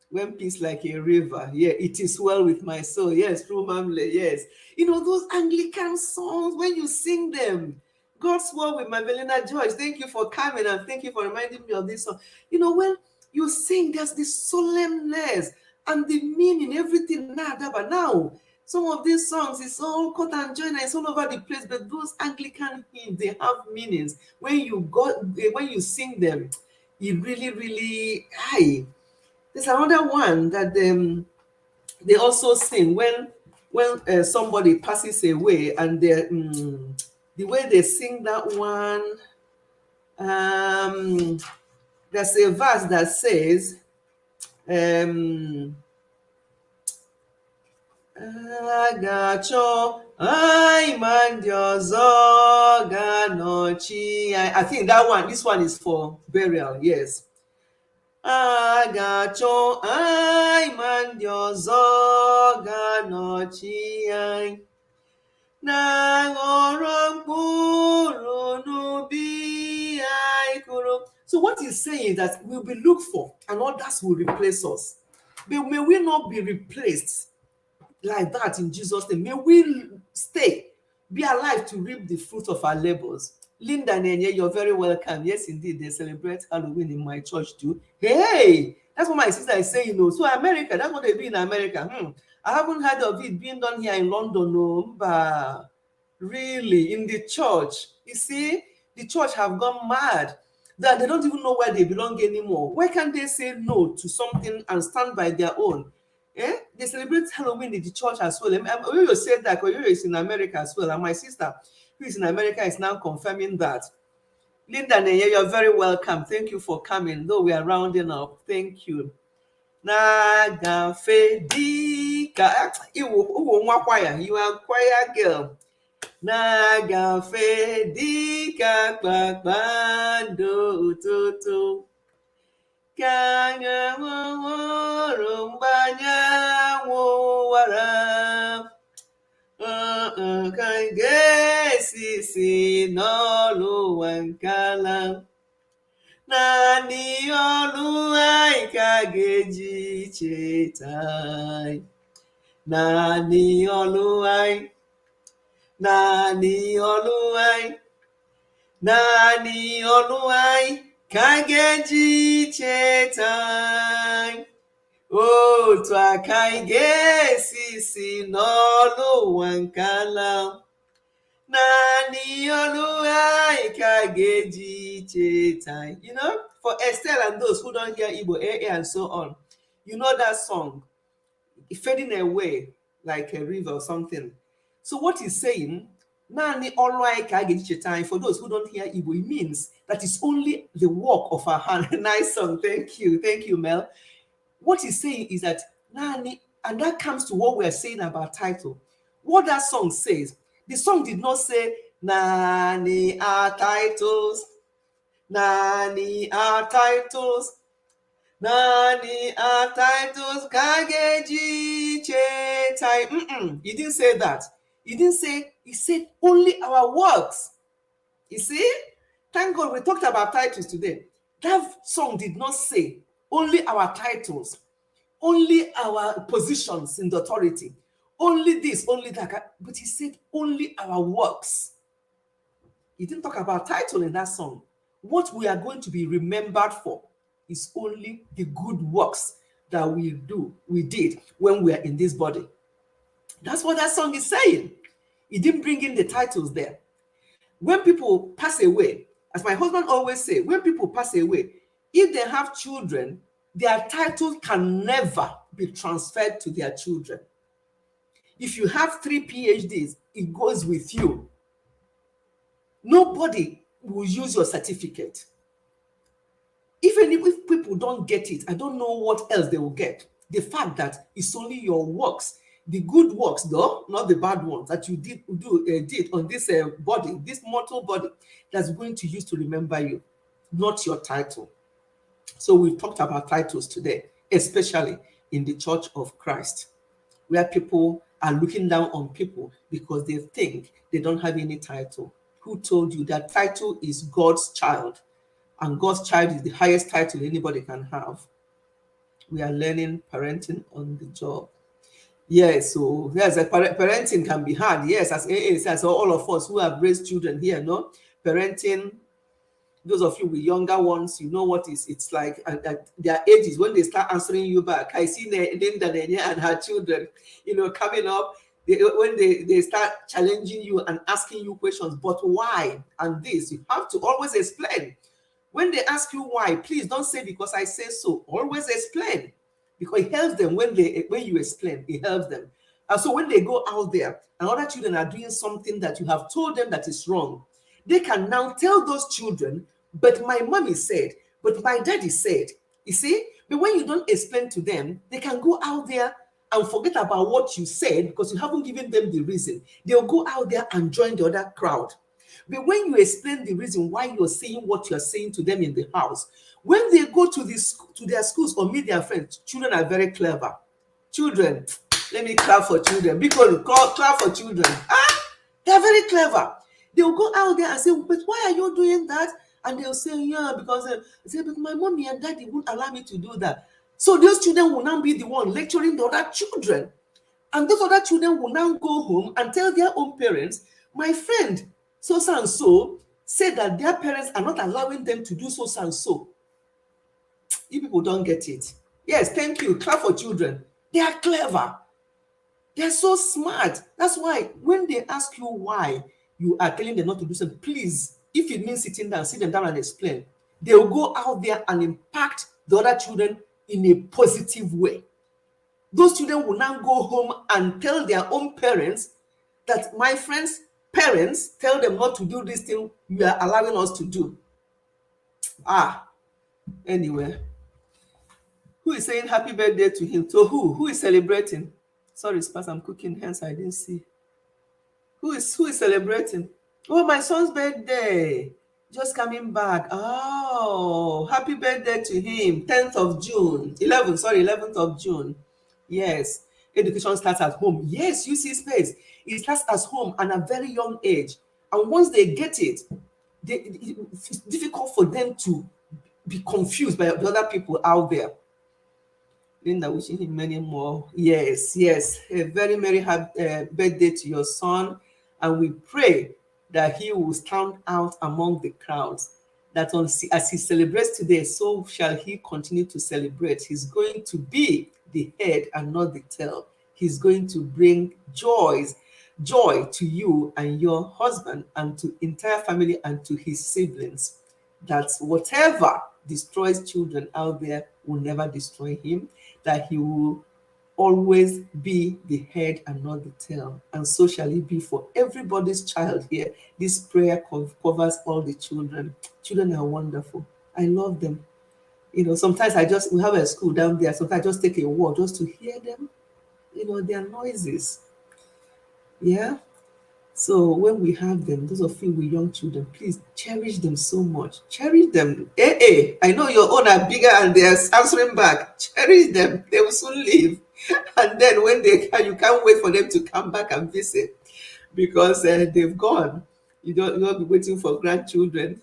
Speaker 1: When peace like a river. Yeah, it is well with my soul. Yes, through Mamle. Yes. You know, those Anglican songs, when you sing them, God's Word with Mavelina George. Thank you for coming and thank you for reminding me of this song. You know, when you sing, there's this solemnness and the meaning, everything. But now, some of these songs, it's all cut and join, it's all over the place. But those Anglican hymns, they have meanings. When you sing them, it really, really high. There's another one that they also sing when somebody passes away, and the way they sing that one, there's a verse that says, I think this one is for burial. Yes. Agacho ai mandi ọzọ ga-anọchi anyị na ghọrọ mkpụrụ n'ubi anyị kụrụ. So what he's saying is that we'll be looked for and others will replace us. But may we not be replaced like that in Jesus' name. May we stay, be alive to reap the fruit of our labors. Linda Nenye, you're very welcome. Yes, indeed, they celebrate Halloween in my church too. Hey, that's what my sister is saying. So America, that's what they do in America. I haven't heard of it being done here in London, no, but really, in the church. You see, the church have gone mad that they don't even know where they belong anymore. Why can't they say no to something and stand by their own? They celebrate Halloween in the church as well. You said that Oyoyo is in America as well, and my sister, who is in America, is now confirming that. Linda Neye, you're very welcome. Thank you for coming. Though we are rounding up, thank you. Nagafe dike dika uwo nwa choir, you are choir girl. Na-agafe dịka kpakpando ụtụtụ ka anyanwụ hụrụ mgbe anyanwụ wara, ka anyị ga-esi si n'ọlụ ụwa nke ala. Naanị ọlụ anyị ka ga-eji cheta anyị. Naanị ọlụ anyị, naanị ọlụ anyị, naanị ọlụ anyị ka a ga-eji cheta anyị. Otu aka anyị ga-esi si n'ọlụ ụwa nke ala. Naanị ọlụ anyị ka a ga-eji cheta anyị. You know, for Estelle and those who don't hear Igbo, and so on, you know that song, fading away like a river or something. So what he's saying, Nani Olwai Kagichitai, for those who don't hear Igbo, it means that it's only the work of our hand. Nice song. Thank you, Mel. What he's saying is that Nani, and that comes to what we're saying about title. What that song says, the song did not say Nani are titles, Nani are titles, Nani are titles, Kageji Chetai. He didn't say that. He didn't say, he said only our works. You see? Thank God we talked about titles today. That song did not say only our titles, only our positions in the authority, only this, only that. But he said only our works. He didn't talk about title in that song. What we are going to be remembered for is only the good works that we did when we are in this body. That's what that song is saying. He didn't bring in the titles there. When people pass away, as my husband always say, when people pass away, if they have children, their title can never be transferred to their children. If you have 3 PhDs, it goes with you. Nobody will use your certificate. Even if people don't get it, I don't know what else they will get. The fact that it's only your works, the good works, though, not the bad ones that you did on this body, this mortal body, that's going to use to remember you, not your title. So we've talked about titles today, especially in the Church of Christ, where people are looking down on people because they think they don't have any title. Who told you that title is God's child? And God's child is the highest title anybody can have. We are learning parenting on the job. Yes, so yes, parenting can be hard. Yes, as AA says, all of us who have raised children here, no? Parenting, those of you with younger ones, you know what it's like at their ages when they start answering you back. I see Linda and her children, coming up, when they start challenging you and asking you questions, but why? And this, you have to always explain. When they ask you why, please don't say because I say so. Always explain. Because it helps them when you explain, it helps them. And so when they go out there and other children are doing something that you have told them that is wrong, they can now tell those children, but my mommy said, but my daddy said. You see? But when you don't explain to them, they can go out there and forget about what you said because you haven't given them the reason. They'll go out there and join the other crowd. But when you explain the reason why you're saying what you're saying to them in the house, when they go to their schools or meet their friends, children are very clever. Children, let me clap for children. Because clap for children. They're very clever. They'll go out there and say, but why are you doing that? And they'll say, yeah, because but my mommy and daddy won't allow me to do that. So those children will now be the one lecturing the other children. And those other children will now go home and tell their own parents, my friend, so and so said that their parents are not allowing them to do so and so. You people don't get it. Yes, thank you. Clap for children. They are clever. They're so smart. That's why when they ask you why you are telling them not to do something, please, if it means sitting down, sit them down and explain. They will go out there and impact the other children in a positive way. Those children will now go home and tell their own parents that my friends' parents tell them not to do this thing you are allowing us to do. Anyway, who is saying happy birthday to him? To who? Who is celebrating? Sorry, Spas, I'm cooking, hence I didn't see. Who is celebrating? Oh, my son's birthday. Just coming back. Oh, happy birthday to him. 10th of June. 11th of June. Yes. Education starts at home. Yes, you see space. It starts at home and at a very young age. And once they get it, it's difficult for them to be confused by the other people out there. Linda, wishing him many more. Yes, yes. A very merry birthday to your son. And we pray that he will stand out among the crowds. That as he celebrates today, so shall he continue to celebrate. He's going to be the head and not the tail. He's going to bring joy to you and your husband and to entire family and to his siblings. That whatever destroys children out there will never destroy him, that he will always be the head and not the tail. And so shall it be for everybody's child here. This prayer covers all the children. Children are wonderful. I love them. Sometimes we have a school down there. Sometimes I just take a walk just to hear them, their noises. Yeah. So when we have them, those of you with young children, please cherish them so much. Cherish them. I know your own are bigger and they're answering back. Cherish them. They will soon leave. And then when they can, you can't wait for them to come back and visit because they've gone. You don't be waiting for grandchildren.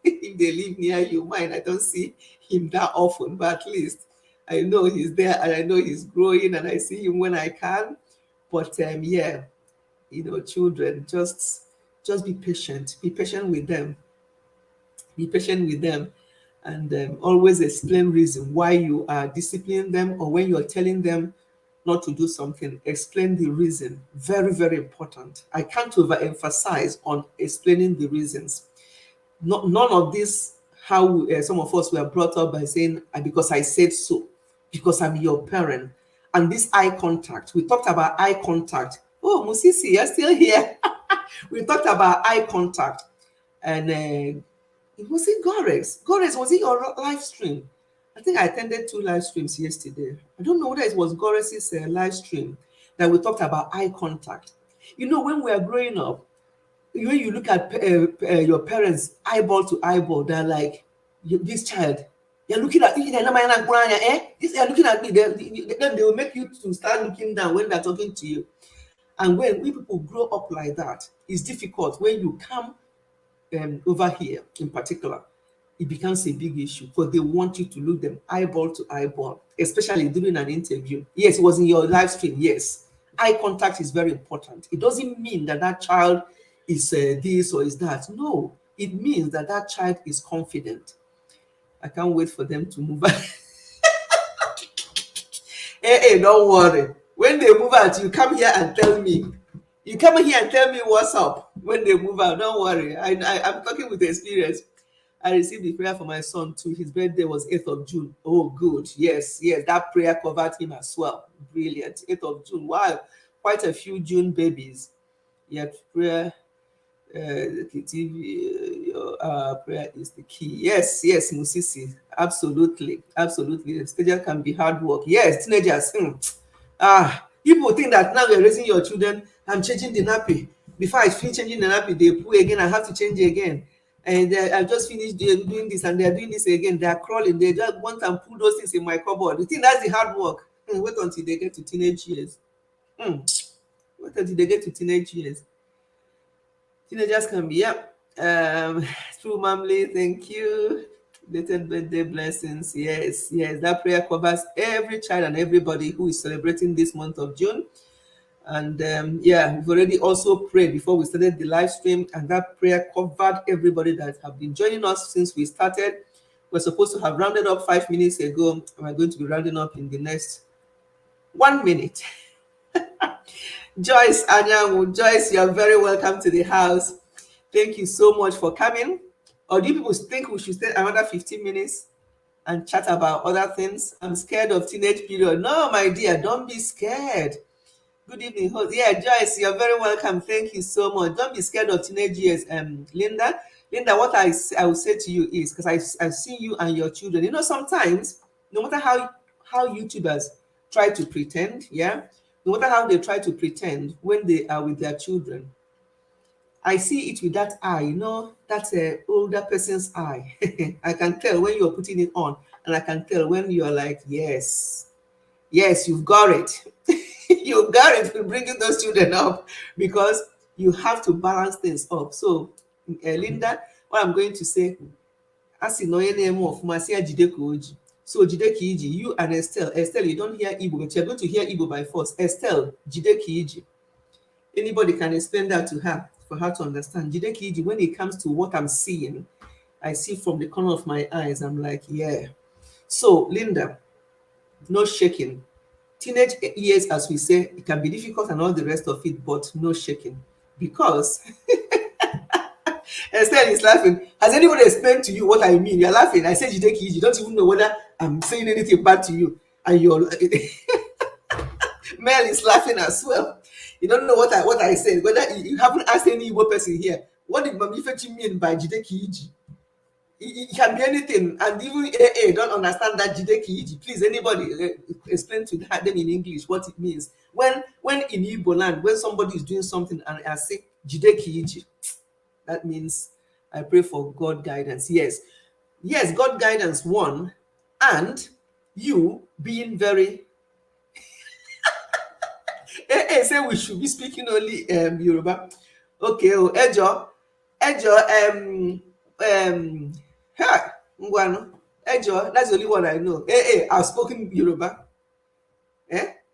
Speaker 1: If they live near you, mine, I don't see him that often, but at least I know he's there and I know he's growing and I see him when I can. But yeah. Children, just be patient with them, and always explain reason why you are disciplining them, or when you're telling them not to do something, explain the reason. Very, very important. I can't overemphasize on explaining the reasons. None of this, how some of us were brought up by saying, because I said so, because I'm your parent. And this eye contact, we talked about eye contact. Oh, Musisi, you're still here. We talked about eye contact. And was it Gorex? Gorex, was it your live stream? I think I attended 2 live streams yesterday. I don't know whether it was Gorex's live stream that we talked about eye contact. When we are growing up, when you look at your parents eyeball to eyeball, they're like, this child, you're looking at me, they're looking at me, then they will make you to start looking down when they're talking to you. And when we people grow up like that, it's difficult. When you come over here in particular, it becomes a big issue because they want you to look them eyeball to eyeball, especially during an interview. Yes, it was in your live stream. Yes, eye contact is very important. It doesn't mean that that child is this or is that. No, it means that that child is confident. I can't wait for them to move out. Hey, don't worry. When they move out, you come here and tell me. You come here and tell me what's up when they move out. Don't worry. I'm talking with experience. I received the prayer for my son too. His birthday was 8th of June. Oh, good. Yes. That prayer covered him as well. Brilliant. 8th of June. Wow. Quite a few June babies. Yet prayer, prayer is the key. Yes, Musisi. Absolutely. Teenagers can be hard work. Yes, teenagers. People think that now you're raising your children. I'm changing the nappy. Before I finish changing the nappy, they poo again. I have to change it again. And I just finished doing this, and they're doing this again. They're crawling. They just want and put those things in my cupboard. You think that's the hard work? Wait until they get to teenage years. Wait until they get to teenage years. Teenagers can be, True Mamley, thank you. Belated birthday blessings. Yes. That prayer covers every child and everybody who is celebrating this month of June. And we've already also prayed before we started the live stream, and that prayer covered everybody that have been joining us since we started. We're supposed to have rounded up 5 minutes ago, and we're going to be rounding up in the next 1 minute. Joyce Anyanwu, Joyce, you're very welcome to the house. Thank you so much for coming. Or do you people think we should stay another 15 minutes and chat about other things? I'm scared of teenage period. No, my dear, don't be scared. Good evening, host. Yeah, Joyce, you're very welcome. Thank you so much. Don't be scared of teenage years. Linda, what I will say to you is, because I've seen you and your children. Sometimes, no matter how YouTubers try to pretend, No matter how they try to pretend when they are with their children, I see it with that eye, that's a older person's eye. I can tell when you're putting it on, and I can tell when you're like, yes, yes, you've got it. You've got it for bringing those children up, because you have to balance things up. So, Linda, what I'm going to say, as in no name of Masia Jideko. So Jideki Iji, you and Estelle, you don't hear Igbo, but you're going to hear Igbo by force. Estelle, Jideki Iji. Anybody can explain that to her for her to understand. Jideki Iji, when it comes to what I'm seeing, I see from the corner of my eyes, I'm like, yeah. So, Linda, no shaking. Teenage years, as we say, it can be difficult and all the rest of it, but no shaking. Because Estelle is laughing. Has anybody explained to you what I mean? You're laughing. I said Jideki Iji. You don't even know whether I'm saying anything bad to you. And you're Mel is laughing as well. You don't know what I said. Whether you haven't asked any Igbo person here, what did Mami Fechi mean by Jideki Iji? It can be anything, and even AA don't understand that Jideki Iji. Please, anybody explain to them in English what it means. When in Igbo land, when somebody is doing something and I say Jideki Iji, that means I pray for God guidance. Yes, God guidance, one, and you being very. AA say we should be speaking only Yoruba. Okay, Ejo, Ejo, that's the only one I know. I've spoken Yoruba.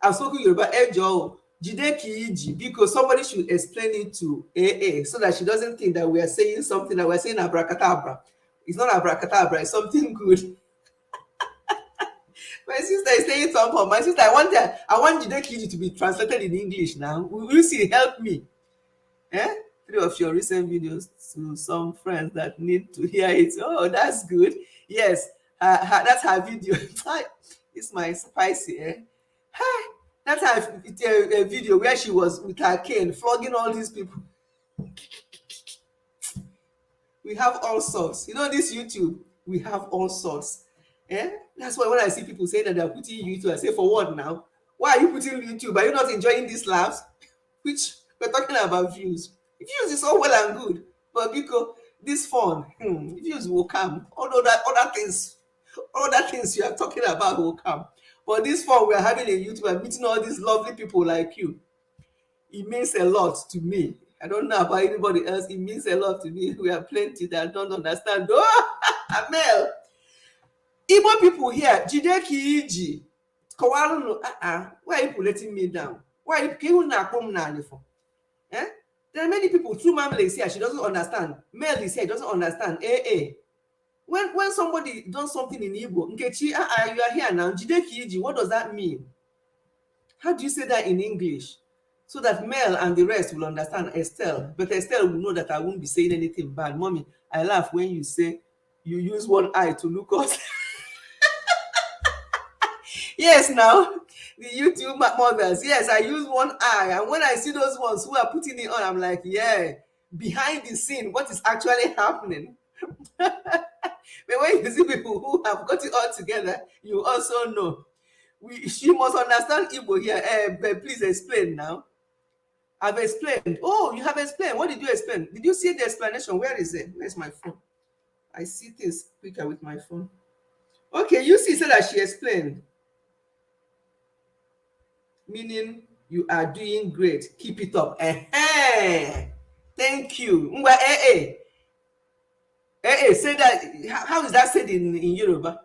Speaker 1: I've spoken Yoruba. Ejo, Jideki Iji, because somebody should explain it to AA so that she doesn't think that we are saying something, that we're saying abracadabra. It's not abracadabra, it's something good. My sister is saying something. My sister, I want Jideki Iji to be translated in English now. Will you see? Help me. 3 of your recent videos to some friends that need to hear it. Oh, that's good. Yes, that's her video. It's my spicy. That's her video where she was with her cane flogging all these people. We have all sorts. This YouTube, we have all sorts. That's why when I see people saying that they're putting YouTube, I say, for what now? Why are you putting YouTube? Are you not enjoying these laughs? Which we're talking about views. Views is all well and good, but because this fun, views will come. All other things you are talking about will come. But this fun we are having in YouTube and meeting all these lovely people like you, it means a lot to me. I don't know about anybody else. It means a lot to me. We are plenty that don't understand. Oh, Amel, Igbo people here, Jideki Iji, Kawalu, why are you letting me down? Why are you not for? There are many people. True Mamela is here, she doesn't understand. Mel is here, doesn't understand. When somebody does something in Igbo, Nkechi, you are here now. Jideki Iji, what does that mean? How do you say that in English? So that Mel and the rest will understand Estelle. But Estelle will know that I won't be saying anything bad. Mommy, I laugh when you say you use one eye to look us. Yes, now, the YouTube mothers. Yes, I use one eye. And when I see those ones who are putting it on, I'm like, yeah, behind the scene, what is actually happening? But when you see people who have got it all together, you also know. She must understand Igbo here. But please explain now. I've explained. Oh, you have explained. What did you explain? Did you see the explanation? Where is it? Where's my phone? I see things quicker with my phone. Okay, you see, said that she explained. Meaning you are doing great. Keep it up. Thank you. Say that. How is that said in Yoruba?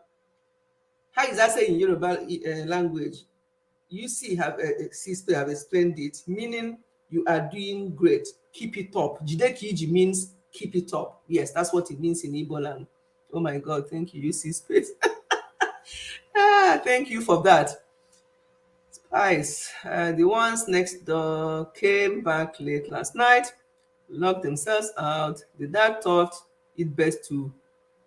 Speaker 1: How is that said in Yoruba language? You see, sister have explained it. Meaning you are doing great. Keep it up. Jideki Iji means keep it up. Yes, that's what it means in Igbo land. Oh my God, thank you. You see space. Thank you for that. Spice. The ones next door came back late last night, locked themselves out. The dad thought it best to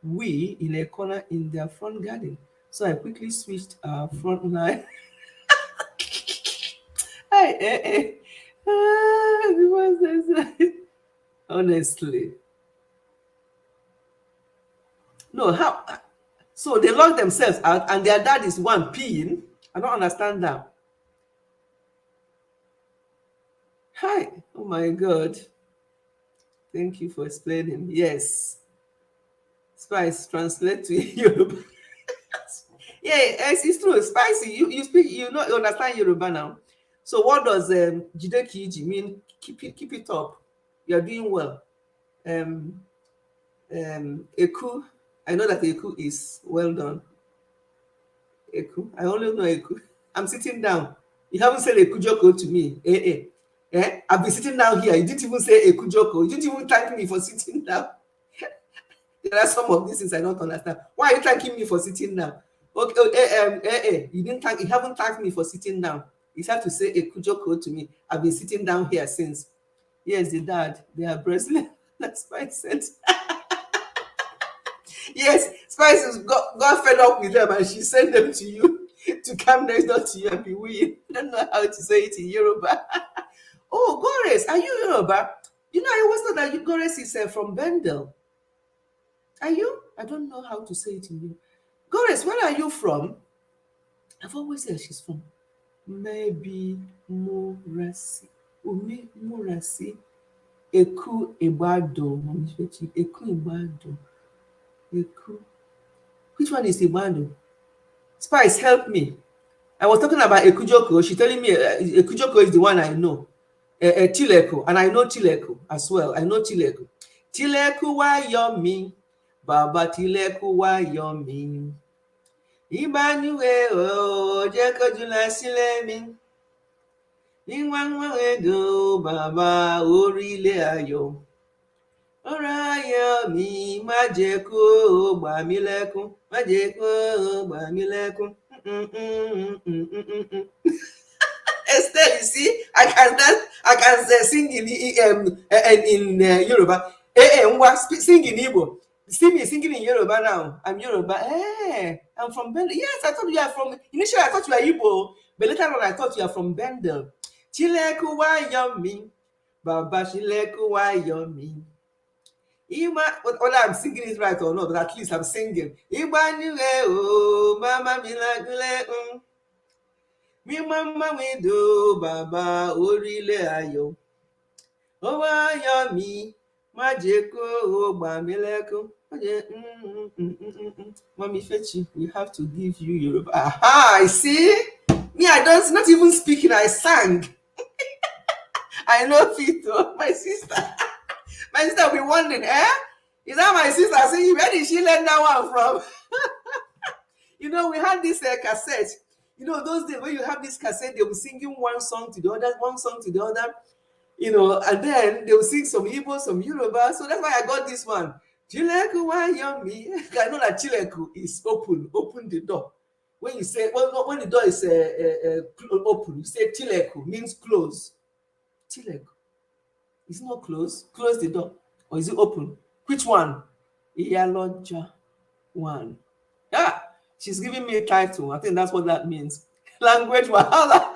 Speaker 1: wee in a corner in their front garden. So I quickly switched our front line. Honestly. No, how? So they locked themselves out and their dad is one peeing. I don't understand that. Hi. Oh my God. Thank you for explaining. Yes. Spice translate to Yoruba. Yeah, yes, it's true. Spicy. You speak. You understand Yoruba now. So what does Jide Kiji mean? Keep it up. You're doing well. Um Eku. I know that Eku is well done. Eku. I only know Eku. I'm sitting down. You haven't said Eku Joko to me. I've been sitting down here. You didn't even say Eku Joko. You didn't even thank me for sitting down. There are some of these things I don't understand. Why are you thanking me for sitting down? Okay, you haven't thanked me for sitting down. You have to say a kujoko to me. I've been sitting down here since. Yes, the dad, they are Brazilian. That's why I said. Yes, Spice got fed up with them and she sent them to you to come next door to you and be weird. I don't know how to say it in Yoruba. Oh, Gores, are you Yoruba? I always thought that Gores is from Bendel. Are you? I don't know how to say it in you. Gores, where are you from? I've always said she's from maybe Murasi. Umi Murasi. Eku Ibado. Eku Ibado. Eku. Which one is Ibado? Spice, help me. I was talking about Ekujoko. She's telling me Ekujoko is the one I know. Tileko. And I know Tileko as well. I know Tileko. Tileko wa yomi. Baba Tileko wa yomi. Ìbánúwẹ̀ o jẹ́ kójú lọ sílẹ̀ mi. Ìwọ̀n ego bàbá orílẹ̀ ayọ̀. Ọ̀rọ̀ ayọ̀ mi má jẹ́ kó gbà mí lẹ́kún. Má jẹ́ kó gbà mí lẹ́kún. Estelle, you see, I can sing in Yoruba. Sing in Igbo. See me singing in Yoruba now. I'm Yoruba. I'm from Bendel. Yes, I thought you are from. Initially, I thought you are Igbo, but later on, I thought you are from Bendel. Chileku wa yomi, Baba Chileku wa yomi. Whether I'm singing it right or not, but at least I'm singing. Ibanule o, Mama Milagule. Mi mama mi do bàbá orílẹ̀ ayọ̀. Ó wá yọ mí, má jẹ́ kó gbà mí lẹ́kún. Mommy Fechi, we have to give you Yoruba. Aha, I see. Me, I don't, not even speaking, I sang. I know Fito, my sister. My sister will be wondering, is that my sister singing? Where did she learn that one from? We had this cassette. Those days when you have this cassette, they will singing one song to the other, and then they will sing some Igbo, some Yoruba. So that's why I got this one. Chileku wa yomi. I know that Chileku is open the door. When you say, when the door is open, you say Chileku means close. Chileku. It's not close. Close the door. Or is it open? Which one? Iyaloja one. Yeah. She's giving me a title. I think that's what that means. Language wahala.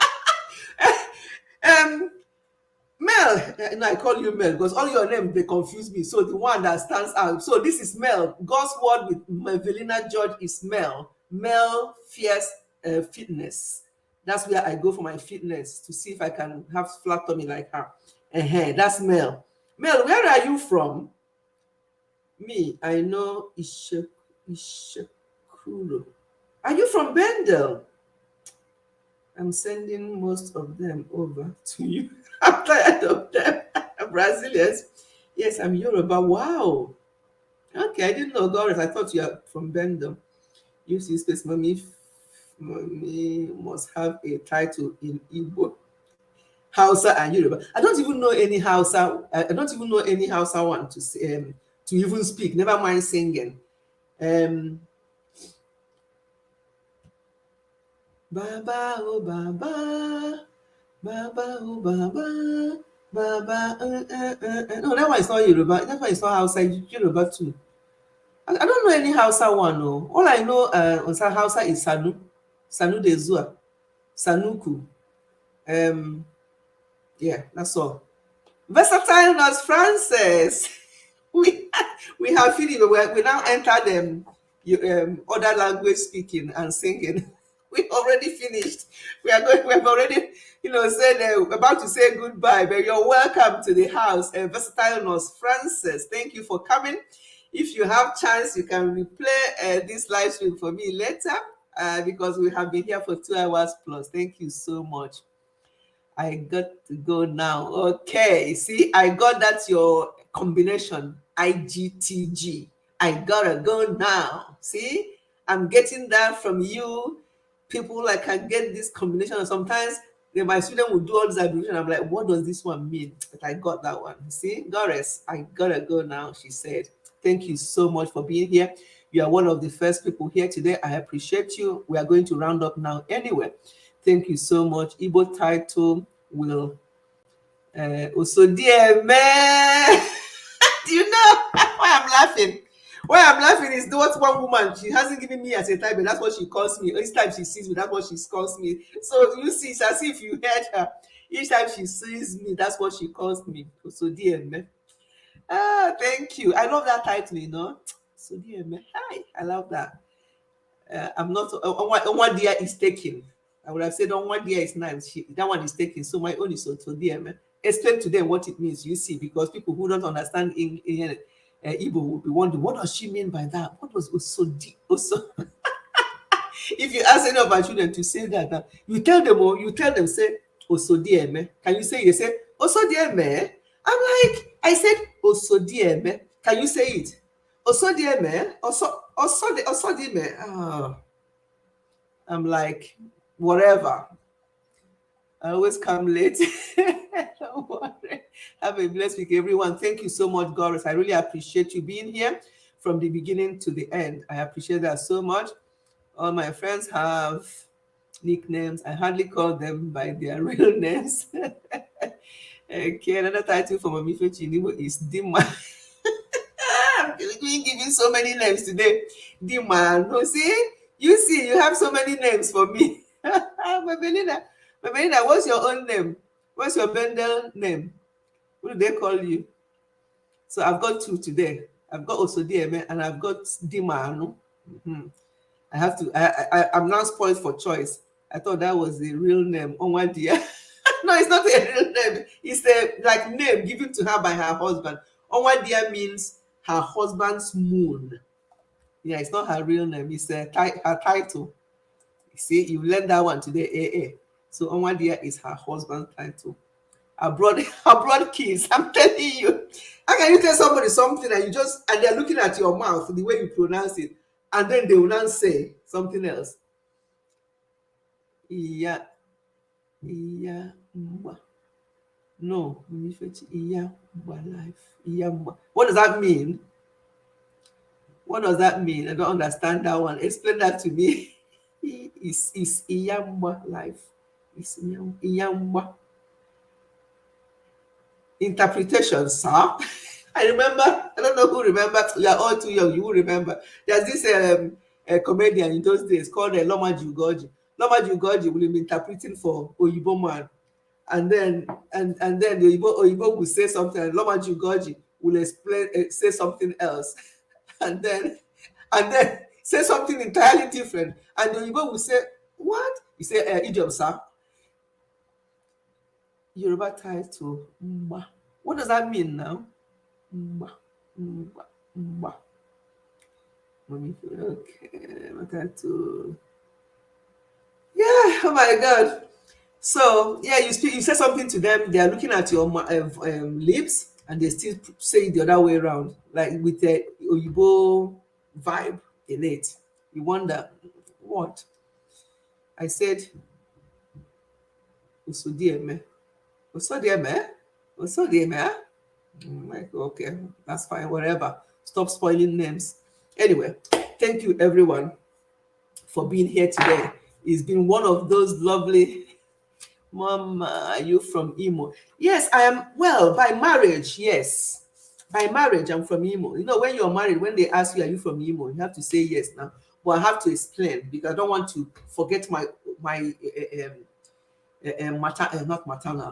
Speaker 1: Mel. I call you Mel because all your names, they confuse me. So the one that stands out. So this is Mel. God's word with Melvina George is Mel. Mel Fierce Fitness. That's where I go for my fitness to see if I can have flat tummy like her. That's Mel. Mel, where are you from? Me, I know Ishakuro. Are you from Bendel? I'm sending most of them over to you. I'm tired of them. Brazilians. Yes, I'm Yoruba. Wow. Okay, I didn't know, Doris. I thought you are from Bendel. You see, space mommy must have a title in Igbo, Hausa, and Yoruba. I don't even know any Hausa. I don't even know any Hausa one to say, to even speak. Never mind singing. Baba oh Baba, Baba oh Baba, Baba. No, that one is not Yoruba. That one is not Hausa. Yoruba too. I don't know any Hausa one. No, all I know on Hausa is Sanu de Zua, Sanuku. Yeah, that's all. Versatile Nurse Frances. We have Philip. We now enter them other language speaking and singing. We already finished. We are going. We have already, said about to say goodbye. But you're welcome to the house, versatile nurse Frances. Thank you for coming. If you have chance, you can replay this live stream for me later, because we have been here for 2 hours plus. Thank you so much. I got to go now. Okay, see, I got that your combination IGTG. I gotta go now. See, I'm getting that from you. People like can get this combination. And sometimes my student will do all this abbreviation. I'm like, what does this one mean? But I got that one. See, Doris, I gotta go now. She said, thank you so much for being here. You are one of the first people here today. I appreciate you. We are going to round up now anyway. Thank you so much. Igbo title will also, dear man. Do you know why I'm laughing? Why I'm laughing is what one woman, she hasn't given me as a type, but that's what she calls me. Each time she sees me, that's what she calls me. So you see, it's as if you heard her. Each time she sees me, that's what she calls me. So, dear man. Thank you. I love that title. So, dear man. Hi, I love that. I'm not. One dear is taken. I would have said on one dear is nice. That one is taken. So my own is so dear man. Explain to them what it means. You see, because people who don't understand in Igbo will be wondering, what does she mean by that? What was Osodi? Also, if you ask any of our children to say that, you tell them, say Osodi eme. Can you say? You say Osodi eme. I'm like, I said Osodi eme. Can you say it? Osodi eme. Osodi eme. Oh. I'm like, whatever. I always come late. Don't worry. Have a blessed week, everyone. Thank you so much, Doris. I really appreciate you being here from the beginning to the end. I appreciate that so much. All my friends have nicknames. I hardly call them by their real names. Okay, another title for Mami Fechinibo is Dima. I'm giving so many names today. Dima. No, see? You have so many names for me. Belinda, what's your own name? What's your Bendel name? What do they call you? So I've got two today. I've got Osodieme and I've got Dimano. I have to. I'm now spoiled for choice. I thought that was the real name. Onwadia. No, it's not a real name. It's a like name given to her by her husband. Onwadia means her husband's moon. Yeah, it's not her real name. It's her title. See, you learned that one today. AA. So Onwadia is her husband's title. Abroad kids. I'm telling you. How can you tell somebody something and they're looking at your mouth, the way you pronounce it, and then they will not say something else? Yeah. No, life. What does that mean? What does that mean? I don't understand that one. Explain that to me. Is Iyamba life? Is Iyamba interpretation, sir? I remember. I don't know who remembers. You are all too young. You will remember. There's this a comedian in those days called Loma Jugoji. Loma Jugoji will be interpreting for Oyibo man, and then the Oyibo will say something, and Loma Jugoji will explain, say something else, and then say something entirely different, and the Oyibo will say, "What?" You say, "Idiom, sir." Yoruba title. What does that mean now? Okay, my title. Yeah, oh my God. So yeah, you say something to them, they are looking at your lips, and they still say it the other way around, like with the Oyibo vibe in it. You wonder what I said. Osodieme. Like, okay, that's fine, whatever. Stop spoiling names. Anyway, thank you everyone for being here today. It's been one of those lovely. Mom, are you from Imo? Yes, I am. Well, by marriage, yes. By marriage, I'm from Imo. You know, when you're married, when they ask you, are you from Imo? You have to say yes now. But I have to explain because I don't want to forget my not maternal,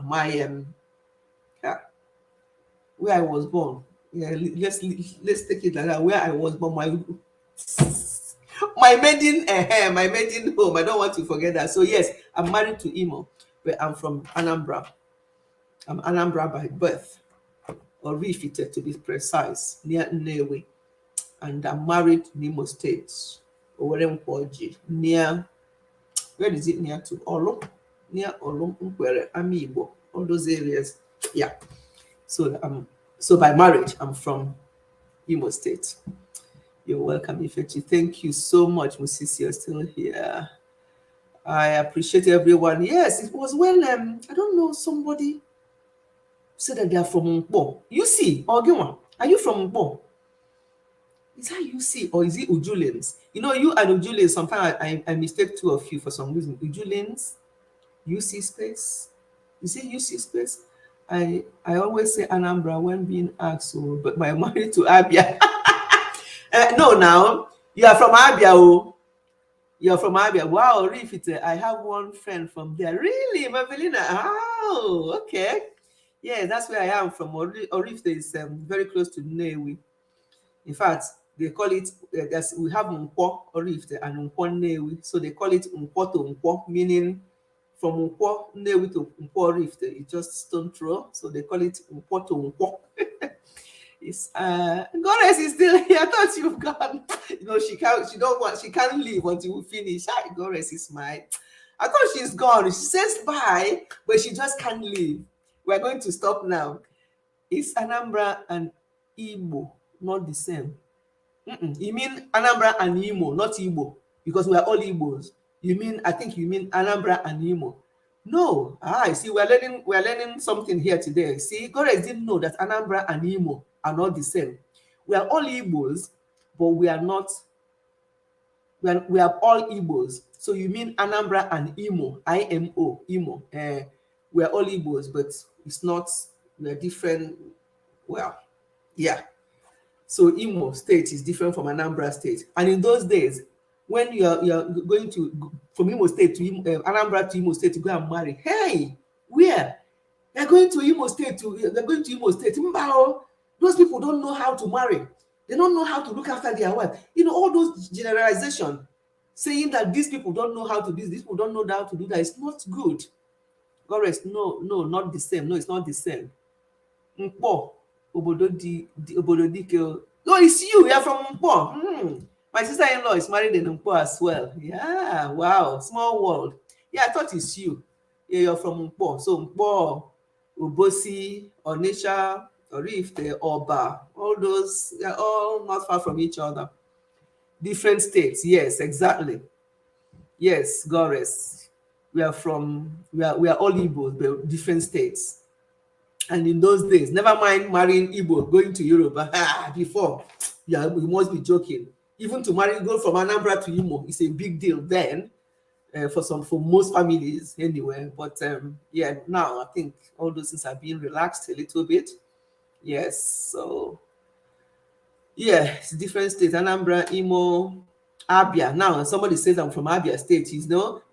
Speaker 1: where I was born. Yeah, let's take it like that. Where I was born, my maiden home. I don't want to forget that. So yes, I'm married to Imo, but I'm from Anambra. I'm Anambra by birth, or Rifite to be precise, near Nnewi, and I'm married in Imo State, Oweremkwoji, near, where is it near to? Olo, near Olo, Nkwere, Amiibo, all those areas. Yeah. So by marriage, I'm from Imo State. You're welcome, Ifechi. Thank you so much, Musisi. You're still here. I appreciate everyone. Yes, it was when I don't know, somebody said that they are from Nkpo. You see, Ogiwa, are you from Nkpo? Is that UC or is it Ujulins? You know, you and Ujulins, sometimes I mistake two of you for some reason. Ujulins, UC space. Is it UC space? I always say Anambra when being asked, so, but my married to Abia. No, now you are from Abia. Oh, you're from Abia. Wow, Rifite. I have one friend from there. Really, Mavelina? Oh, okay. Yeah, that's where I am from. Orifite is very close to Newi. In fact, they call it, we have Nkwo Orifite and Nkwo Newi. So they call it Nkwo to Nkwo, meaning from Nkwo Newi to Nkwo Orifite, it's just stone throw. So they call it Nkwo to Nkwo. It's Goddess is still here. I thought you've gone. You know, she can't leave until we finish. Hi, Goddess is mine. I thought she's gone. She says bye, but she just can't leave. We're going to stop now. It's Anambra and Igbo, not the same. You mean Anambra and Imo, not Igbo, because we are all Igbos. I think you mean Anambra and Imo. No, I see. We're learning something here today. See, Goddess didn't know that Anambra and Imo are not the same. We are all Igbos, but we are not. We are all Igbos. So you mean Anambra and Imo, IMO, Imo. We are all Igbos, but it's not. We are different. Well, yeah. So Imo State is different from Anambra State, and in those days, when you're going to from Imo State to Anambra to Imo State to go and marry, hey, where they're going to Imo State Mbao, those people don't know how to marry. They don't know how to look after their wife. You know, all those generalization saying that these people don't know how to do this, these people don't know how to do that. It's not good. Goddess, no, not the same. No, it's not the same. Nkpo, Obodo Dike. No, it's you. You're from Nkpo. My sister-in-law is married in Nkpo as well. Yeah, wow, small world. Yeah, I thought it's you. Yeah, you're from Nkpo. So Nkpo, Obosi, Onitsha, Orifite, Oba, all those, they're all not far from each other. Different states. Yes, exactly. Yes, Goddess. We are all Igbos, but different states. And in those days, never mind marrying Igbo, going to Europe. Before, yeah, we must be joking. Even to go from Anambra to Imo is a big deal then, for most families anyway. But yeah, now I think all those things are being relaxed a little bit. Yes, so yeah, it's different states. Anambra, Imo, Abia. Now somebody says I'm from Abia State.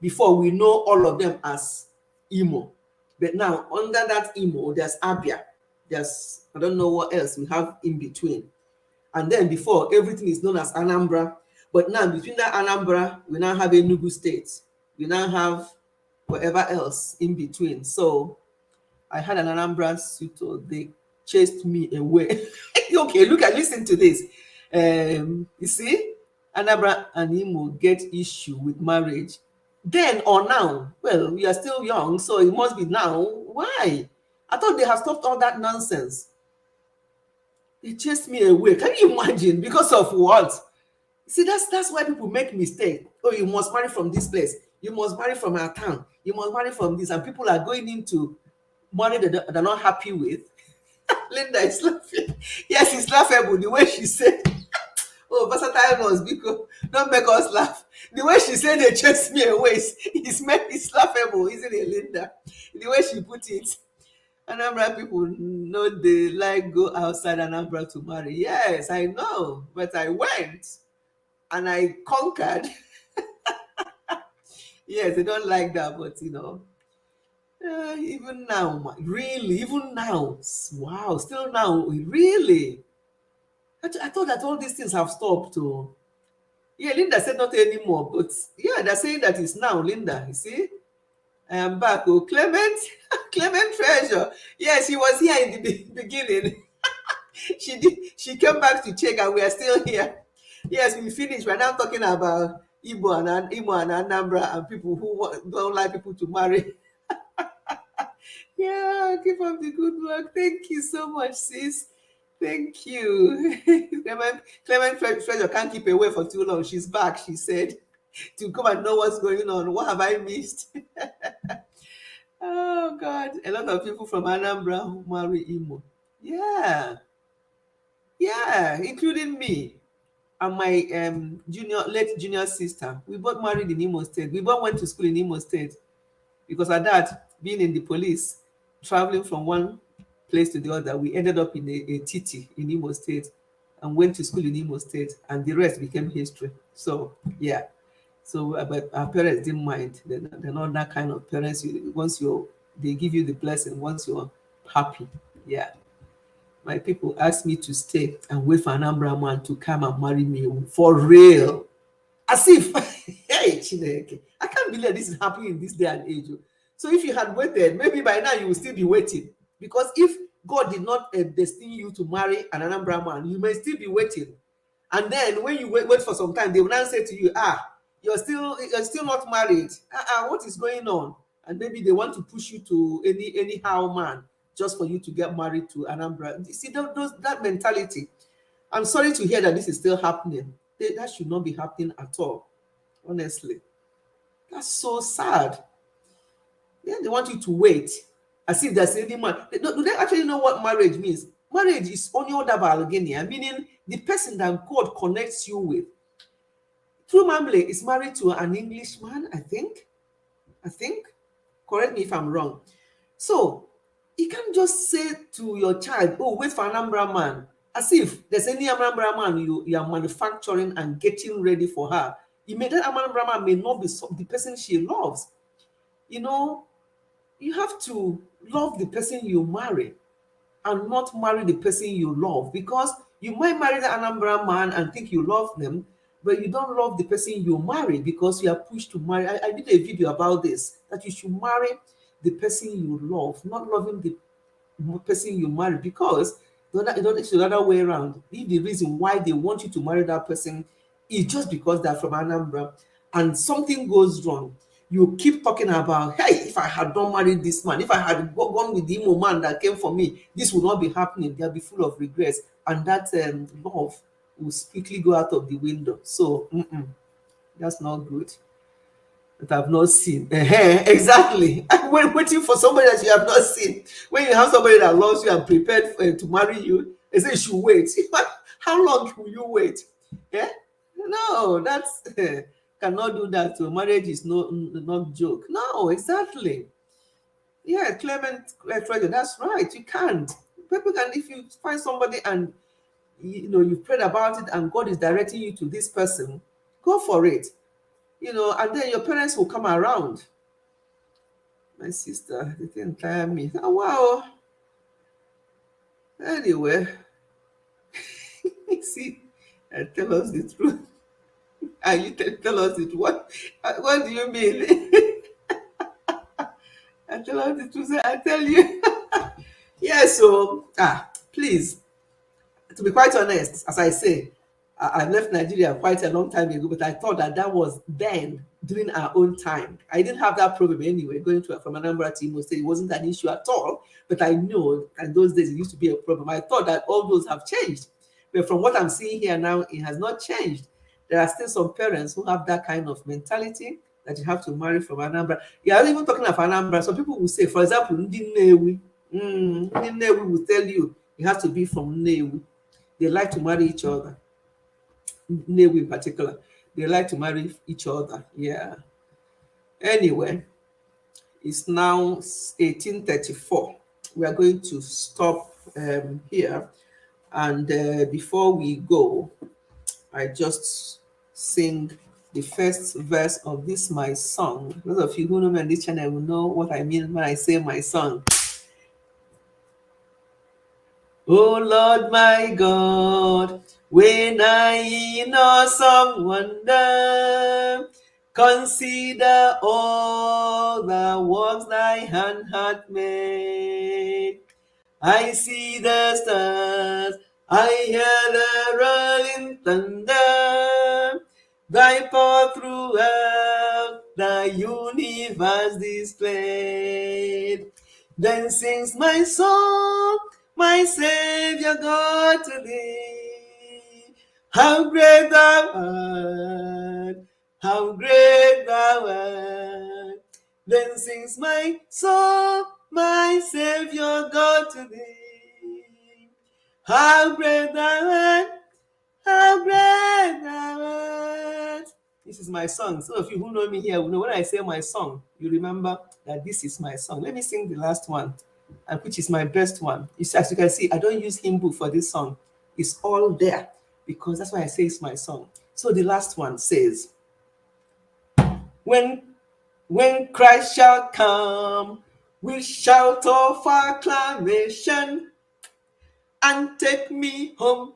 Speaker 1: Before we know all of them as Imo. But now, under that Imo, there's Abia. There's, I don't know what else we have in between. And then before, everything is known as Anambra. But now, between that Anambra, we now have Enugu State. We now have whatever else in between. So, I had an Anambra suitor. They chased me away. Okay, listen to this. You see, Anambra and Imo get issue with marriage. Then or now? Well, we are still young, so it must be now. Why? I thought they have stopped all that nonsense. They chased me away. Can you imagine? Because of what? See, that's why people make mistakes. Oh, you must marry from this place. You must marry from our town. You must marry from this. And people are going into money that they're not happy with. Linda is laughing. Yes, it's laughable. The way she said, oh, versatile ones, because don't make us laugh. The way she said they chased me away, it's laughable, isn't it, Linda? The way she put it. Anambra people know they like go outside Anambra to marry. Yes, I know, but I went and I conquered. Yes, they don't like that, but even now, really, even now, wow, still now, really. I thought that all these things have stopped. Yeah, Linda said not anymore, but yeah, they're saying that it's now Linda. You see, I am back. Oh, Clement, Clement Treasure. Yes, she was here in the beginning. She did. She came back to check, and we are still here. Yes, we finished. We're now talking about Igbo and Anambra and people who don't like people to marry. Yeah, keep up the good work. Thank you so much, sis. Thank you. Clement Treasure can't keep away for too long. She's back, she said, to come and know what's going on. What have I missed? Oh, God. A lot of people from Anambra who marry Imo. Yeah. Yeah, including me and my late junior sister. We both married in Imo State. We both went to school in Imo State because our dad, being in the police, traveling from one place to the other, we ended up in a TT in Imo State and went to school in Imo State, and the rest became history. So, yeah. So, but our parents didn't mind. They're not that kind of parents. They give you the blessing once you're happy. Yeah. My people asked me to stay and wait for an Anambra man to come and marry me for real. As if, hey, Chineke, I can't believe this is happening in this day and age. So if you had waited, maybe by now you will still be waiting. Because if God did not destine you to marry an Anambra man, you may still be waiting. And then when you wait for some time, they will now say to you, you're still not married. What is going on? And maybe they want to push you to anyhow man just for you to get married to Anambra. You see, that mentality. I'm sorry to hear that this is still happening. That should not be happening at all. Honestly. That's so sad. Yeah, they want you to wait. As if there's any man. Do they actually know what marriage means? Marriage is onyo dabalogenia, meaning the person that God connects you with. True Mamle is married to an Englishman, I think. Correct me if I'm wrong. So you can't just say to your child, oh, wait for an Anambra man, as if there's any Anambra man you are manufacturing and getting ready for her. That Anambra man may not be the person she loves. You have to love the person you marry and not marry the person you love, because you might marry the Anambra man and think you love them, but you don't love the person you marry because you are pushed to marry. I did a video about this, that you should marry the person you love, not loving the person you marry, because it's the other way around. If the reason why they want you to marry that person is just because they're from Anambra and something goes wrong, you keep talking about, hey, if I had not married this man, if I had gone with the Imo man that came for me, this would not be happening. They'll be full of regrets, and that love will quickly go out of the window. So that's not good. That I've not seen. Exactly. When waiting for somebody that you have not seen. When you have somebody that loves you and prepared to marry you, they say you should wait. How long will you wait? Yeah? No, that's cannot do that. So marriage is not joke. No, exactly. Yeah, Clement, that's right. You can't. People can, if you find somebody and you've prayed about it and God is directing you to this person, go for it. And then your parents will come around. My sister, they didn't tire me. Oh, wow. Anyway, see, tell us the truth. And you tell us it. What do you mean? I tell us the truth. I tell you. Yeah, so, please, to be quite honest, as I say, I left Nigeria quite a long time ago, but I thought that was then, during our own time. I didn't have that problem anyway, going from Anambra to Imo State. It wasn't an issue at all, but I know in those days it used to be a problem. I thought that all those have changed, but from what I'm seeing here now, it has not changed. There are still some parents who have that kind of mentality that you have to marry from Anambra. Yeah, even talking of Anambra, some people will say, for example, Ndi Nnewi will tell you have to be from Nnewi. They like to marry each other. Nnewi in particular, they like to marry each other. Yeah. Anyway, it's now 1834. We are going to stop here. And before we go, I just sing the first verse of this my song. Those of you who know me on this channel will know what I mean when I say my song. Oh Lord my God, When I in awesome wonder consider all the works thy hand hath made, I see the stars, I hear the rolling thunder, thy power throughout the universe displayed. Then sings my soul, my Savior God to thee. How great thou art, how great thou art. Then sings my soul, my Savior God to thee. How great thou art, how great thou art. This is my song. Some of you who know me here will know when I say my song, you remember that this is my song. Let me sing the last one, and which is my best one. As you can see, I don't use hymn book for this song. It's all there because that's why I say it's my song. So the last one says, when Christ shall come with shout of acclamation and take me home,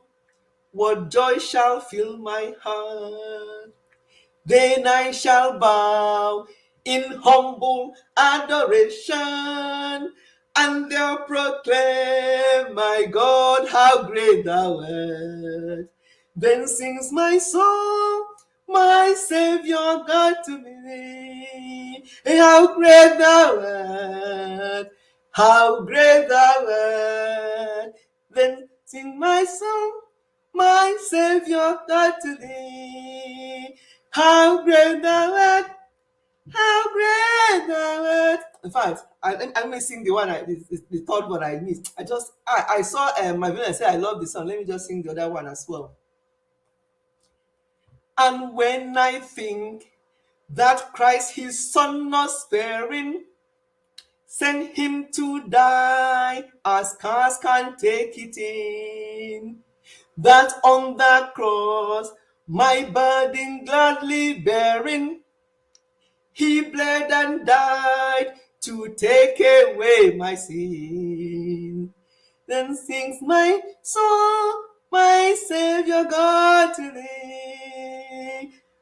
Speaker 1: what joy shall fill my heart. Then I shall bow in humble adoration and they'll proclaim, my God, how great thou art. Then sings my soul, my Savior God to me. How great thou art, how great thou art. Then sing my soul, my Savior God to thee. How great thou art, how great thou art. In fact, I may sing the one, the third one I missed. I saw my video and said I love the song. Let me just sing the other one as well. And when I think that Christ his son not sparing, sent him to die as cars can take it in, that on the cross my burden gladly bearing, he bled and died to take away my sin. Then sings my soul, my Savior God to thee.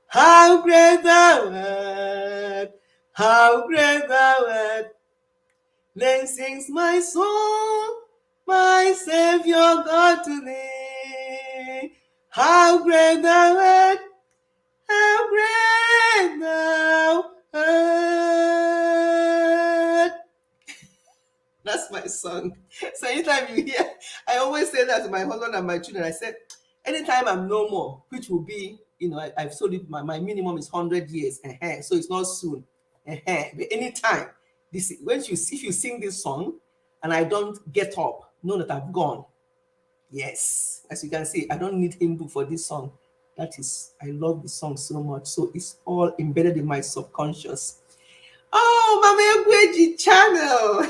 Speaker 1: How great thou art, how great thou art. Then sings my soul, my Savior God to thee. How great thou art, how great thou art. That's my song. So anytime you hear, I always say that to my husband and my children. I said, anytime I'm no more, which will be, I've told you my minimum is 100 years. So it's not soon. But anytime, if you sing this song and I don't get up, know that I've gone. Yes, as you can see, I don't need hymn book for this song. I love the song so much. So it's all embedded in my subconscious. Oh, Mama Egweji channel.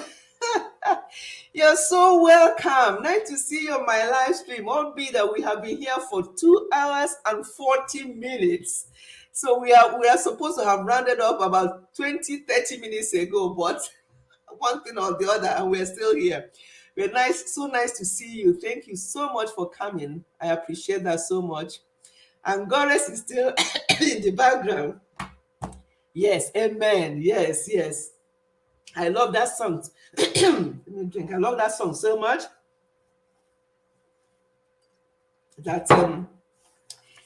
Speaker 1: You're so welcome. Nice to see you on my live stream. Albeit that we have been here for 2 hours and 40 minutes. So we are supposed to have rounded up about 20-30 minutes ago, but one thing or the other, and we're still here. So nice to see you. Thank you so much for coming. I appreciate that so much. And Goddess is still in the background. Yes, amen. Yes. I love that song. Let me drink. I love that song so much that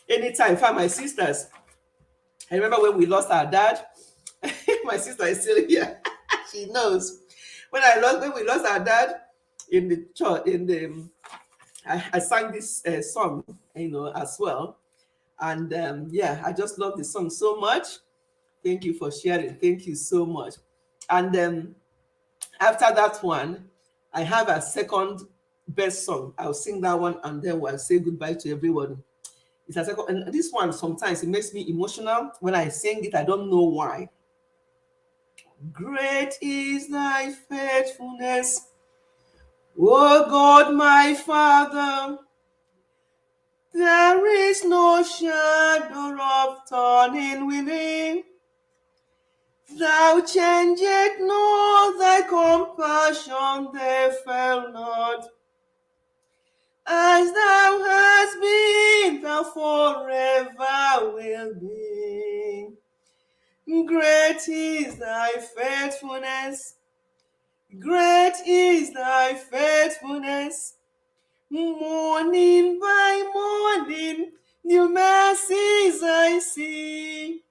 Speaker 1: anytime, for my sisters, I remember when we lost our dad. My sister is still here. She knows when we lost our dad in the church. I sang this song, as well, and I just love the song so much. Thank you for sharing. Thank you so much. And after that one, I have a second best song. I'll sing that one and then we'll say goodbye to everyone. It's a second, and this one sometimes it makes me emotional when I sing it. I don't know why. Great is thy faithfulness, O God, my Father. There is no shadow of turning within. Thou changest not, thy compassion, they fail not. As thou hast been now forever will be. Great is thy faithfulness. Great is thy faithfulness. Morning by morning, new mercies I see.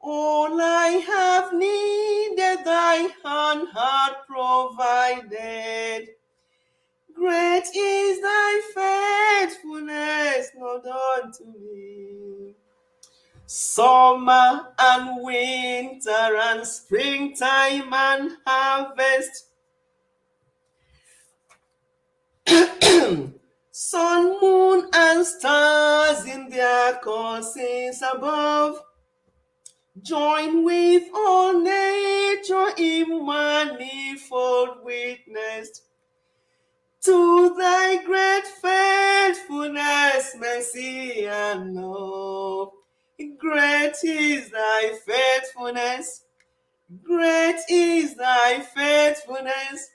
Speaker 1: All I have needed, thy hand had provided. Great is thy faithfulness, Lord, unto me. Summer and winter and springtime and harvest. Sun, moon, and stars in their courses above. Join with all nature in manifold witness to thy great faithfulness, mercy, and love. Great is thy faithfulness. Great is thy faithfulness.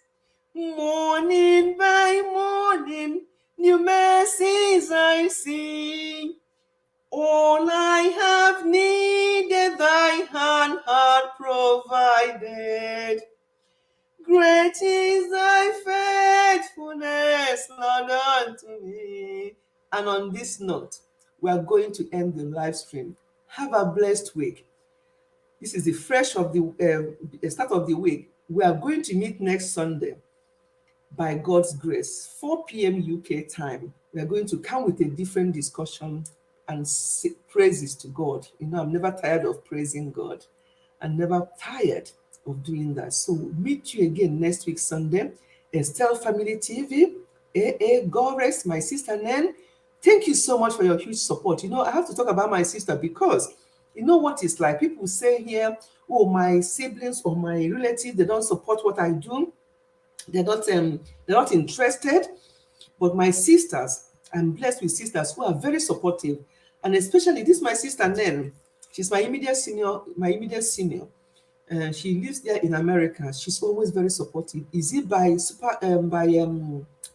Speaker 1: Morning by morning, new mercies I see. All I have needed, thy hand had provided. Great is thy faithfulness, Lord, unto me. And on this note, we are going to end the live stream. Have a blessed week. This is the fresh of the start of the week. We are going to meet next Sunday by God's grace, 4 p.m. UK time. We are going to come with a different discussion and praises to God. You know, I'm never tired of praising God. I'm never tired of doing that. So we'll meet you again next week, Sunday. Estelle Family TV, AA, Gorex, my sister Nen. Thank you so much for your huge support. You know, I have to talk about my sister because you know what it's like. People say here, oh, my siblings or my relatives, they don't support what I do. They're not interested. But my sisters, I'm blessed with sisters who are very supportive. And especially this my sister Nen. She's my immediate senior. She lives there in America. She's always very supportive. Is it by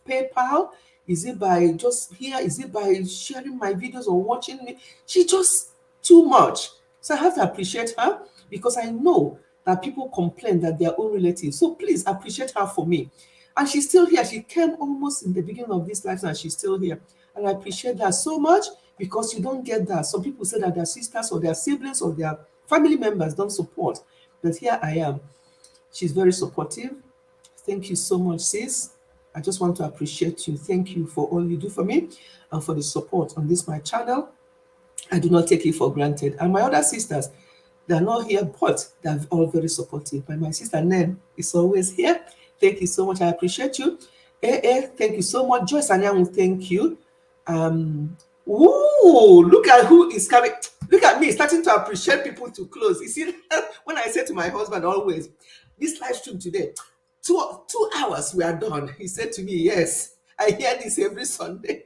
Speaker 1: PayPal? Is it by just here? Is it by sharing my videos or watching me? She just too much. So I have to appreciate her because I know that people complain that their own relatives. So please appreciate her for me. And she's still here. She came almost in the beginning of this life and she's still here. And I appreciate that so much because you don't get that. Some people say that their sisters or their siblings or their family members don't support. But here I am. She's very supportive. Thank you so much, sis. I just want to appreciate you. Thank you for all you do for me and for the support on this, my channel. I do not take it for granted. And my other sisters, they're not here, but they're all very supportive. But my sister Nen is always here. Thank you so much. I appreciate you. Thank you so much. Joyce Anyanwu, thank you. Ooh, look at who is coming. Look at me starting to appreciate people to close. You see, when I say to my husband always, this live stream today, 2 hours we are done. He said to me, yes, I hear this every Sunday.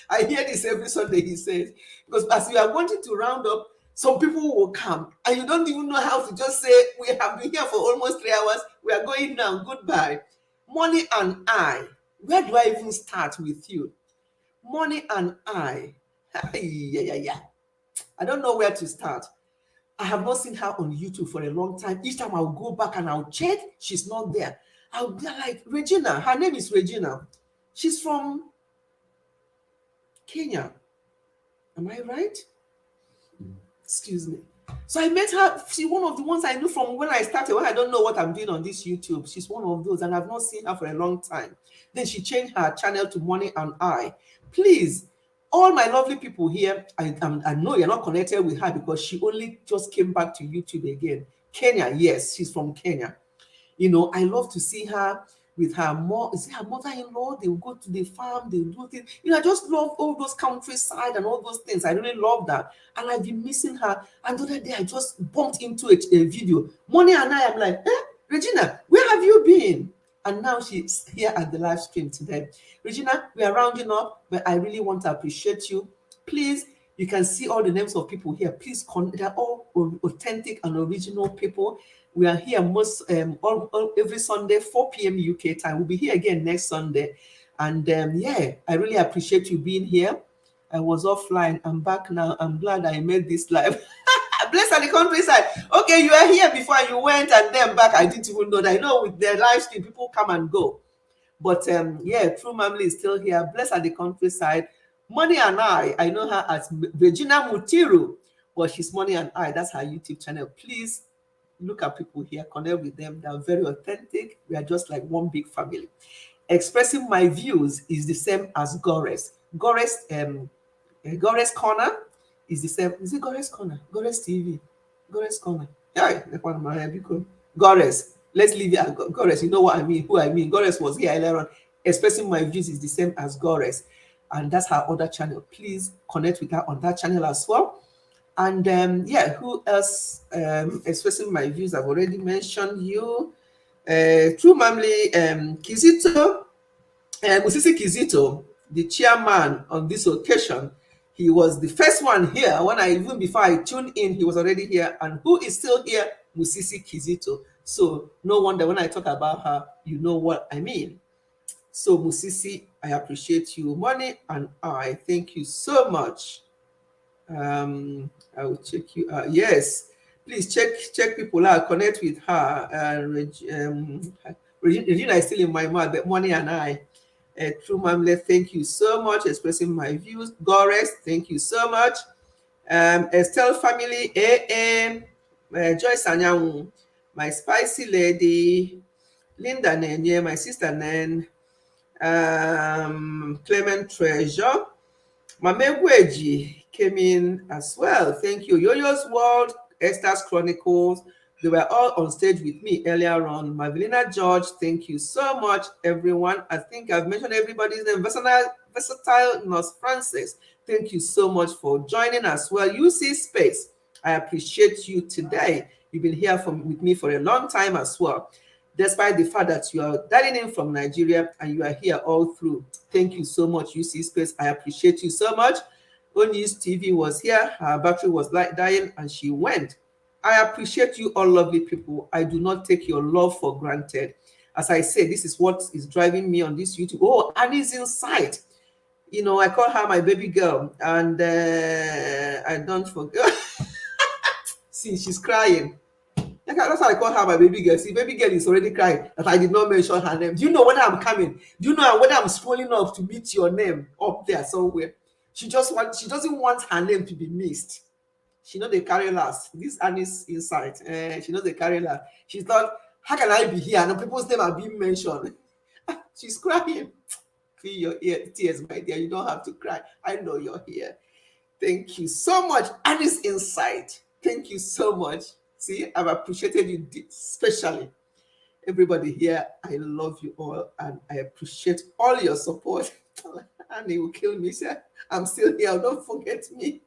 Speaker 1: I hear this every Sunday, he says. Because as you are wanting to round up, some people will come and you don't even know how to just say, we have been here for almost 3 hours. We are going now. Goodbye. Money and I. Where do I even start with you? Money and I. Yeah. I don't know where to start. I have not seen her on YouTube for a long time. Each time I'll go back and I'll check, she's not there. I'll be like, Regina. Her name is Regina. She's from Kenya. Am I right? Excuse me. So I met her. She's one of the ones I knew from when I started, when I don't know what I'm doing on this YouTube. She's one of those, and I've not seen her for a long time. Then she changed her channel to Money and I. Please, all my lovely people here, I know you're not connected with her because she only just came back to YouTube again. Kenya, yes, she's from Kenya. You know, I love to see her with her mother-in-law. They will go to the farm, they will do things. You know, I just love all those countryside and all those things. I really love that. And I've been missing her. And the other day, I just bumped into a video. Money and I am like, Regina, where have you been? And now she's here at the live stream today. Regina, we are rounding up, but I really want to appreciate you. Please, you can see all the names of people here. Please, they're all authentic and original people. We are here every Sunday, 4 p.m. UK time. We'll be here again next Sunday. And I really appreciate you being here. I was offline. I'm back now. I'm glad I made this live. Blessed are the countryside. Okay, you were here before and you went and then back. I didn't even know that. I know with the live stream, people come and go. But yeah, True Mamily is still here. Blessed are the countryside. Money and I know her as Regina Mutiru, but she's Money and I. That's her YouTube channel. Please look at people here, connect with them. They are very authentic. We are just like one big family. Expressing my views is the same as Gores. Gores Corner is the same. Is it Gores Corner? Gores TV. Gores Corner. Yeah, Gores. Let's leave it at Gores. You know what I mean? Who I mean? Gores was here earlier on. Expressing my views is the same as Gores. And that's her other channel. Please connect with her on that channel as well. And yeah, who else? Expressing my views, I've already mentioned you. True Mamily, Kizito, Musisi Kizito, the chairman on this occasion. He was the first one here. Even before I tuned in, he was already here. And who is still here? Musisi Kizito. So no wonder when I talk about her, you know what I mean. So Musisi, I appreciate you. Money and I thank you so much. I will check you out. Yes, please check people out. Connect with her. Regina is still in my mouth. But Money and I. True Mamily, thank you so much. Expressing my views. Gores, thank you so much. Estelle family, Joyce Anyanwu, my spicy lady, Linda Nenye, my sister Nen, Clement Treasure, Mame Gweji came in as well. Thank you. Yoyo's World, Esther's Chronicles, they were all on stage with me earlier on. Mavelina George, thank you so much, everyone. I think I've mentioned everybody's name. Versatile Nurse Francis, thank you so much for joining as well. UC Space, I appreciate you today. You've been here with me for a long time as well. Despite the fact that you are dialing in from Nigeria and you are here all through. Thank you so much, UC Space. I appreciate you so much. News TV was here. Her battery was dying and she went. I appreciate you all lovely people. I do not take your love for granted. As I say, this is what is driving me on this YouTube. Oh, Annie's Inside. You know, I call her my baby girl. And I don't forget. See, she's crying. That's how I call her my baby girl. See, baby girl is already crying that I did not mention her name. Do you know when I'm coming? Do you know when I'm scrolling up to meet your name up there somewhere? She doesn't want her name to be missed. She knows they carry last. This Annie's Inside. She knows they carry last. She thought, how can I be here? And people's name are being mentioned. She's crying. Feel your tears, my dear. You don't have to cry. I know you're here. Thank you so much. Annie's Inside. Thank you so much. See, I've appreciated you especially. Everybody here, I love you all and I appreciate all your support. Annie will kill me, sir. I'm still here. Don't forget me.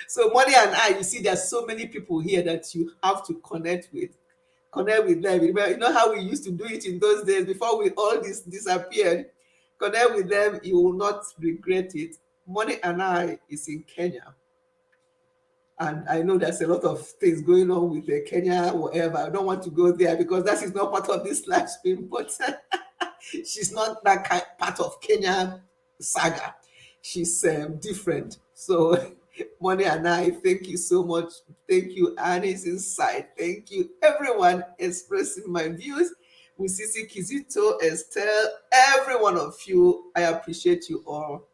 Speaker 1: So Money and I, you see, there's so many people here that you have to connect with. Connect with them. You know how we used to do it in those days before we all this disappeared. Connect with them. You will not regret it. Money and I is in Kenya. And I know there's a lot of things going on with Kenya, whatever. I don't want to go there because that is not part of this live stream. But she's not that part of Kenya saga. She's different. So Money and I, thank you so much. Thank you, Annie's Inside. Thank you, everyone expressing my views. Musisi Kizito, Estelle, every one of you. I appreciate you all.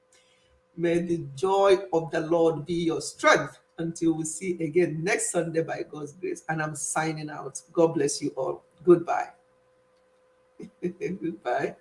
Speaker 1: May the joy of the Lord be your strength until we see again next Sunday by God's grace. And I'm signing out. God bless you all. Goodbye. Goodbye.